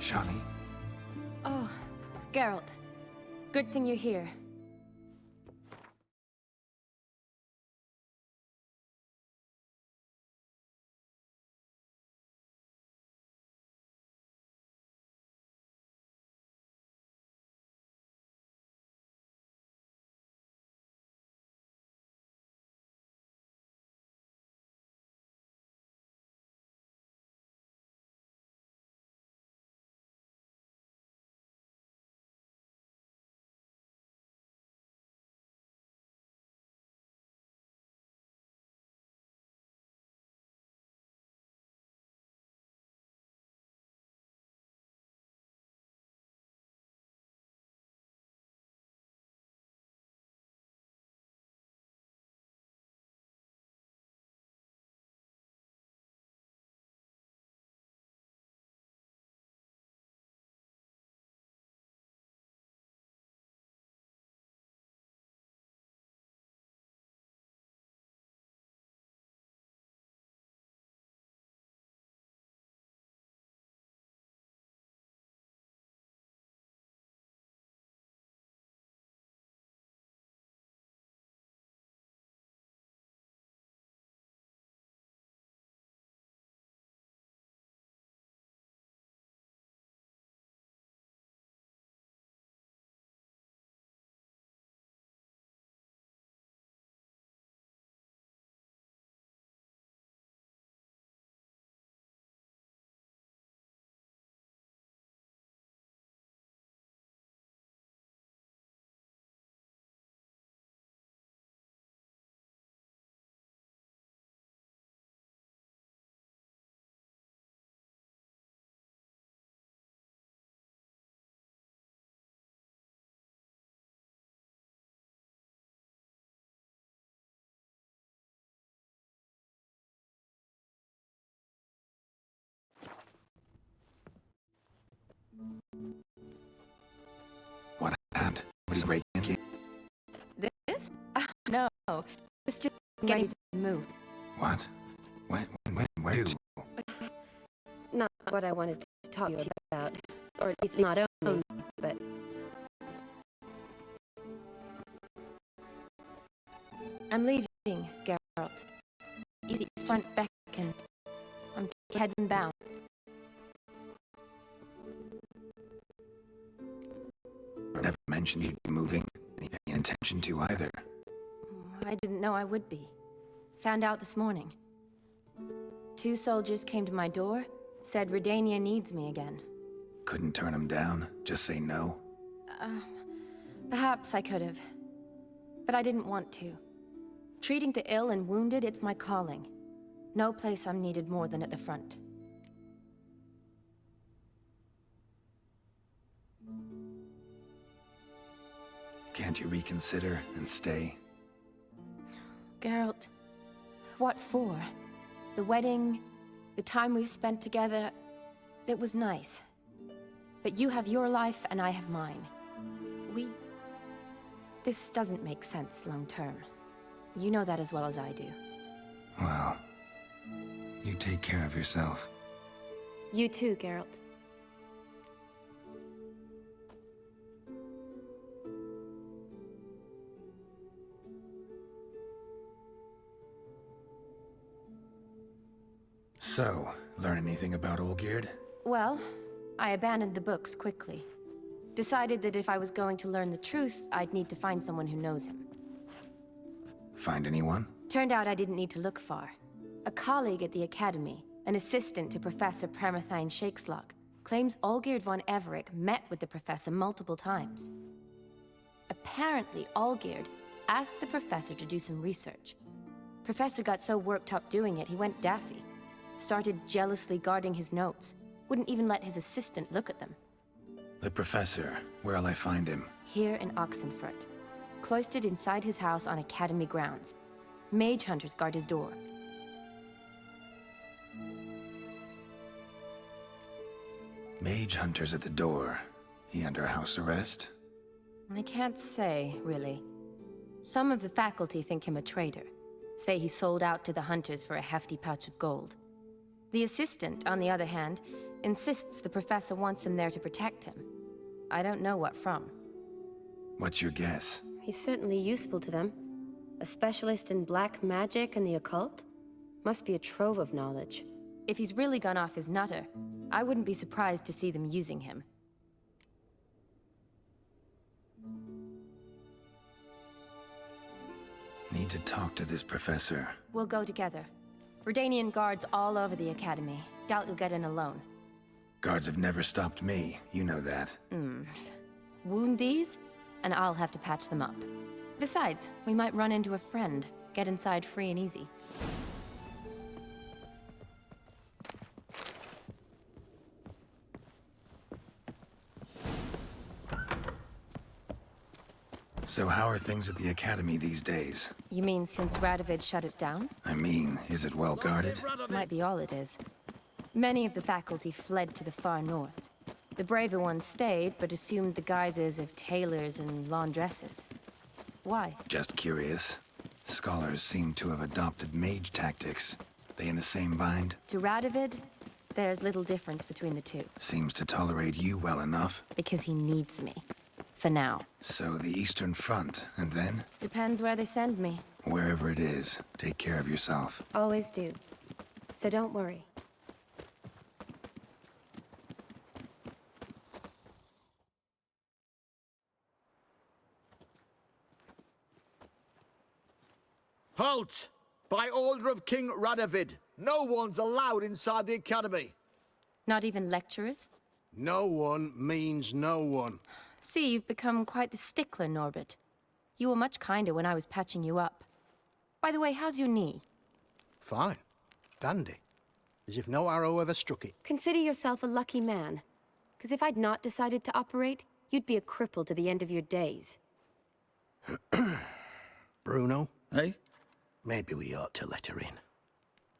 Shani? Oh, Geralt. Good thing you're here. What happened? Was the break-in? This? No. It's just getting to move. What? When, where to? Not what I wanted to talk to you about. Or at least not only, but... I'm leaving, Geralt. East front beckons. I'm heading bound. Never mentioned you'd be moving. Any intention to either. I didn't know I would be. Found out this morning. 2 soldiers came to my door, said Redania needs me again. Couldn't turn him down? Just say no? Perhaps I could have. But I didn't want to. Treating the ill and wounded, it's my calling. No place I'm needed more than at the front. Can't you reconsider and stay? Geralt, what for? The wedding, the time we've spent together, it was nice. But you have your life and I have mine. This doesn't make sense long term. You know that as well as I do. Well, you take care of yourself. You too, Geralt. So, learn anything about Olgierd? Well, I abandoned the books quickly. Decided that if I was going to learn the truth, I'd need to find someone who knows him. Find anyone? Turned out I didn't need to look far. A colleague at the Academy, an assistant to Professor Permathine Shakeslok, claims Olgierd von Everec met with the professor multiple times. Apparently, Olgierd asked the professor to do some research. Professor got so worked up doing it, he went daffy. Started jealously guarding his notes. Wouldn't even let his assistant look at them. The professor. Where'll I find him? Here in Oxenfurt. Cloistered inside his house on Academy grounds. Mage hunters guard his door. Mage hunters at the door. He under house arrest? I can't say, really. Some of the faculty think him a traitor. Say he sold out to the hunters for a hefty pouch of gold. The assistant, on the other hand, insists the professor wants him there to protect him. I don't know what from. What's your guess? He's certainly useful to them. A specialist in black magic and the occult? Must be a trove of knowledge. If he's really gone off his nutter, I wouldn't be surprised to see them using him. Need to talk to this professor. We'll go together. Redanian guards all over the Academy. Doubt you'll get in alone. Guards have never stopped me, you know that. Wound these, and I'll have to patch them up. Besides, we might run into a friend. Get inside free and easy. So how are things at the Academy these days? You mean since Radovid shut it down? I mean, is it well guarded? Might be all it is. Many of the faculty fled to the far north. The braver ones stayed, but assumed the guises of tailors and laundresses. Why? Just curious. Scholars seem to have adopted mage tactics. They in the same bind? To Radovid, there's little difference between the two. Seems to tolerate you well enough. Because he needs me. For now. So the Eastern Front, and then? Depends where they send me. Wherever it is, take care of yourself. Always do. So don't worry. Halt! By order of King Radovid, no one's allowed inside the Academy. Not even lecturers? No one means no one. See, you've become quite the stickler, Norbert. You were much kinder when I was patching you up. By the way, how's your knee? Fine. Dandy. As if no arrow ever struck it. Consider yourself a lucky man. Because if I'd not decided to operate, you'd be a cripple to the end of your days. Bruno, eh? Maybe we ought to let her in.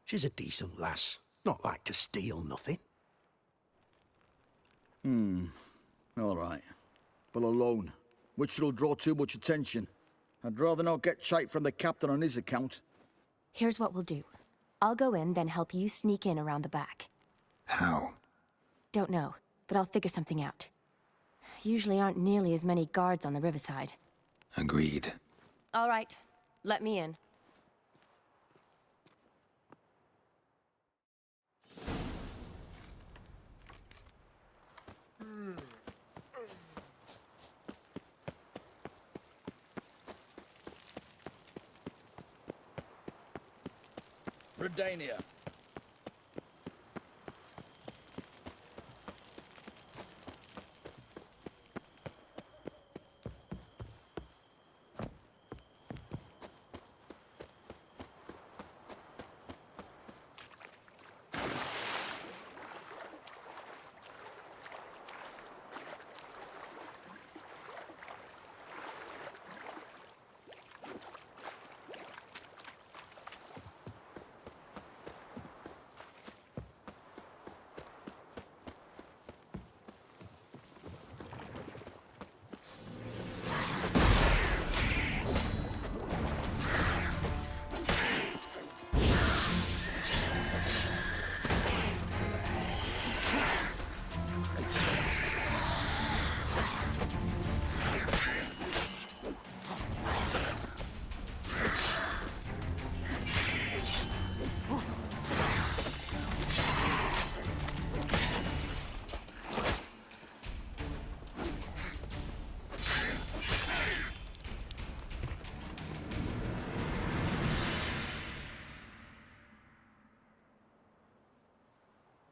She's a decent lass. Not like to steal nothing. All right. But alone, which will draw too much attention. I'd rather not get shite from the captain on his account. Here's what we'll do. I'll go in, then help you sneak in around the back. How? Don't know, but I'll figure something out. Usually aren't nearly as many guards on the riverside. Agreed. All right, let me in. Redania.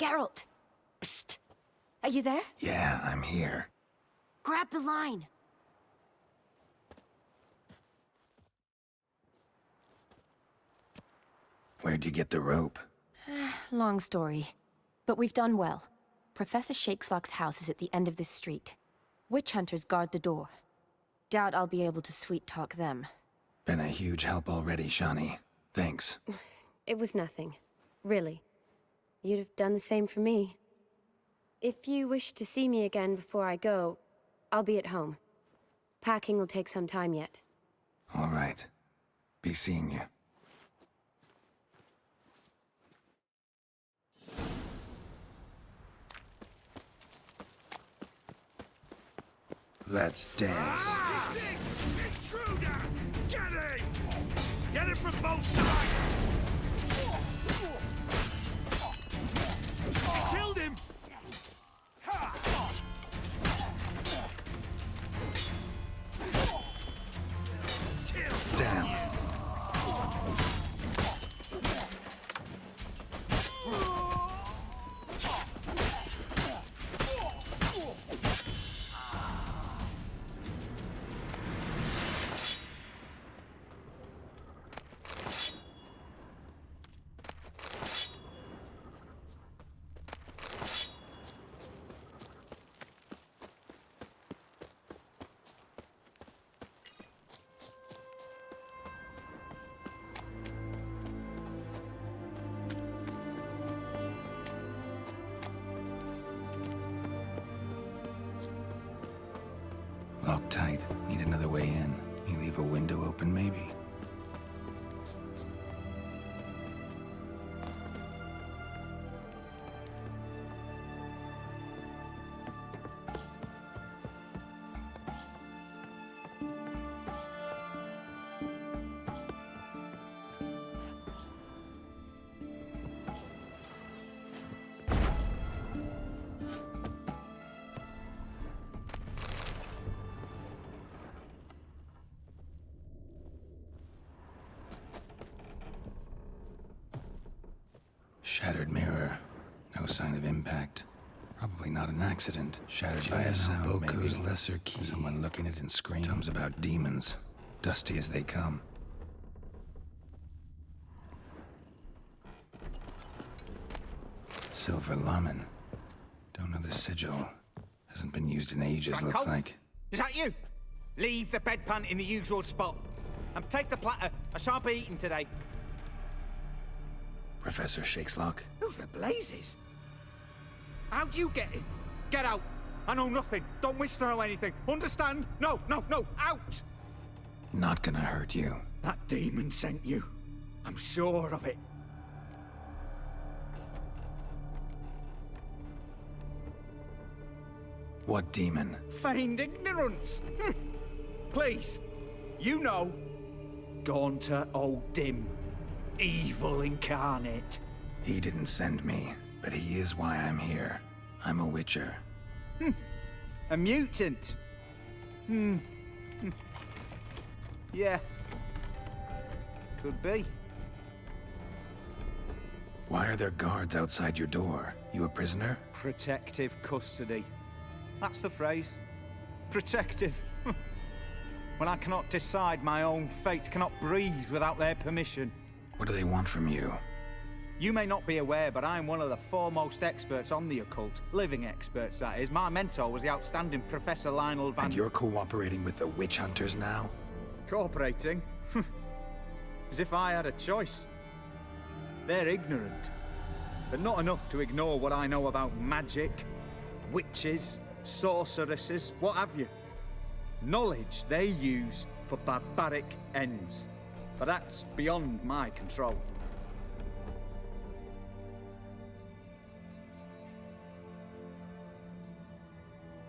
Geralt! Psst! Are you there? Yeah, I'm here. Grab the line! Where'd you get the rope? Long story. But we've done well. Professor Shakeslock's house is at the end of this street. Witch hunters guard the door. Doubt I'll be able to sweet-talk them. Been a huge help already, Shani. Thanks. It was nothing. Really. You'd have done the same for me. If you wish to see me again before I go, I'll be at home. Packing will take some time yet. All right. Be seeing you. Let's dance. Intruder! Get him! Get him from both sides! Killed him! Damn. Locked tight. Need another way in. You leave a window open, maybe? Shattered mirror. No sign of impact. Probably not an accident. Shattered by a sound, maybe. Lesser key. Someone looking at it and screams. Comes about demons. Dusty as they come. Silver Lamen. Don't know the sigil. Hasn't been used in ages, Franco? looks like. Is that you? Leave the bedpan in the usual spot. And take the platter. I shan't be eating today. Professor Shakeslock? Who the blazes? How'd you get in? Get out. I know nothing. Don't wish to know anything. Understand? No, no, no. Out! Not gonna hurt you. That demon sent you. I'm sure of it. What demon? Feigned ignorance. Please. You know. Gaunter O'Dim. Evil incarnate. He didn't send me, but he is why I'm here. I'm a witcher. A mutant. Yeah. Could be. Why are there guards outside your door? You a prisoner? Protective custody. That's the phrase. Protective. When I cannot decide my own fate, cannot breathe without their permission. What do they want from you? You may not be aware, but I'm one of the foremost experts on the occult. Living experts, that is. My mentor was the outstanding Professor Lionel Van... And you're cooperating with the witch hunters now? Cooperating? As if I had a choice. They're ignorant, but not enough to ignore what I know about magic, witches, sorceresses, what have you. Knowledge they use for barbaric ends. But that's beyond my control.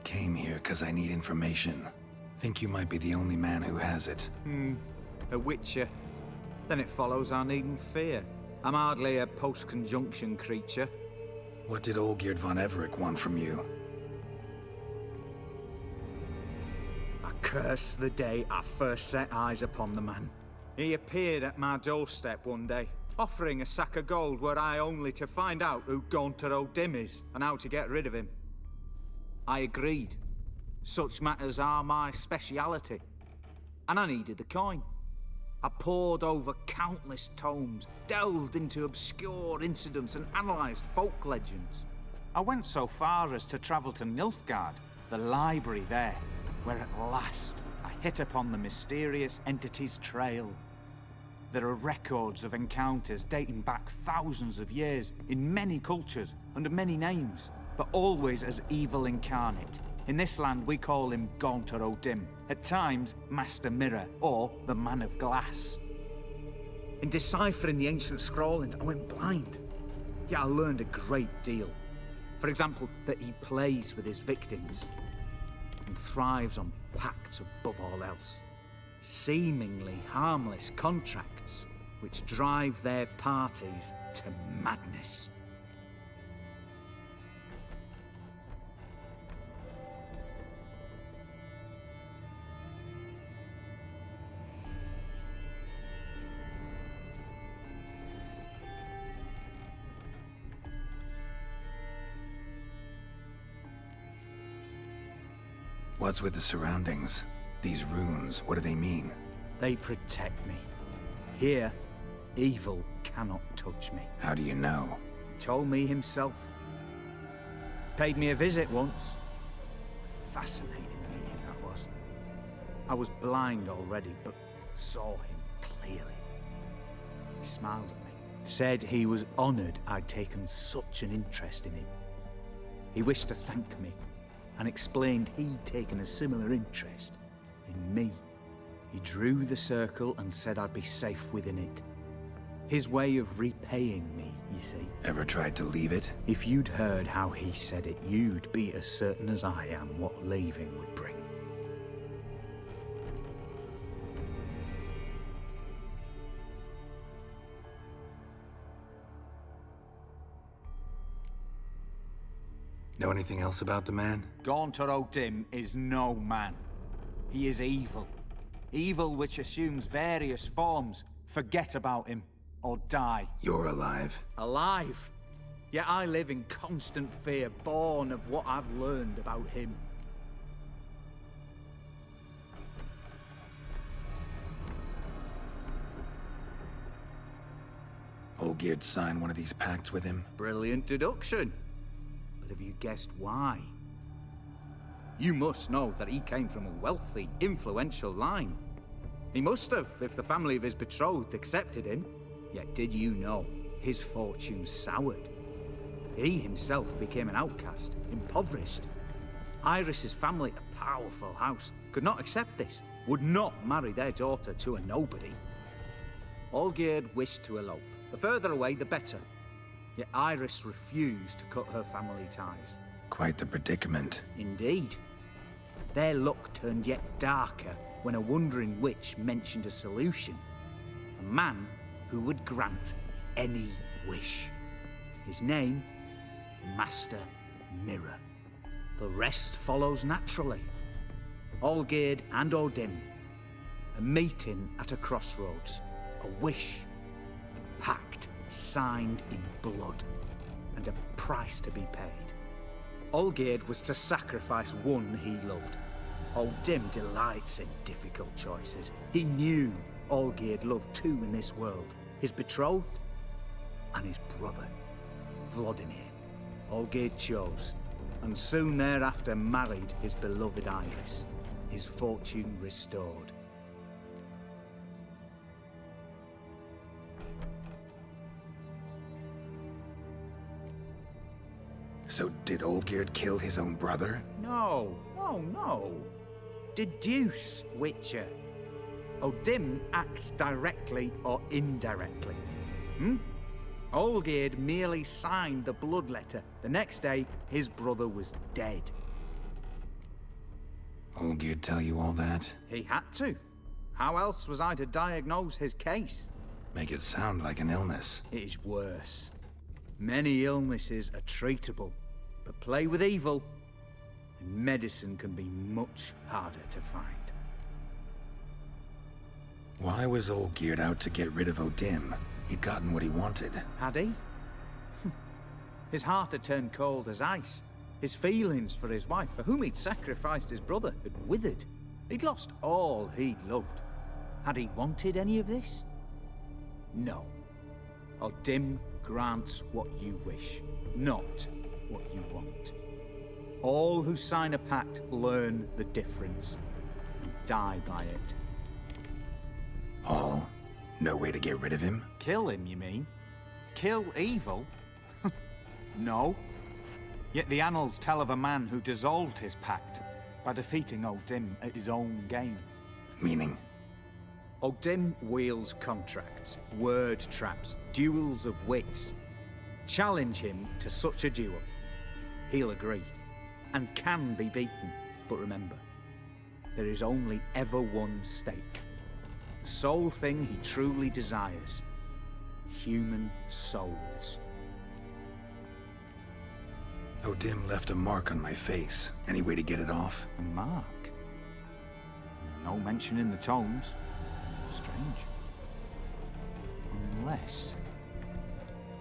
Came here because I need information. Think you might be the only man who has it. A witcher. Then it follows I needn't fear. I'm hardly a post-conjunction creature. What did Olgierd von Everec want from you? I curse the day I first set eyes upon the man. He appeared at my doorstep one day, offering a sack of gold were I only to find out who Gaunter O'Dim is and how to get rid of him. I agreed. Such matters are my speciality. And I needed the coin. I pored over countless tomes, delved into obscure incidents and analysed folk legends. I went so far as to travel to Nilfgaard, the library there, where at last I hit upon the mysterious entity's trail. There are records of encounters dating back thousands of years in many cultures, under many names, but always as evil incarnate. In this land we call him Gaunter O'Dim, at times Master Mirror, or the Man of Glass. In deciphering the ancient scrawlings, I went blind. Yet I learned a great deal. For example, that he plays with his victims and thrives on pacts above all else. Seemingly harmless contracts which drive their parties to madness. What's with the surroundings? These runes, what do they mean? They protect me. Here, evil cannot touch me. How do you know? He told me himself. Paid me a visit once. Fascinating meeting that was. I was blind already, but saw him clearly. He smiled at me. Said he was honoured I'd taken such an interest in him. He wished to thank me, and explained he'd taken a similar interest in me. He drew the circle and said I'd be safe within it. His way of repaying me, you see. Ever tried to leave it? If you'd heard how he said it, you'd be as certain as I am what leaving would bring. Know anything else about the man? Gaunter O'Dim is no man. He is evil. Evil which assumes various forms. Forget about him, or die. You're alive. Alive? Yet I live in constant fear, born of what I've learned about him. Olgierd signed one of these pacts with him? Brilliant deduction. But have you guessed why? You must know that he came from a wealthy, influential line. He must have, if the family of his betrothed accepted him. Yet did you know his fortune soured? He himself became an outcast, impoverished. Iris's family, a powerful house, could not accept this, would not marry their daughter to a nobody. Olgierd wished to elope. The further away, the better. Yet Iris refused to cut her family ties. Quite the predicament. Indeed. Their luck turned yet darker when a wandering witch mentioned a solution. A man who would grant any wish. His name, Master Mirror. The rest follows naturally. Olgierd and O'Dim. A meeting at a crossroads. A wish. A pact signed in blood. And a price to be paid. Olgierd was to sacrifice one he loved. O'Dim delights in difficult choices. He knew Olgierd loved two in this world. His betrothed and his brother, Vladimir. Olgierd chose, and soon thereafter married his beloved Iris, his fortune restored. So did Olgierd kill his own brother? No. Deduce, Witcher. O'Dim acts directly or indirectly. Olgierd merely signed the blood letter. The next day, his brother was dead. Olgierd tell you all that? He had to. How else was I to diagnose his case? Make it sound like an illness. It is worse. Many illnesses are treatable, but play with evil, and medicine can be much harder to find. Why was Olgierd out to get rid of O'Dim? he'd gotten what he wanted. Had he? His heart had turned cold as ice. His feelings for his wife, for whom he'd sacrificed his brother, had withered. He'd lost all he'd loved. Had he wanted any of this? No. O'Dim grants what you wish, not what you want. All who sign a pact learn the difference and die by it. All? No way to get rid of him? Kill him, you mean? Kill evil? No. Yet the annals tell of a man who dissolved his pact by defeating O'Dim at his own game. Meaning? O'Dim wields contracts, word traps, duels of wits. Challenge him to such a duel. He'll agree, and can be beaten. But remember, there is only ever one stake. The sole thing he truly desires. Human souls. O'Dim left a mark on my face. Any way to get it off? A mark? No mention in the tomes. Strange.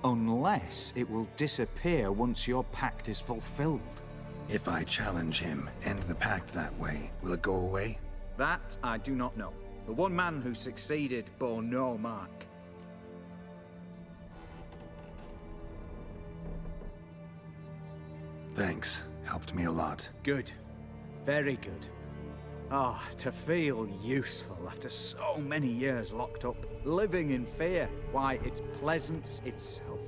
Unless it will disappear once your pact is fulfilled. If I challenge him, end the pact that way, will it go away? That I do not know. The one man who succeeded bore no mark. Thanks. Helped me a lot. Good. Very good. Ah, to feel useful after so many years locked up, living in fear. Why, it's pleasance itself.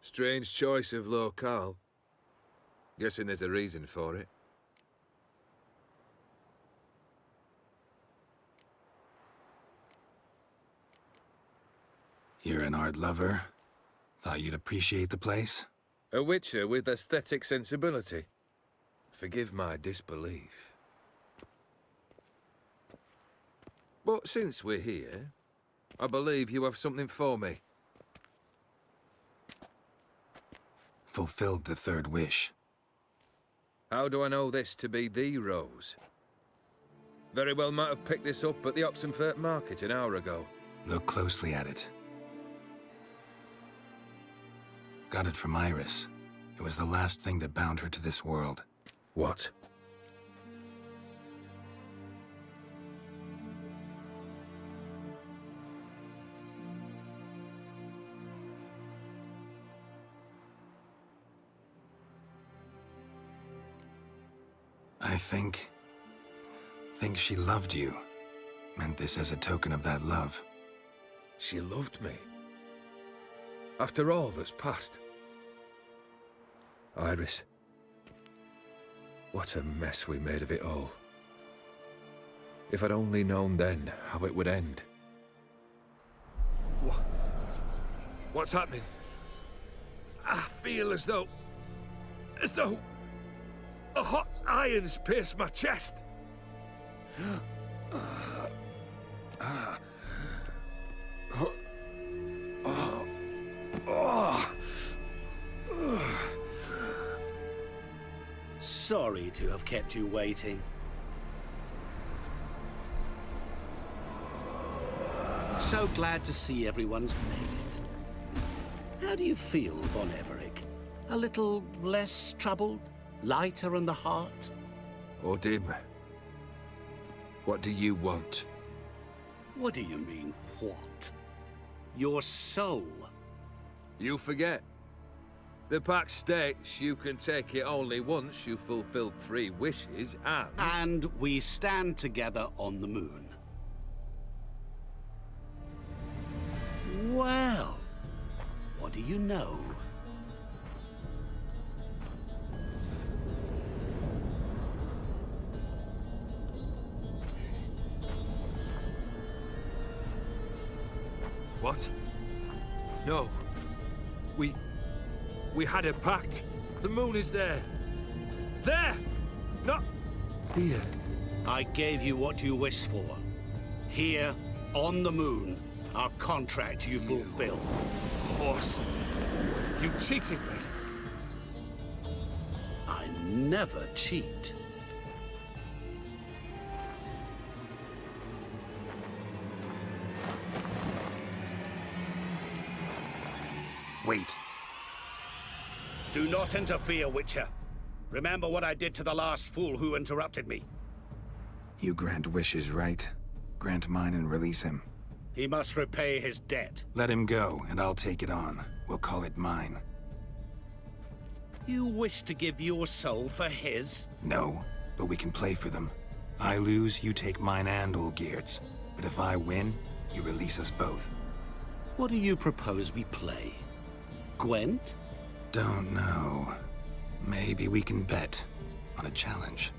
Strange choice of locale. Guessing there's a reason for it. You're an art lover. Thought you'd appreciate the place? A witcher with aesthetic sensibility. Forgive my disbelief. But since we're here, I believe you have something for me. Fulfilled the third wish. How do I know this to be the rose? Very well might have picked this up at the Oxenfurt market an hour ago. Look closely at it. Got it from Iris. It was the last thing that bound her to this world. What? I think she loved you. Meant this as a token of that love. She loved me. After all that's passed. Iris. What a mess we made of it all. If I'd only known then how it would end. What's happening? I feel as though a hot iron's pierced my chest. Sorry to have kept you waiting. So glad to see everyone's made it. How do you feel, Von Everec? A little less troubled? Lighter in the heart? Odim, what do you want? What do you mean, what? Your soul. You forget. The pact states you can take it only once you've fulfilled 3 wishes, and... And we stand together on the moon. Well, what do you know? What? No. We had a pact. The moon is there. There! Not here. I gave you what you wished for. Here, on the moon, our contract you fulfilled. Horse. You cheated me. I never cheat. Wait. Do not interfere, Witcher. Remember what I did to the last fool who interrupted me. You grant wishes, right? Grant mine and release him. He must repay his debt. Let him go, and I'll take it on. We'll call it mine. You wish to give your soul for his? No, but we can play for them. I lose, you take mine and Olgierd's. But if I win, you release us both. What do you propose we play? Gwent? Don't know. Maybe we can bet on a challenge.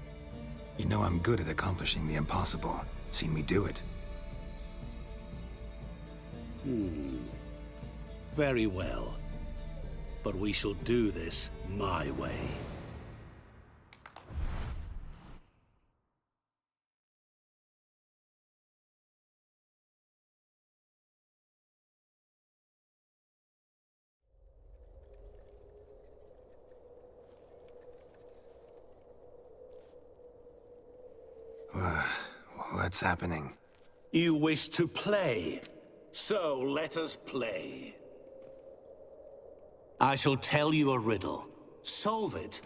You know I'm good at accomplishing the impossible. Seen me do it. Very well. But we shall do this my way. What's happening? You wish to play, so let us play. I shall tell you a riddle. Solve it,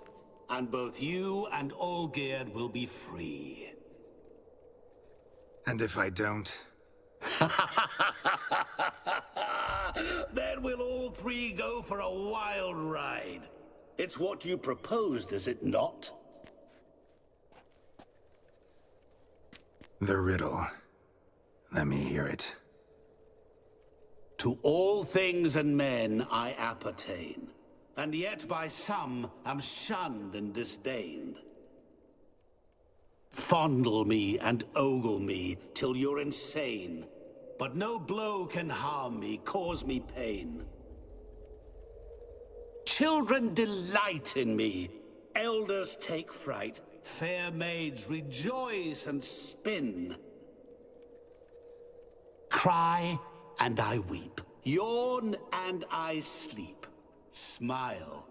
and both you and Olgierd will be free. And if I don't? Then we'll all 3 go for a wild ride. It's what you proposed, is it not? The riddle. Let me hear it. To all things and men I appertain, and yet by some am shunned and disdained. Fondle me and ogle me till you're insane, but no blow can harm me, cause me pain. Children delight in me, elders take fright, fair maids rejoice and spin. Cry and I weep, yawn and I sleep, smile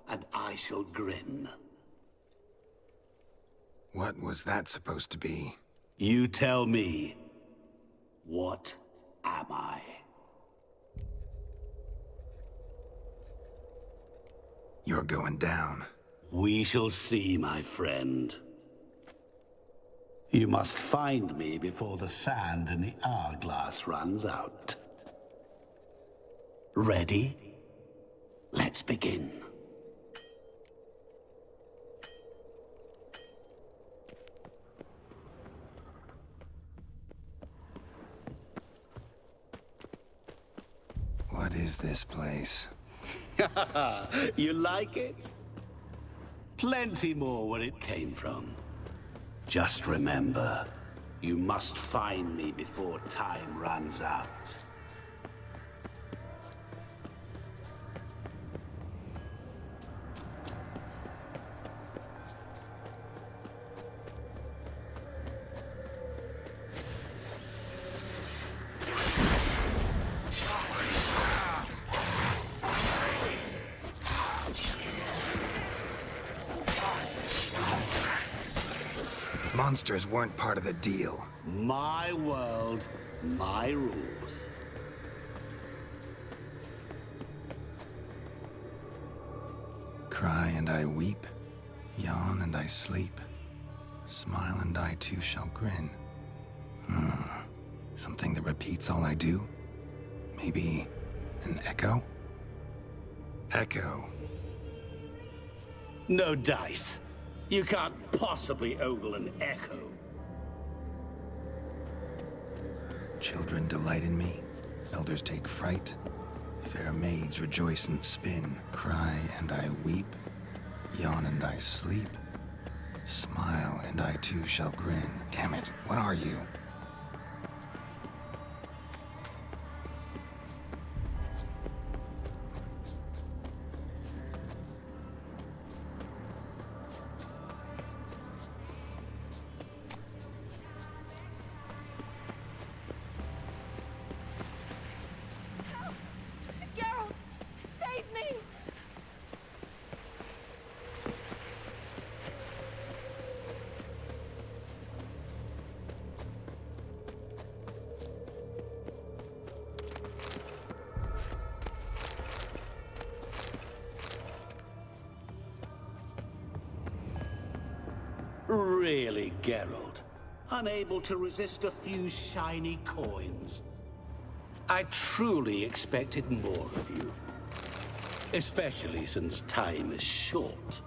and I shall grin. What was that supposed to be? You tell me, what am I? You're going down. We shall see, my friend. You must find me before the sand in the hourglass runs out. Ready? Let's begin. What is this place? You like it? Plenty more where it came from. Just remember, you must find me before time runs out. Monsters weren't part of the deal. My world, my rules. Cry and I weep, yawn and I sleep, smile and I too shall grin. Something that repeats all I do? Maybe an echo? Echo. No dice. You can't possibly ogle an echo. Children delight in me, elders take fright, fair maids rejoice and spin, cry and I weep, yawn and I sleep, smile and I too shall grin. Damn it, what are you? Geralt, save me! Really, Geralt? Unable to resist a few shiny coins? I truly expected more of you. Especially since time is short.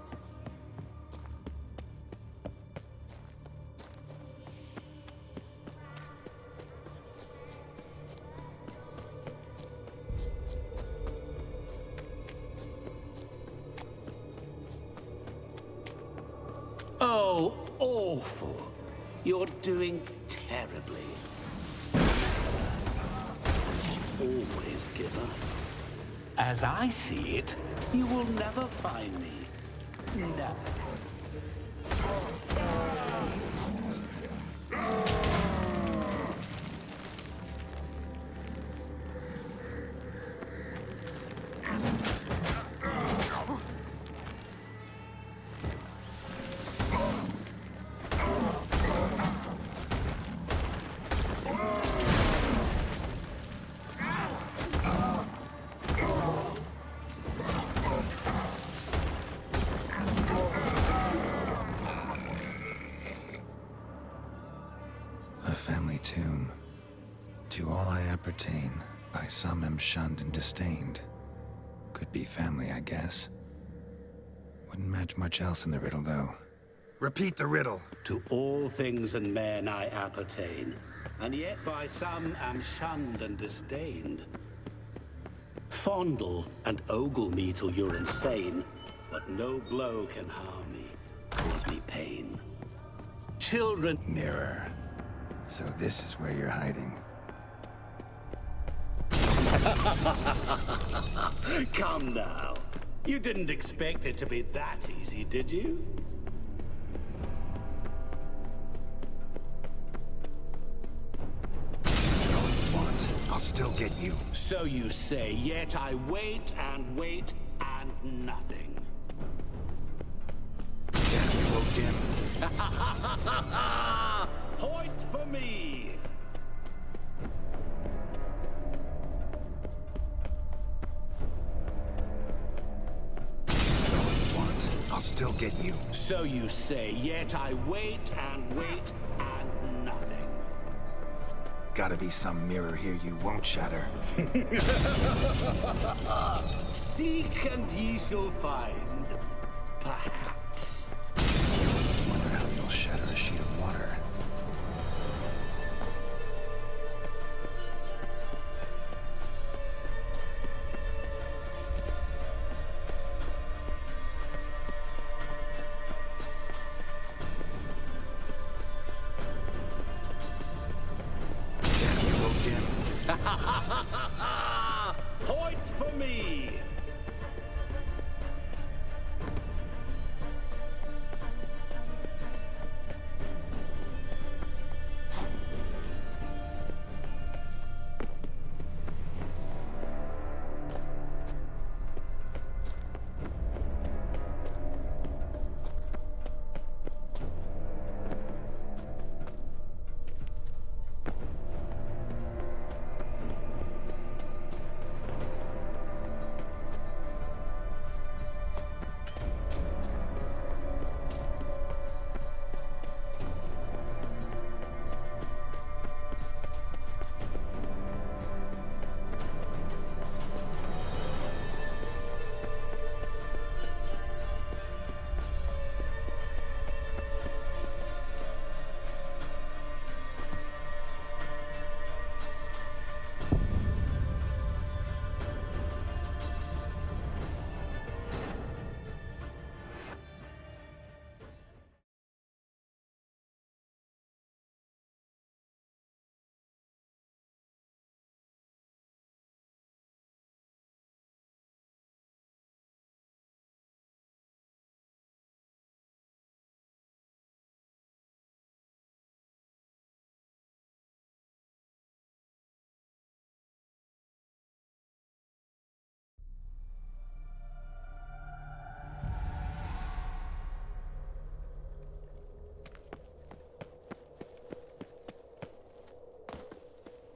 Oh, awful. You're doing terribly. Always giver. As I see it, you will never find me. Never. A family tomb. To all I appertain, by some am shunned and disdained. Could be family, I guess. Wouldn't match much else in the riddle, though. Repeat the riddle. To all things and men I appertain, and yet by some am shunned and disdained. fondle and ogle me till you're insane, but no blow can harm me, cause me pain. Children... Mirror. So this is where you're hiding. Come now. You didn't expect it to be that easy, did you? I'll still get you. So you say, yet I wait and wait and nothing. Damn you, Odin. Point for me! I'll still get you. So you say, yet I wait and wait and nothing. Gotta be some mirror here you won't shatter. Seek and ye shall find. Perhaps. Wonder how you'll shatter a sheet of water. Point for me!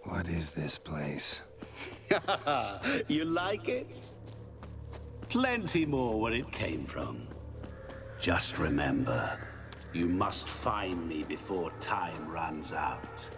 What is this place? You like it? Plenty more where it came from. Just remember, you must find me before time runs out.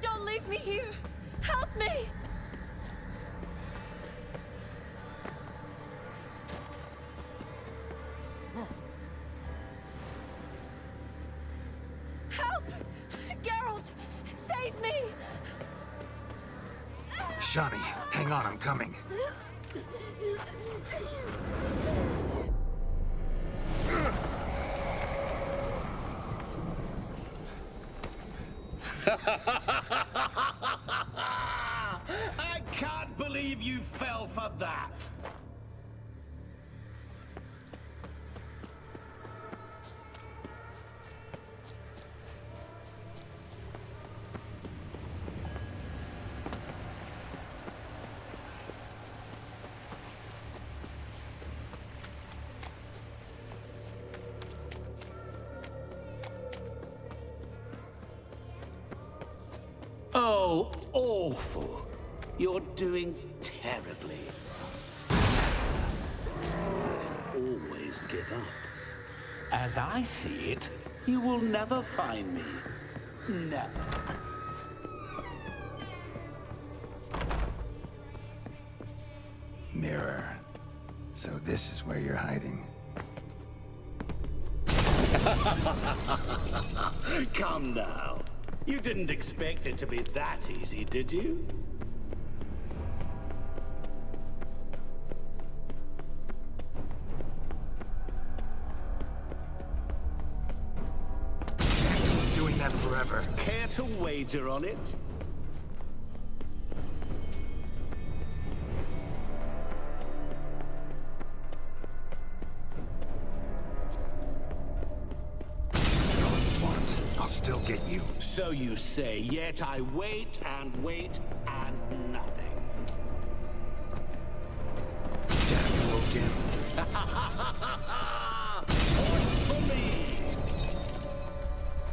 Don't leave me here! Help me! Help! Geralt! Save me! Shani, hang on, I'm coming. I can't believe you fell for that. Oh, awful. You're doing terribly. You can always give up. As I see it, you will never find me. Never. Mirror. So this is where you're hiding. Come now. You didn't expect it to be that easy, did you? Doing that forever. Care to wager on it? I'll still get you. So you say, yet I wait and wait and nothing. Damn you, Logan. Point for me!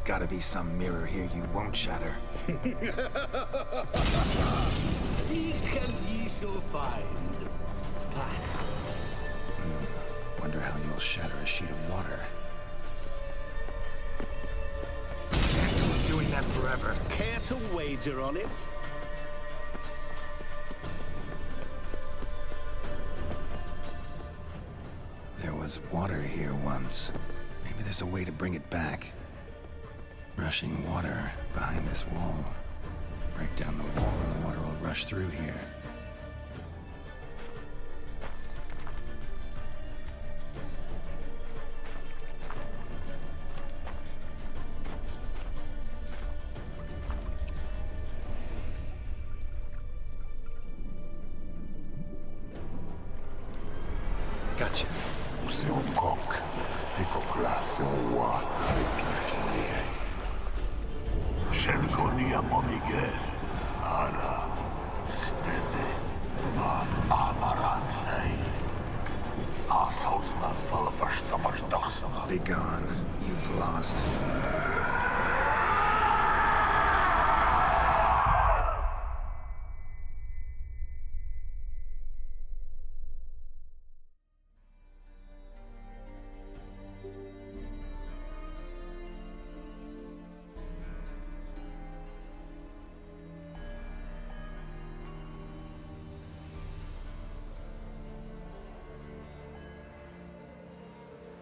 Gotta be some mirror here you won't shatter. Seek and ye shall find. Perhaps. Wonder how you'll shatter a sheet of water. Doing that forever. Care to wager on it? There was water here once. Maybe there's a way to bring it back. Rushing water behind this wall. Break down the wall and the water will rush through here. Gotcha. C'est un coq. Et coq-là, c'est un roi avec pied. Shenkonia Momige. Ara. Stede. Man Amaran. Assaulsland falla första marsdagsarna. Be gone. You've lost.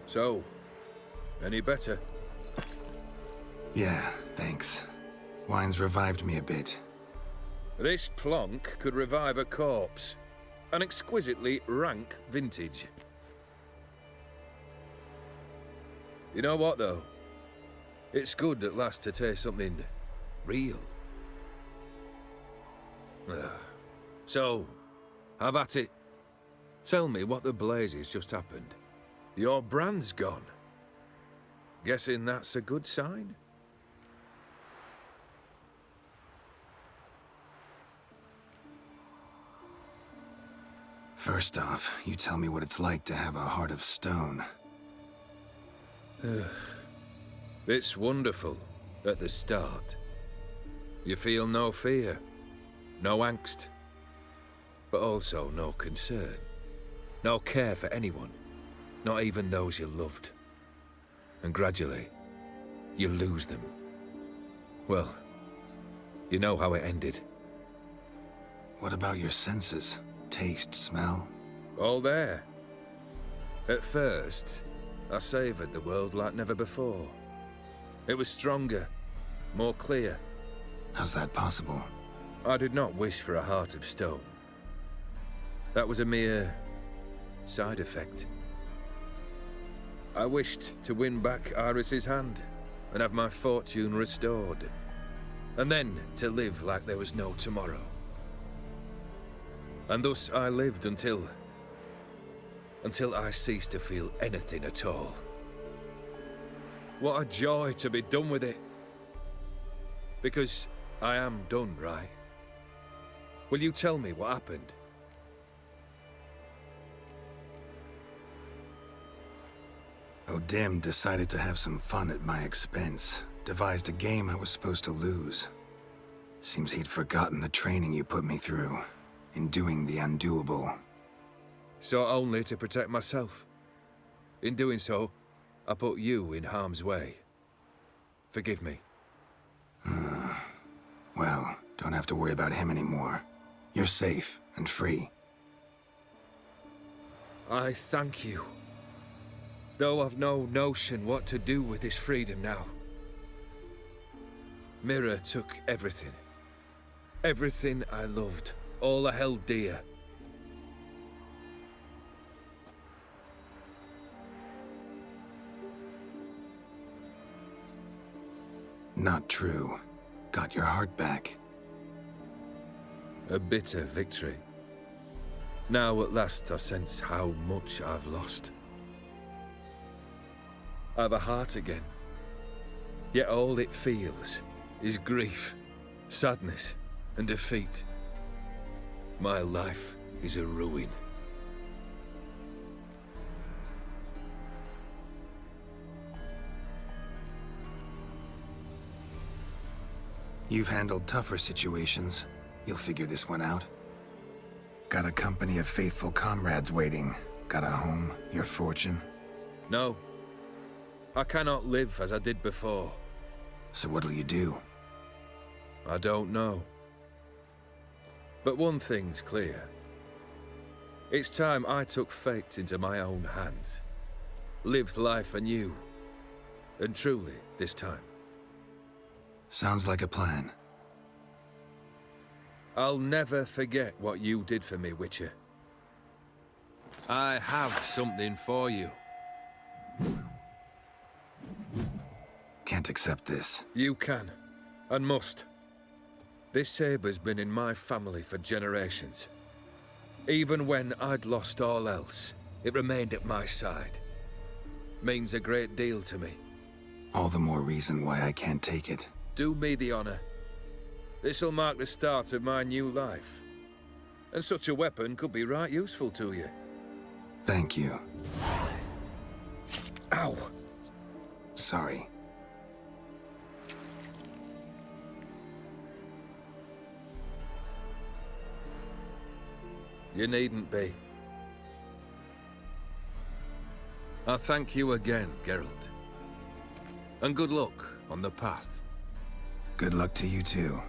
So, any better? Yeah, thanks. Wine's revived me a bit. This plonk could revive a corpse. An exquisitely rank vintage. You know what, though? It's good at last to taste something real. So, have at it. Tell me what the blazes just happened. Your brand's gone. Guessing that's a good sign? First off, you tell me what it's like to have a heart of stone. It's wonderful at the start. You feel no fear, no angst, but also no concern, no care for anyone. Not even those you loved. And gradually, you lose them. Well, you know how it ended. What about your senses? Taste, smell? All there. At first, I savoured the world like never before. It was stronger, more clear. How's that possible? I did not wish for a heart of stone. That was a mere side effect. I wished to win back Iris's hand and have my fortune restored. And then to live like there was no tomorrow. And thus I lived until I ceased to feel anything at all. What a joy to be done with it. Because I am done, right? Will you tell me what happened? O'Dim decided to have some fun at my expense. Devised a game I was supposed to lose. Seems he'd forgotten the training you put me through in doing the undoable. So only to protect myself. In doing so, I put you in harm's way. Forgive me. Well, don't have to worry about him anymore. You're safe and free. I thank you. Though I've no notion what to do with this freedom now. Mira took everything. Everything I loved. All I held dear. Not true. Got your heart back. A bitter victory. Now at last I sense how much I've lost. I've a heart again. Yet all it feels is grief, sadness, and defeat. My life is a ruin. You've handled tougher situations. You'll figure this one out. Got a company of faithful comrades waiting. Got a home, your fortune. No. I cannot live as I did before. So what'll you do? I don't know. But one thing's clear. It's time I took fate into my own hands. Lived life anew. And truly, this time. Sounds like a plan. I'll never forget what you did for me, Witcher. I have something for you. Can't accept this. You can, and must. This sabre's been in my family for generations. Even when I'd lost all else, it remained at my side. Means a great deal to me. All the more reason why I can't take it. Do me the honor. This'll mark the start of my new life. And such a weapon could be right useful to you. Thank you. Ow! Sorry. You needn't be. I thank you again, Geralt. And good luck on the path. Good luck to you too.